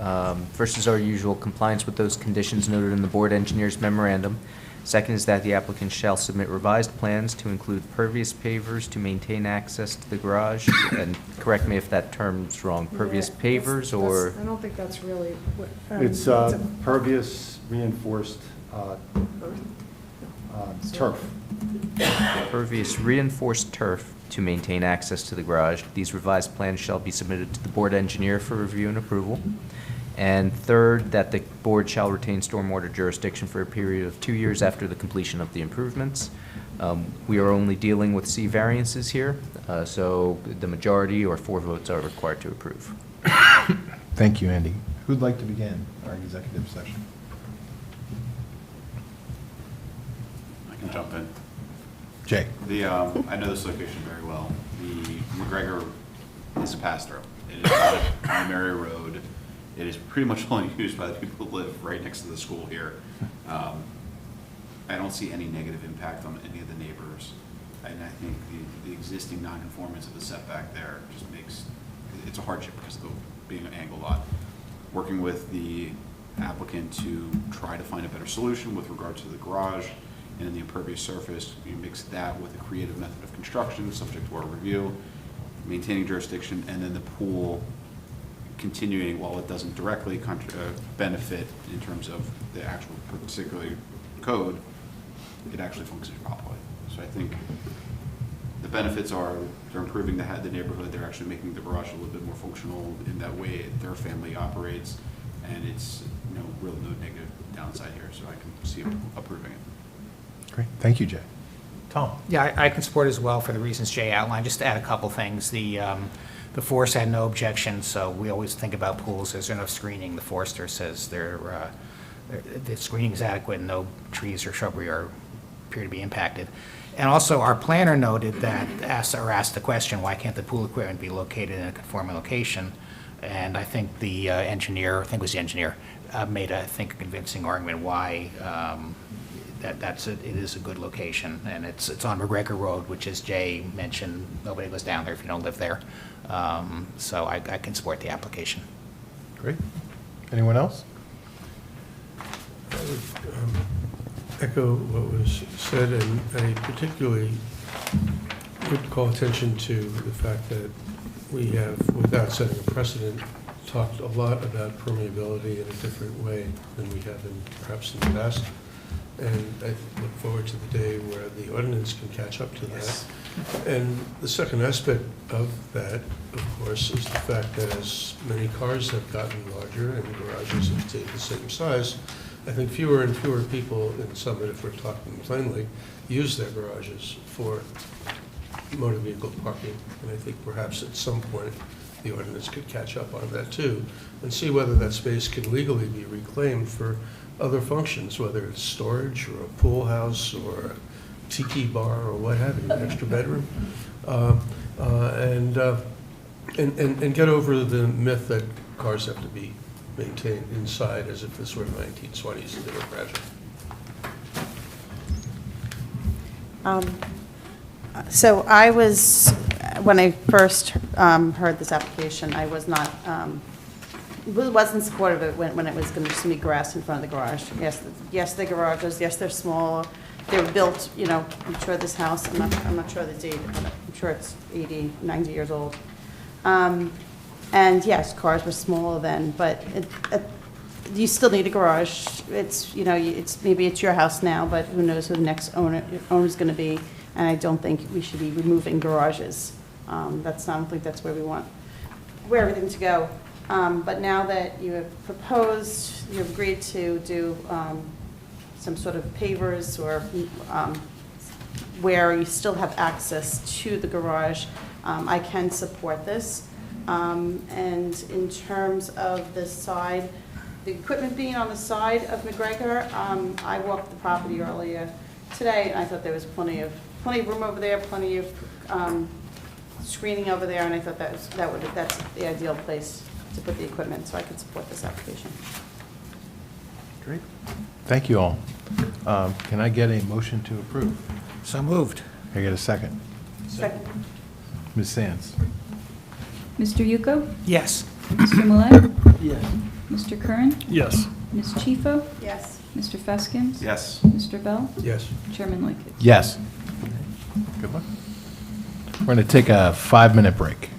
First is our usual compliance with those conditions noted in the board engineer's memorandum. Second is that the applicant shall submit revised plans to include pervious pavers to maintain access to the garage. And correct me if that term's wrong, pervious Yeah, pavers or? I don't think that's really what. It's pervious reinforced turf. Pervious reinforced turf to maintain access to the garage. These revised plans shall be submitted to the board engineer for review and approval. And third, that the board shall retain stormwater jurisdiction for a period of 2 years after the completion of the improvements. We are only dealing with C variances here, so the majority or 4 votes are required to approve. Thank you, Andy. Who'd like to begin our executive session? I can jump in. Jay? I know this location very well. The McGregor is a pass-through. It is not a primary road. It is pretty much only used by the people who live right next to the school here. I don't see any negative impact on any of the neighbors. And I think the existing nonconformance of the setback there just makes it's a hardship because of being an angle lot. Working with the applicant to try to find a better solution with regard to the garage and the impervious surface. You mix that with a creative method of construction subject to our review, maintaining jurisdiction, and then the pool continuing, while it doesn't directly benefit in terms of the actual particular code, it actually functions properly. So I think the benefits are they're improving the neighborhood. They're actually making the garage a little bit more functional in that way their family operates, and it's really no negative downside here. So I can see approving it. Great. Thank you, Jay. Tom? Yeah, I can support as well for the reasons Jay outlined. Just to add a couple things. The forest had no objection, so we always think about pools. There's enough screening. The forester says the screening is adequate and no trees or shrubbery appear to be impacted. And also, our planner noted that, asked the question, why can't the pool equipment be located in a conforming location? And I think the engineer, made a convincing argument why it is a good location. And it's on McGregor Road, which, as Jay mentioned, nobody goes down there if you don't live there. So I can support the application. Great. Anyone else? I would echo what was said, and I particularly would call attention to the fact that we have, without setting a precedent, talked a lot about permeability in a different way than we have perhaps in the past. And I look forward to the day where the ordinance can catch up to that. And the second aspect of that, of course, is the fact that as many cars have gotten larger and garages have stayed the same size, I think fewer and fewer people in Summit, if we're talking plainly, use their garages for motor vehicle parking. And I think perhaps at some point the ordinance could catch up on that too, and see whether that space can legally be reclaimed for other functions, whether it's storage or a pool house or a tiki bar or what have you, an extra bedroom, and get over the myth that cars have to be maintained inside as if this were the 1920s and they were fragile. So I was, when I first heard this application, I was not, wasn't supportive of it when it was going to just be grass in front of the garage. Yes, the garages, yes, they're small. They were built, I'm sure this house, I'm not sure the date, but I'm sure it's 80, 90 years old. And yes, cars were smaller then, but you still need a garage. It's, maybe it's your house now, but who knows who the next owner's going to be. And I don't think we should be removing garages. I don't think that's where everything to go. But now that you have proposed, you've agreed to do some sort of pavers or where you still have access to the garage, I can support this. And in terms of the side, the equipment being on the side of McGregor, I walked the property earlier today, and I thought there was plenty of room over there, plenty of screening over there, and I thought that's the ideal place to put the equipment, so I could support this application. Great. Thank you all. Can I get a motion to approve? So moved. Can I get a second? Second. Ms. Sands? Mr. Yuko? Yes. Mr. Millet? Yes. Mr. Curran? Yes. Ms. Chifo? Yes. Mr. Feskins? Yes. Mr. Bell? Yes. Chairman Lickett? Yes. Good one. We're going to take a 5-minute break.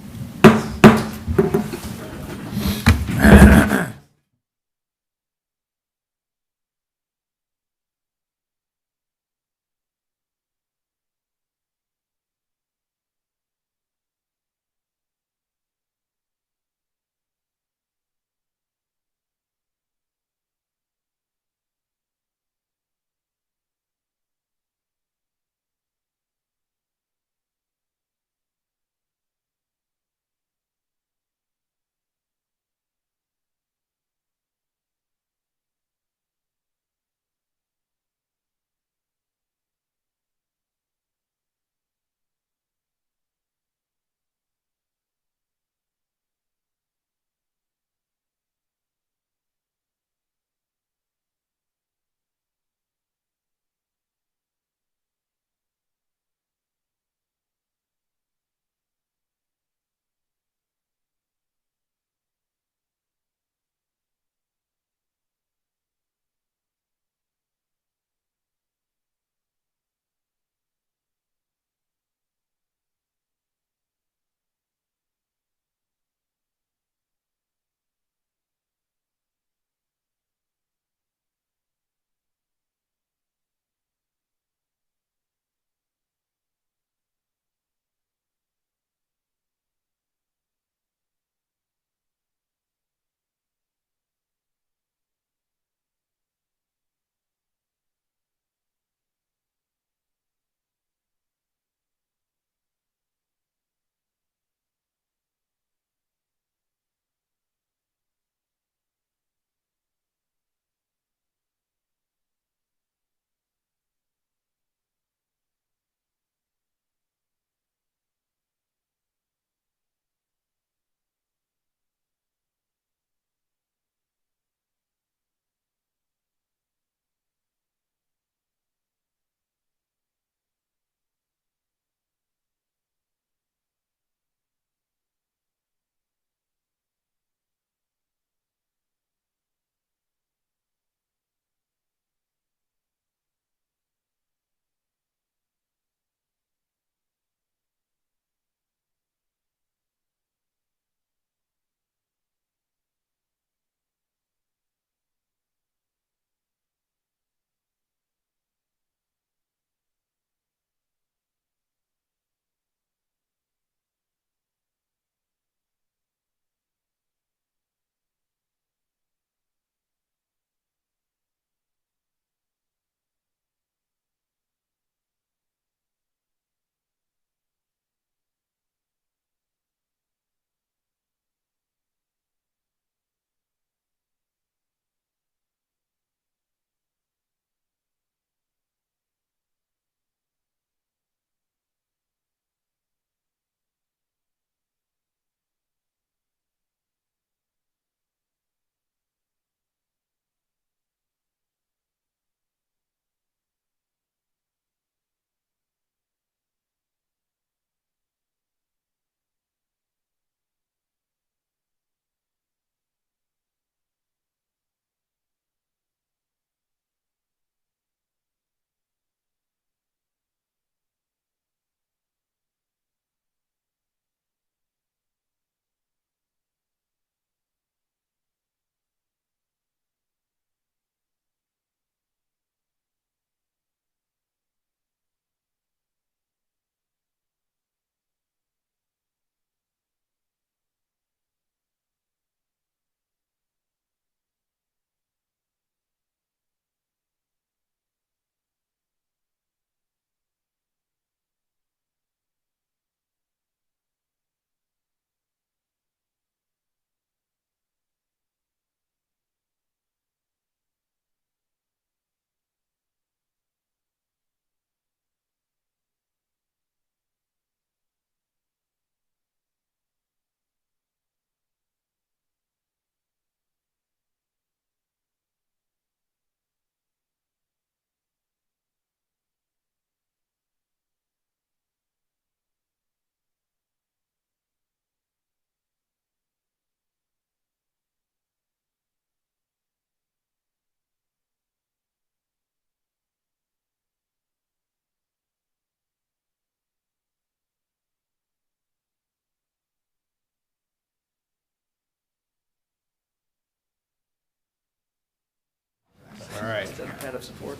out of support.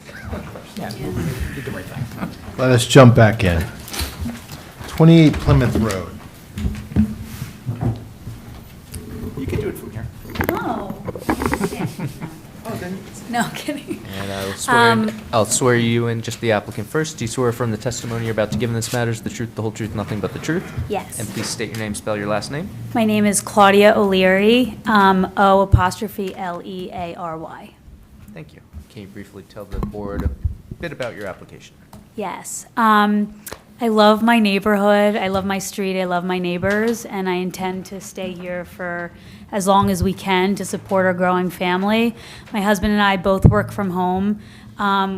Yeah, did the right thing. Let us jump back in. 28 Plymouth Road. You can do it from here. Oh. No, I'm kidding. And I'll swear you in, just the applicant first. Do you swear from the testimony you're about to give in this matter is the truth, the whole truth, nothing but the truth? Yes. And please state your name, spell your last name. My name is Claudia O'Leary, O''Leary. Thank you. Can you briefly tell the board a bit about your application? Yes. I love my neighborhood. I love my street. I love my neighbors, and I intend to stay here for as long as we can to support our growing family. My husband and I both work from home.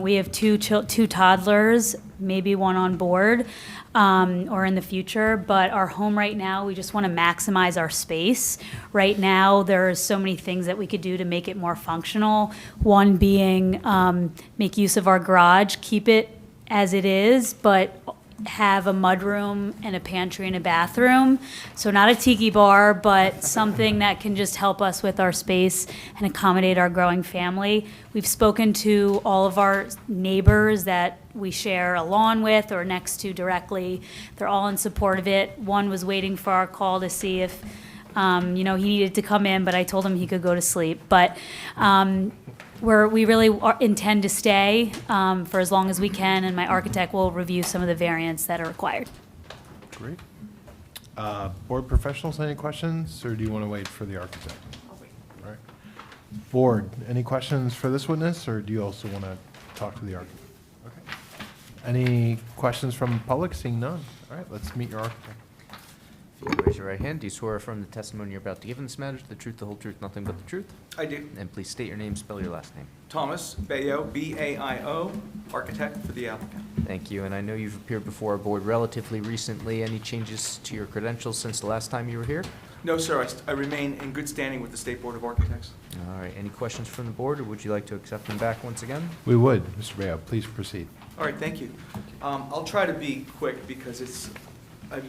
We have two toddlers, maybe one on board, or in the future. But our home right now, we just want to maximize our space. Right now, there are so many things that we could do to make it more functional. One being make use of our garage, keep it as it is, but have a mudroom and a pantry and a bathroom. So not a tiki bar, but something that can just help us with our space and accommodate our growing family. We've spoken to all of our neighbors that we share a lawn with or next to directly. They're all in support of it. One was waiting for our call to see if, he needed to come in, but I told him he could go to sleep. But we really intend to stay for as long as we can, and my architect will review some of the variants that are required. Great. Board professionals, any questions, or do you want to wait for the architect? I'll wait. All right. Board, any questions for this witness, or do you also want to talk to the architect? Okay. Any questions from the public? Seeing none. All right, let's meet your architect. If you could raise your right hand, do you swear from the testimony you're about to give in this matter is the truth, the whole truth, nothing but the truth? I do. And please state your name, spell your last name. Thomas Baio, B-A-I-O, architect for the applicant. Thank you, and I know you've appeared before our board relatively recently. Any changes to your credentials since the last time you were here? No, sir, I remain in good standing with the State Board of Architects. All right, any questions from the board, or would you like to accept them back once again? We would, Mr. Baio, please proceed. All right, thank you. I'll try to be quick because I've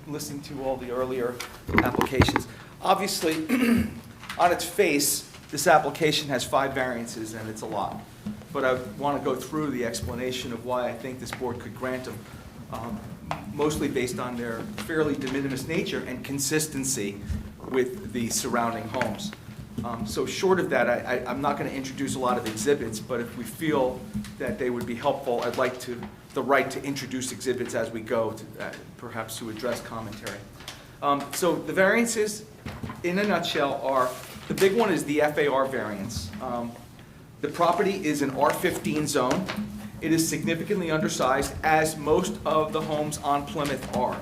listened to all the earlier applications. Obviously, on its face, this application has 5 variances, and it's a lot. But I want to go through the explanation of why I think this board could grant them, mostly based on their fairly de minimis nature and consistency with the surrounding homes. So short of that, I'm not going to introduce a lot of exhibits, but if we feel that they would be helpful, I'd like the right to introduce exhibits as we go, perhaps to address commentary. So the variances, in a nutshell, are, the big one is the FAR variance. The property is an R15 zone. It is significantly undersized, as most of the homes on Plymouth are.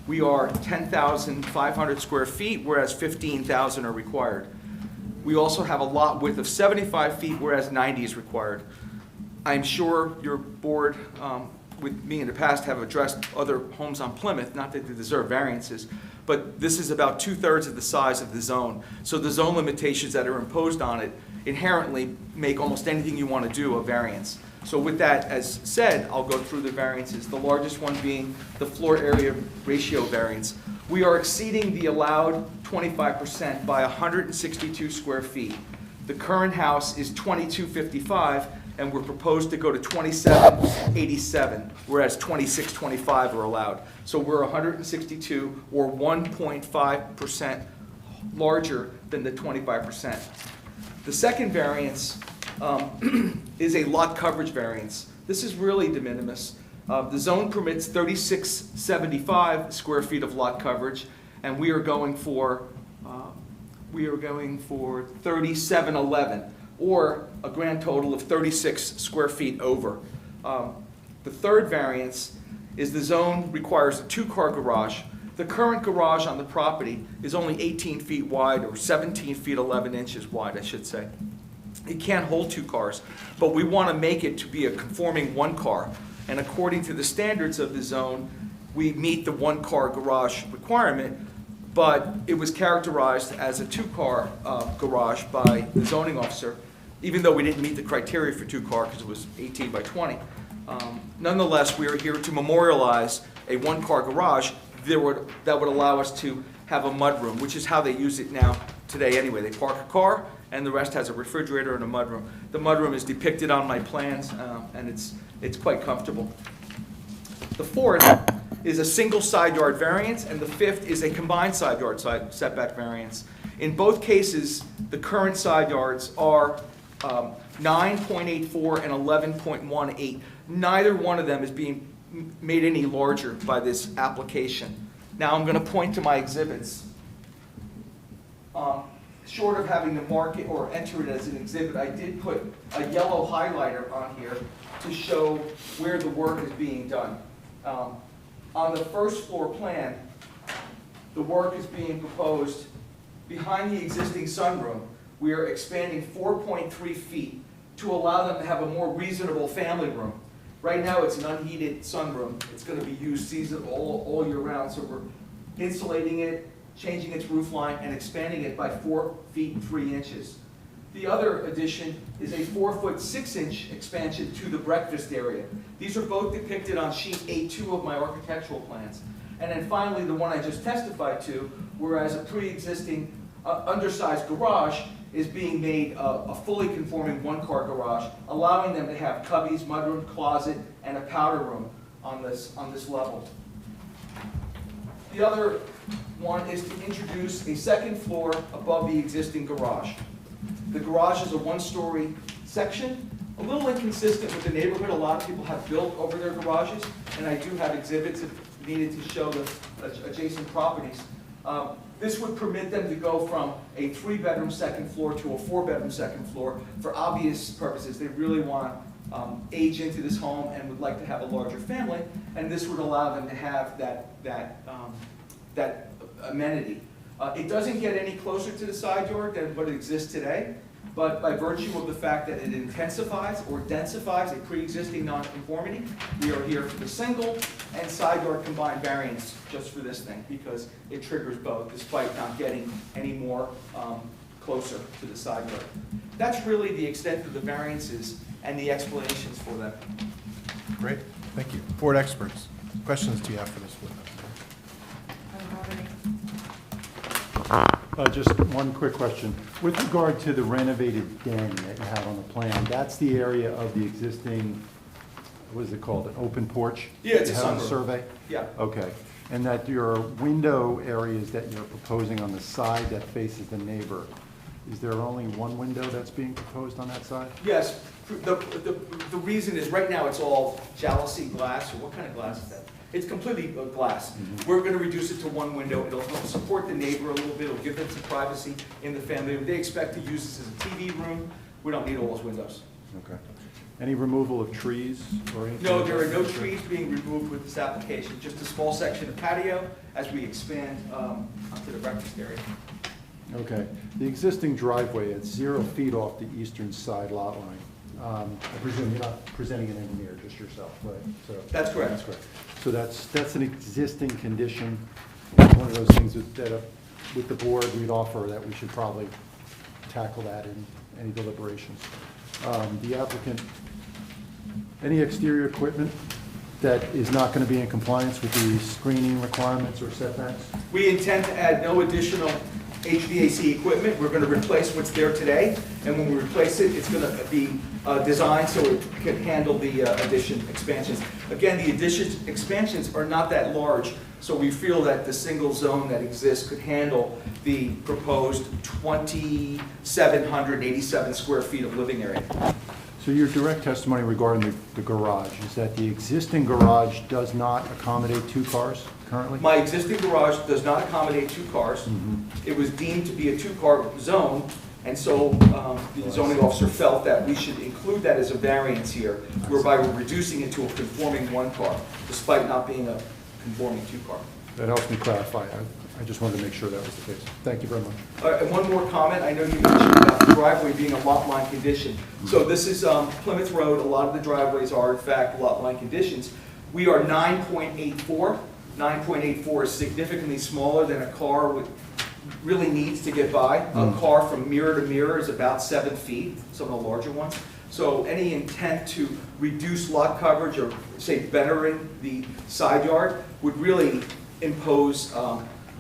We are 10,500 square feet, whereas 15,000 are required. We also have a lot width of 75 feet, whereas 90 is required. I'm sure your board, with me in the past, have addressed other homes on Plymouth, not that they deserve variances, but this is about 2/3 of the size of the zone. So the zone limitations that are imposed on it inherently make almost anything you want to do a variance. So with that as said, I'll go through the variances, the largest one being the floor area ratio variance. We are exceeding the allowed 25% by 162 square feet. The current house is 2255, and we're proposed to go to 2787, whereas 2625 are allowed. So we're 162, or 1.5% larger than the 25%. The second variance is a lot coverage variance. This is really de minimis. The zone permits 3675 square feet of lot coverage, and we are going for 3711, or a grand total of 36 square feet over. The third variance is the zone requires a 2-car garage. The current garage on the property is only 18 feet wide, or 17 feet 11 inches wide, I should say. It can't hold 2 cars, but we want to make it to be a conforming 1-car. And according to the standards of the zone, we meet the 1-car garage requirement, but it was characterized as a 2-car garage by the zoning officer, even though we didn't meet the criteria for 2-car because it was 18 by 20. Nonetheless, we are here to memorialize a 1-car garage that would allow us to have a mudroom, which is how they use it now today anyway. They park a car, and the rest has a refrigerator and a mudroom. The mudroom is depicted on my plans, and it's quite comfortable. The fourth is a single side yard variance, and the fifth is a combined side yard setback variance. In both cases, the current side yards are 9.84 and 11.18. Neither one of them is being made any larger by this application. Now I'm going to point to my exhibits. Short of having to mark it or enter it as an exhibit, I did put a yellow highlighter on here to show where the work is being done. On the first floor plan, the work is being proposed behind the existing sunroom. We are expanding 4.3 feet to allow them to have a more reasonable family room. Right now, it's an unheated sunroom. It's going to be used seasonal all year round, so we're insulating it, changing its roof line, and expanding it by 4 feet 3 inches. The other addition is a 4-foot 6-inch expansion to the breakfast area. These are both depicted on sheet A2 of my architectural plans. And then finally, the one I just testified to, whereas a pre-existing undersized garage is being made a fully conforming one-car garage, allowing them to have cubbies, mudroom, closet, and a powder room on this level. The other one is to introduce a second floor above the existing garage. The garage is a one-story section, a little inconsistent with the neighborhood. A lot of people have built over their garages, and I do have exhibits if needed to show the adjacent properties. This would permit them to go from a 3-bedroom second floor to a 4-bedroom second floor. For obvious purposes, they really want to age into this home and would like to have a larger family, and this would allow them to have that amenity. It doesn't get any closer to the side yard than what exists today, but by virtue of the fact that it intensifies or densifies a pre-existing nonconformity, we are here for the single and side yard combined variance just for this thing, because it triggers both, despite not getting any more closer to the side yard. That's really the extent of the variances and the explanations for them. Great, thank you. Board experts, questions do you have for this witness? Just one quick question. With regard to the renovated den that you have on the plan, that's the area of the existing, what is it called, an open porch? Yeah, it's a You have on the sunroom. survey? Yeah. Okay. And that your window areas that you're proposing on the side that faces the neighbor, is there only one window that's being proposed on that side? Yes, the reason is right now it's all jalousie glass, or what kind of glass is that? It's completely glass. We're going to reduce it to one window. It'll help support the neighbor a little bit. It'll give them some privacy in the family. They expect to use this as a TV room. We don't need all those windows. Okay. Any removal of trees or anything? No, there are no trees being removed with this application, just a small section of patio as we expand onto the breakfast area. Okay. The existing driveway at 0 feet off the eastern side lot line. I presume you're not presenting an engineer, just yourself, right? So That's correct. That's correct. So that's an existing condition. One of those things that with the board we'd offer that we should probably tackle that in any deliberations. The applicant, any exterior equipment that is not going to be in compliance with the screening requirements or setbacks? We intend to add no additional HVAC equipment. We're going to replace what's there today, and when we replace it, it's going to be designed so it can handle the addition expansions. Again, the additions expansions are not that large, so we feel that the single zone that exists could handle the proposed 2,787 square feet of living area. So your direct testimony regarding the garage is that the existing garage does not accommodate 2 cars currently? My existing garage does not accommodate 2 cars. It was deemed to be a 2-car zone, and so the zoning officer felt that we should include that as a variance here, whereby we're reducing it to a conforming 1-car, despite not being a conforming 2-car. That helps me clarify. I just wanted to make sure that was the case. Thank you very much. And one more comment. I know you mentioned about the driveway being a lot line condition. So this is Plymouth Road. A lot of the driveways are, in fact, lot line conditions. We are 9.84. 9.84 is significantly smaller than a car really needs to get by. A car from mirror to mirror is about 7 feet, some of the larger ones. So any intent to reduce lot coverage or, say, bettering the side yard would really impose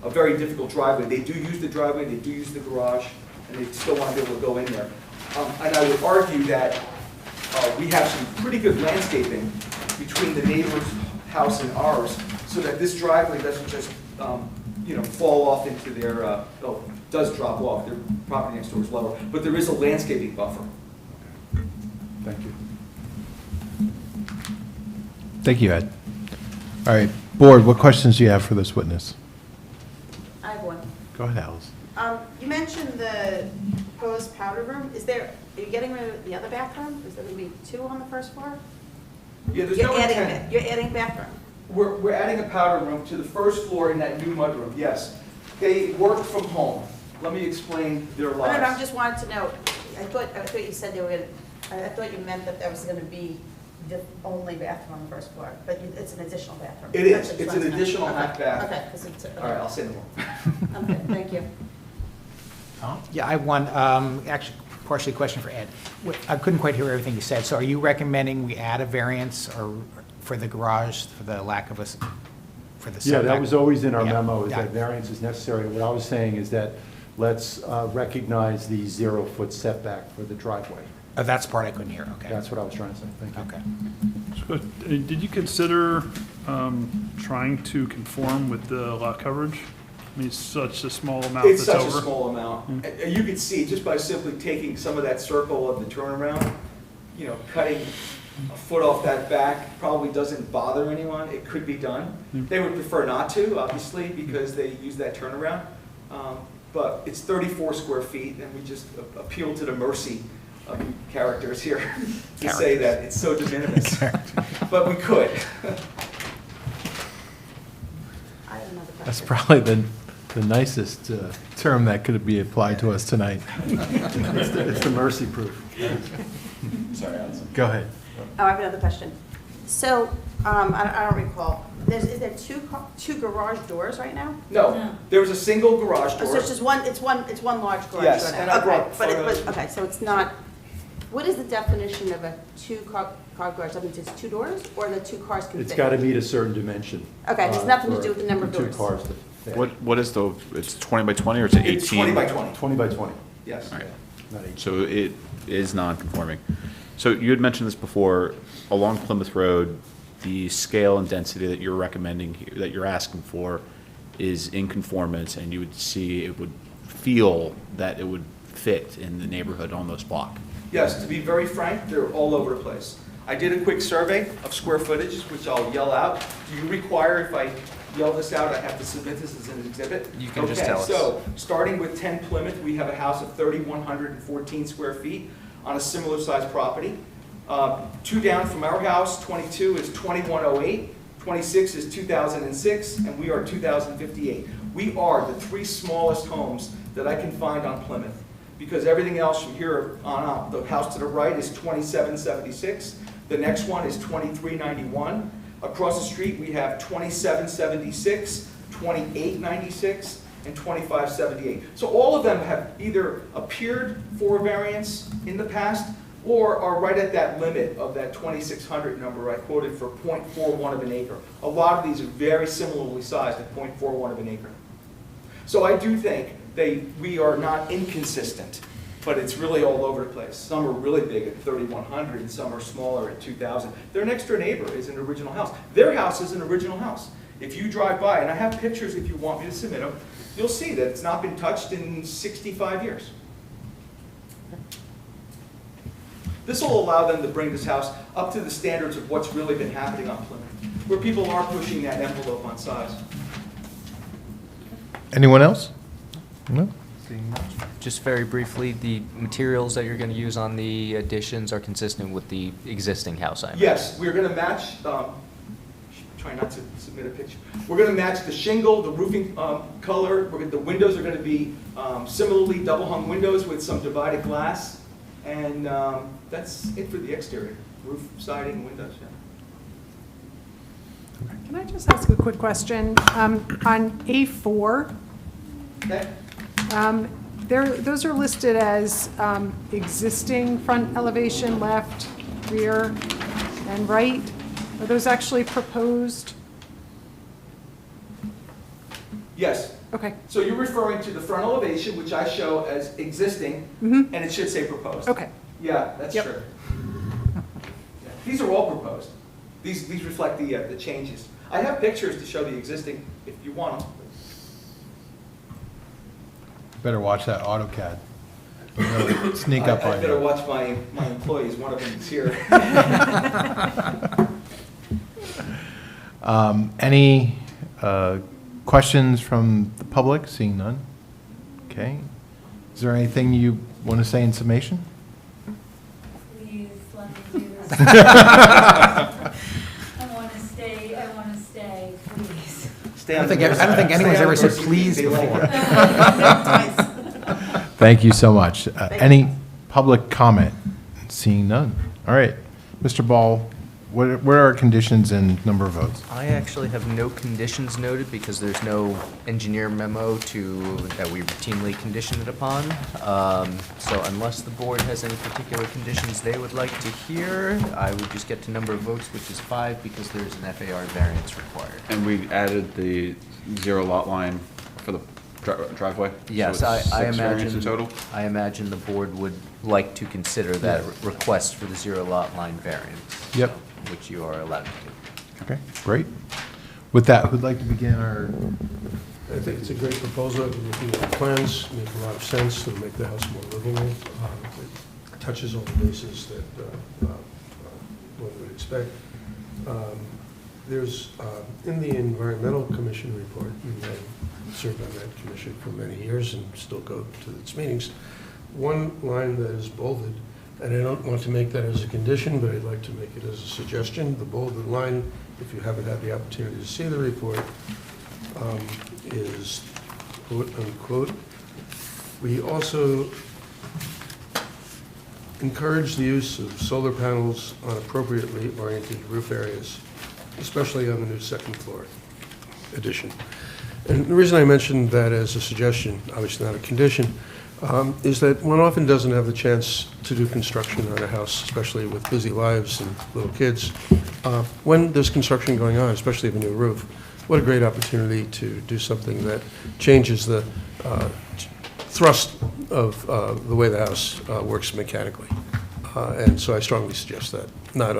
a very difficult driveway. They do use the driveway, they do use the garage, and they still want to be able to go in there. And I would argue that we have some pretty good landscaping between the neighbor's house and ours, so that this driveway doesn't just, fall off into their, does drop off. Their property next door is lower, but there is a landscaping buffer. Thank you. Thank you, Ed. All right, board, what questions do you have for this witness? I have one. Go ahead, Alice. You mentioned the proposed powder room. Are you getting rid of the other bathroom? Is there going to be 2 on the first floor? Yeah, there's no intent. You're adding bathroom. We're adding a powder room to the first floor in that new mudroom, yes. They work from home. Let me explain their No, lives. I just wanted to know, I thought you said they were going to, I thought you meant that was going to be the only bathroom on the first floor, but it's an additional bathroom. It is. That's what I It's just an wanted to know. additional Okay. half bath. Okay, 'cause it's, okay. All right, I'll say no more. Okay, thank you. Yeah, I have one, actually, partially a question for Ed. I couldn't quite hear everything you said, so are you recommending we add a variance or for the garage, for the lack of for the Yeah, setback? that was always in our Yeah, memo, is yeah. that variance is necessary. What I was saying is that let's recognize the 0-foot setback for the driveway. Oh, that's the part I couldn't hear, okay. That's what I was trying to say. Thank you. Okay. So, did you consider trying to conform with the lot coverage? I mean, it's such a small amount It's that's such over. a small amount. And you can see, just by simply taking some of that circle of the turnaround, cutting a foot off that back probably doesn't bother anyone. It could be done. They would prefer not to, obviously, because they use that turnaround. But it's 34 square feet, and we just appeal to the mercy of you characters here to say that it's so de minimis. But we could. I have another question. That's probably the nicest term that could be applied to us tonight. It's the mercy proof. Sorry, Allison. Go ahead. Oh, I have another question. So, I don't recall, is there two garage doors right now? No, there was a single garage Oh, door. so it's just one, it's one large garage Yes, door now? and I Okay, brought but photos. okay, so it's not, what is the definition of a car garage? I mean, it's 2 doors, or the 2 cars can fit? It's got to meet a certain dimension. Okay, it has nothing to for do with the number of two doors. cars to fit. What is it's 20 by 20 or it's 18? It's 20 by 20, 20 by 20, yes. All right. not 8. So it is non-conforming. So you had mentioned this before, along Plymouth Road, the scale and density that you're recommending, that you're asking for is in conformance, and you would see, it would feel that it would fit in the neighborhood on this block. Yes, to be very frank, they're all over the place. I did a quick survey of square footage, which I'll yell out. Do you require, if I yell this out, I have to submit this as an exhibit? You can just tell us. Okay, so, starting with 10 Plymouth, we have a house of 3,114 square feet on a similar sized property. 2 down from our house, 22 is 2,108, 26 is 2,006, and we are 2,058. We are the 3 smallest homes that I can find on Plymouth, because everything else from here on out, the house to the right is 2,776, the next one is 2,391. Across the street, we have 2,776, 2,896, and 2,578. So all of them have either appeared for variance in the past or are right at that limit of that 2,600 number I quoted for .41 of an acre. A lot of these are very similarly sized at .41 of an acre. So I do think we are not inconsistent, but it's really all over the place. Some are really big at 3,100 and some are smaller at 2,000. Their next door neighbor is an original house. Their house is an original house. If you drive by, and I have pictures if you want me to submit them, you'll see that it's not been touched in 65 years. This will allow them to bring this house up to the standards of what's really been happening on Plymouth, where people are pushing that envelope on size. Anyone else? No? Just very briefly, the materials that you're going to use on the additions are consistent with the existing house, I imagine? Yes, we're going to match, try not to submit a picture. We're going to match the shingle, the roofing color. The windows are going to be similarly double-hung windows with some divided glass. And that's it for the exterior, roof, siding, windows, yeah. Can I just ask a quick question? On A4, Okay. those are listed as existing front elevation, left, rear, and right. Are those actually proposed? Yes. Okay, So you're referring to the front elevation, which I show as existing, Mhm. and it should say proposed. okay. Yeah, that's Yep. true. Yeah. These are all proposed. These reflect the changes. I have pictures to show the existing, if you want them. Better watch that AutoCAD. Really sneak up I on better you. watch my employees, one of them is here. Any questions from the public? Seeing none? Okay. Is there anything you want to say in summation? Please let me do this. I want to stay, please. I don't think anyone's ever said please before. Thank you so much. Any public comment? Seeing none. All right. Mr. Ball, what are our conditions and number of votes? I actually have no conditions noted because there's no engineer memo that we routinely condition it upon. So unless the board has any particular conditions they would like to hear, I would just get to number of votes, which is 5, because there's an FAR variance required. And we added the 0 lot line for the driveway? Yes, So it's I 6 variants imagine. in total? I imagine the board would like to consider that request for the 0 lot line variance. Yep. Which you are allowed to do. Okay, great. With that, who'd like to begin our, I think it's a great proposal. Looking at the plans, it makes a lot of sense to make the house more livable. It touches all the bases that one would expect. There's, in the Environmental Commission report, and I served on that commission for many years and still go to its meetings, one line that is bolded, and I don't want to make that as a condition, but I'd like to make it as a suggestion. The bolded line, if you haven't had the opportunity to see the report, is quote unquote, we also encourage the use of solar panels on appropriately oriented roof areas, especially on the new second floor addition. And the reason I mentioned that as a suggestion, obviously not a condition, is that one often doesn't have the chance to do construction on a house, especially with busy lives and little kids. When there's construction going on, especially of a new roof, what a great opportunity to do something that changes the thrust of the way the house works mechanically. And so I strongly suggest that, not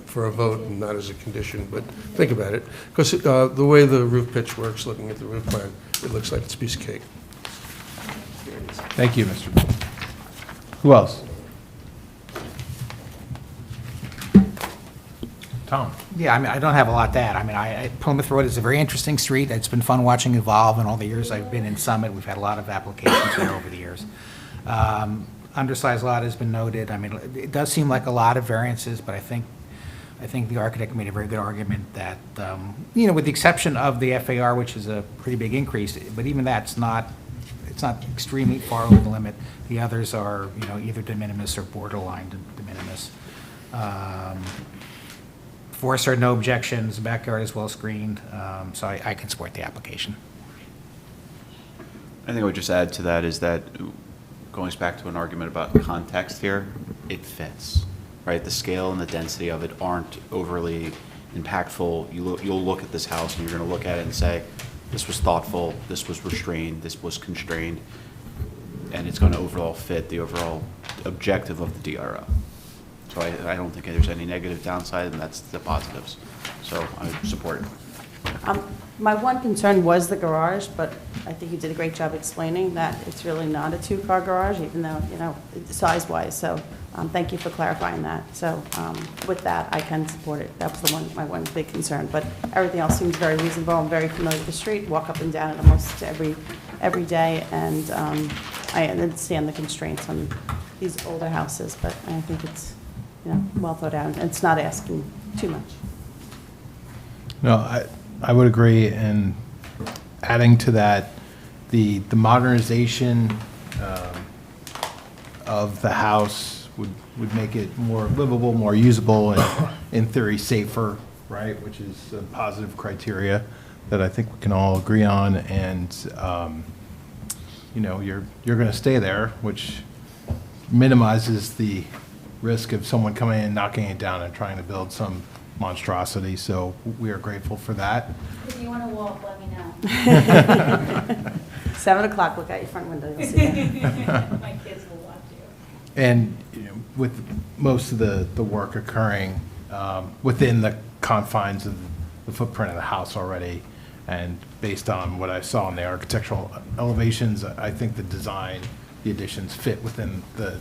for a vote and not as a condition, but think about it. Because the way the roof pitch works, looking at the roof plan, it looks like it's a piece of cake. thank you, Mr. Ball. Who else? Tom? Yeah, I mean, I don't have a lot to add. I mean, Plymouth Road is a very interesting street. It's been fun watching it evolve in all the years I've been in Summit. We've had a lot of applications there over the years. Undersized lot has been noted. I mean, it does seem like a lot of variances, but I think the architect made a very good argument that, with the exception of the FAR, which is a pretty big increase, but even that's not, it's not extremely far over the limit. The others are, either de minimis or borderline de minimis. Forest Yard, no objections, backyard is well screened, so I can support the application. I think I would just add to that is that, going back to an argument about context here, it fits, right? The scale and the density of it aren't overly impactful. You'll look at this house and you're going to look at it and say, this was thoughtful, this was restrained, this was constrained, and it's going to overall fit the overall objective of the DRO. So I don't think there's any negative downside, and that's the positives. So I support it. My one concern was the garage, but I think you did a great job explaining that it's really not a two-car garage, even though, size-wise. So thank you for clarifying that. So with that, I can support it. That was my one big concern. But everything else seems very reasonable. I'm very familiar with the street, walk up and down it almost every day, and I understand the constraints on these older houses, but I think it's well thought out, and it's not asking too much. No, I would agree, and adding to that, the modernization of the house would make it more livable, more usable, and in theory safer, right? Which is a positive criteria that I think we can all agree on, and you're going to stay there, which minimizes the risk of someone coming in, knocking it down, and trying to build some monstrosity, so we are grateful for that. If you want to walk, let me know. 7 o'clock, look out your front window, you'll see that. My kids will watch you. And with most of the work occurring within the confines of the footprint of the house already, and based on what I saw in the architectural elevations, I think the design, the additions fit within the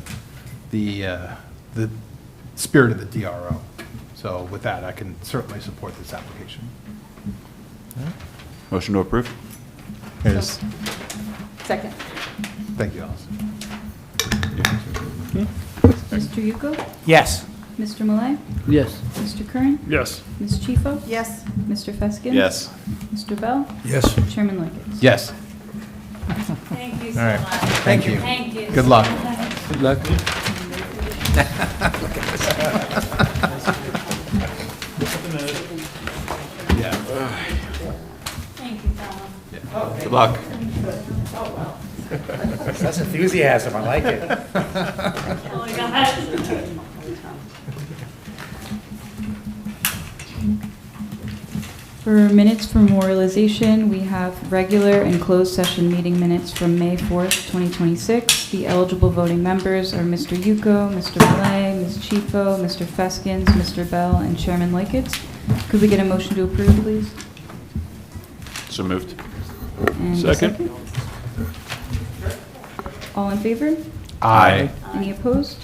spirit of the DRO. So with that, I can certainly support this application. Motion to approve? Yes. Second. Thank you, Allison. Mr. Yuko? Yes. Mr. Malay? Yes. Mr. Curran? Yes. Ms. Chifo? Yes. Mr. Feskin? Yes. Mr. Bell? Yes. Chairman Lickett? Yes. Thank you All so right. much. Thank you. Thank you. Good luck. Good luck. Thank you, Tom. Good luck. That's enthusiasm, I like it. Oh, my God. For minutes for memorialization, we have regular and closed session meeting minutes from May 4th, 2026. The eligible voting members are Mr. Yuko, Mr. Malay, Ms. Chifo, Mr. Feskins, Mr. Bell, and Chairman Lickett. Could we get a motion to approve, please? So moved. And a Second. All in favor? Aye. Any opposed?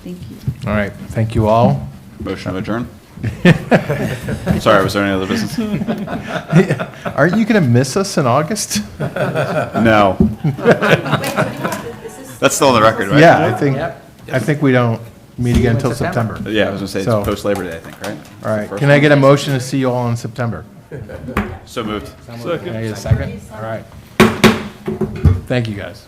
Thank you. All right. Thank you all. Motion to adjourn? Sorry, was there any other business? Aren't you going to miss us in August? No. That's still on the record, right? Yeah, I think we don't meet again until September. Yeah, I was gonna say So- it's post Labor Day, I think, right? All right. First Can I one? get a motion to see you all in September? So moved. Can I get a second? All right. Thank you, guys.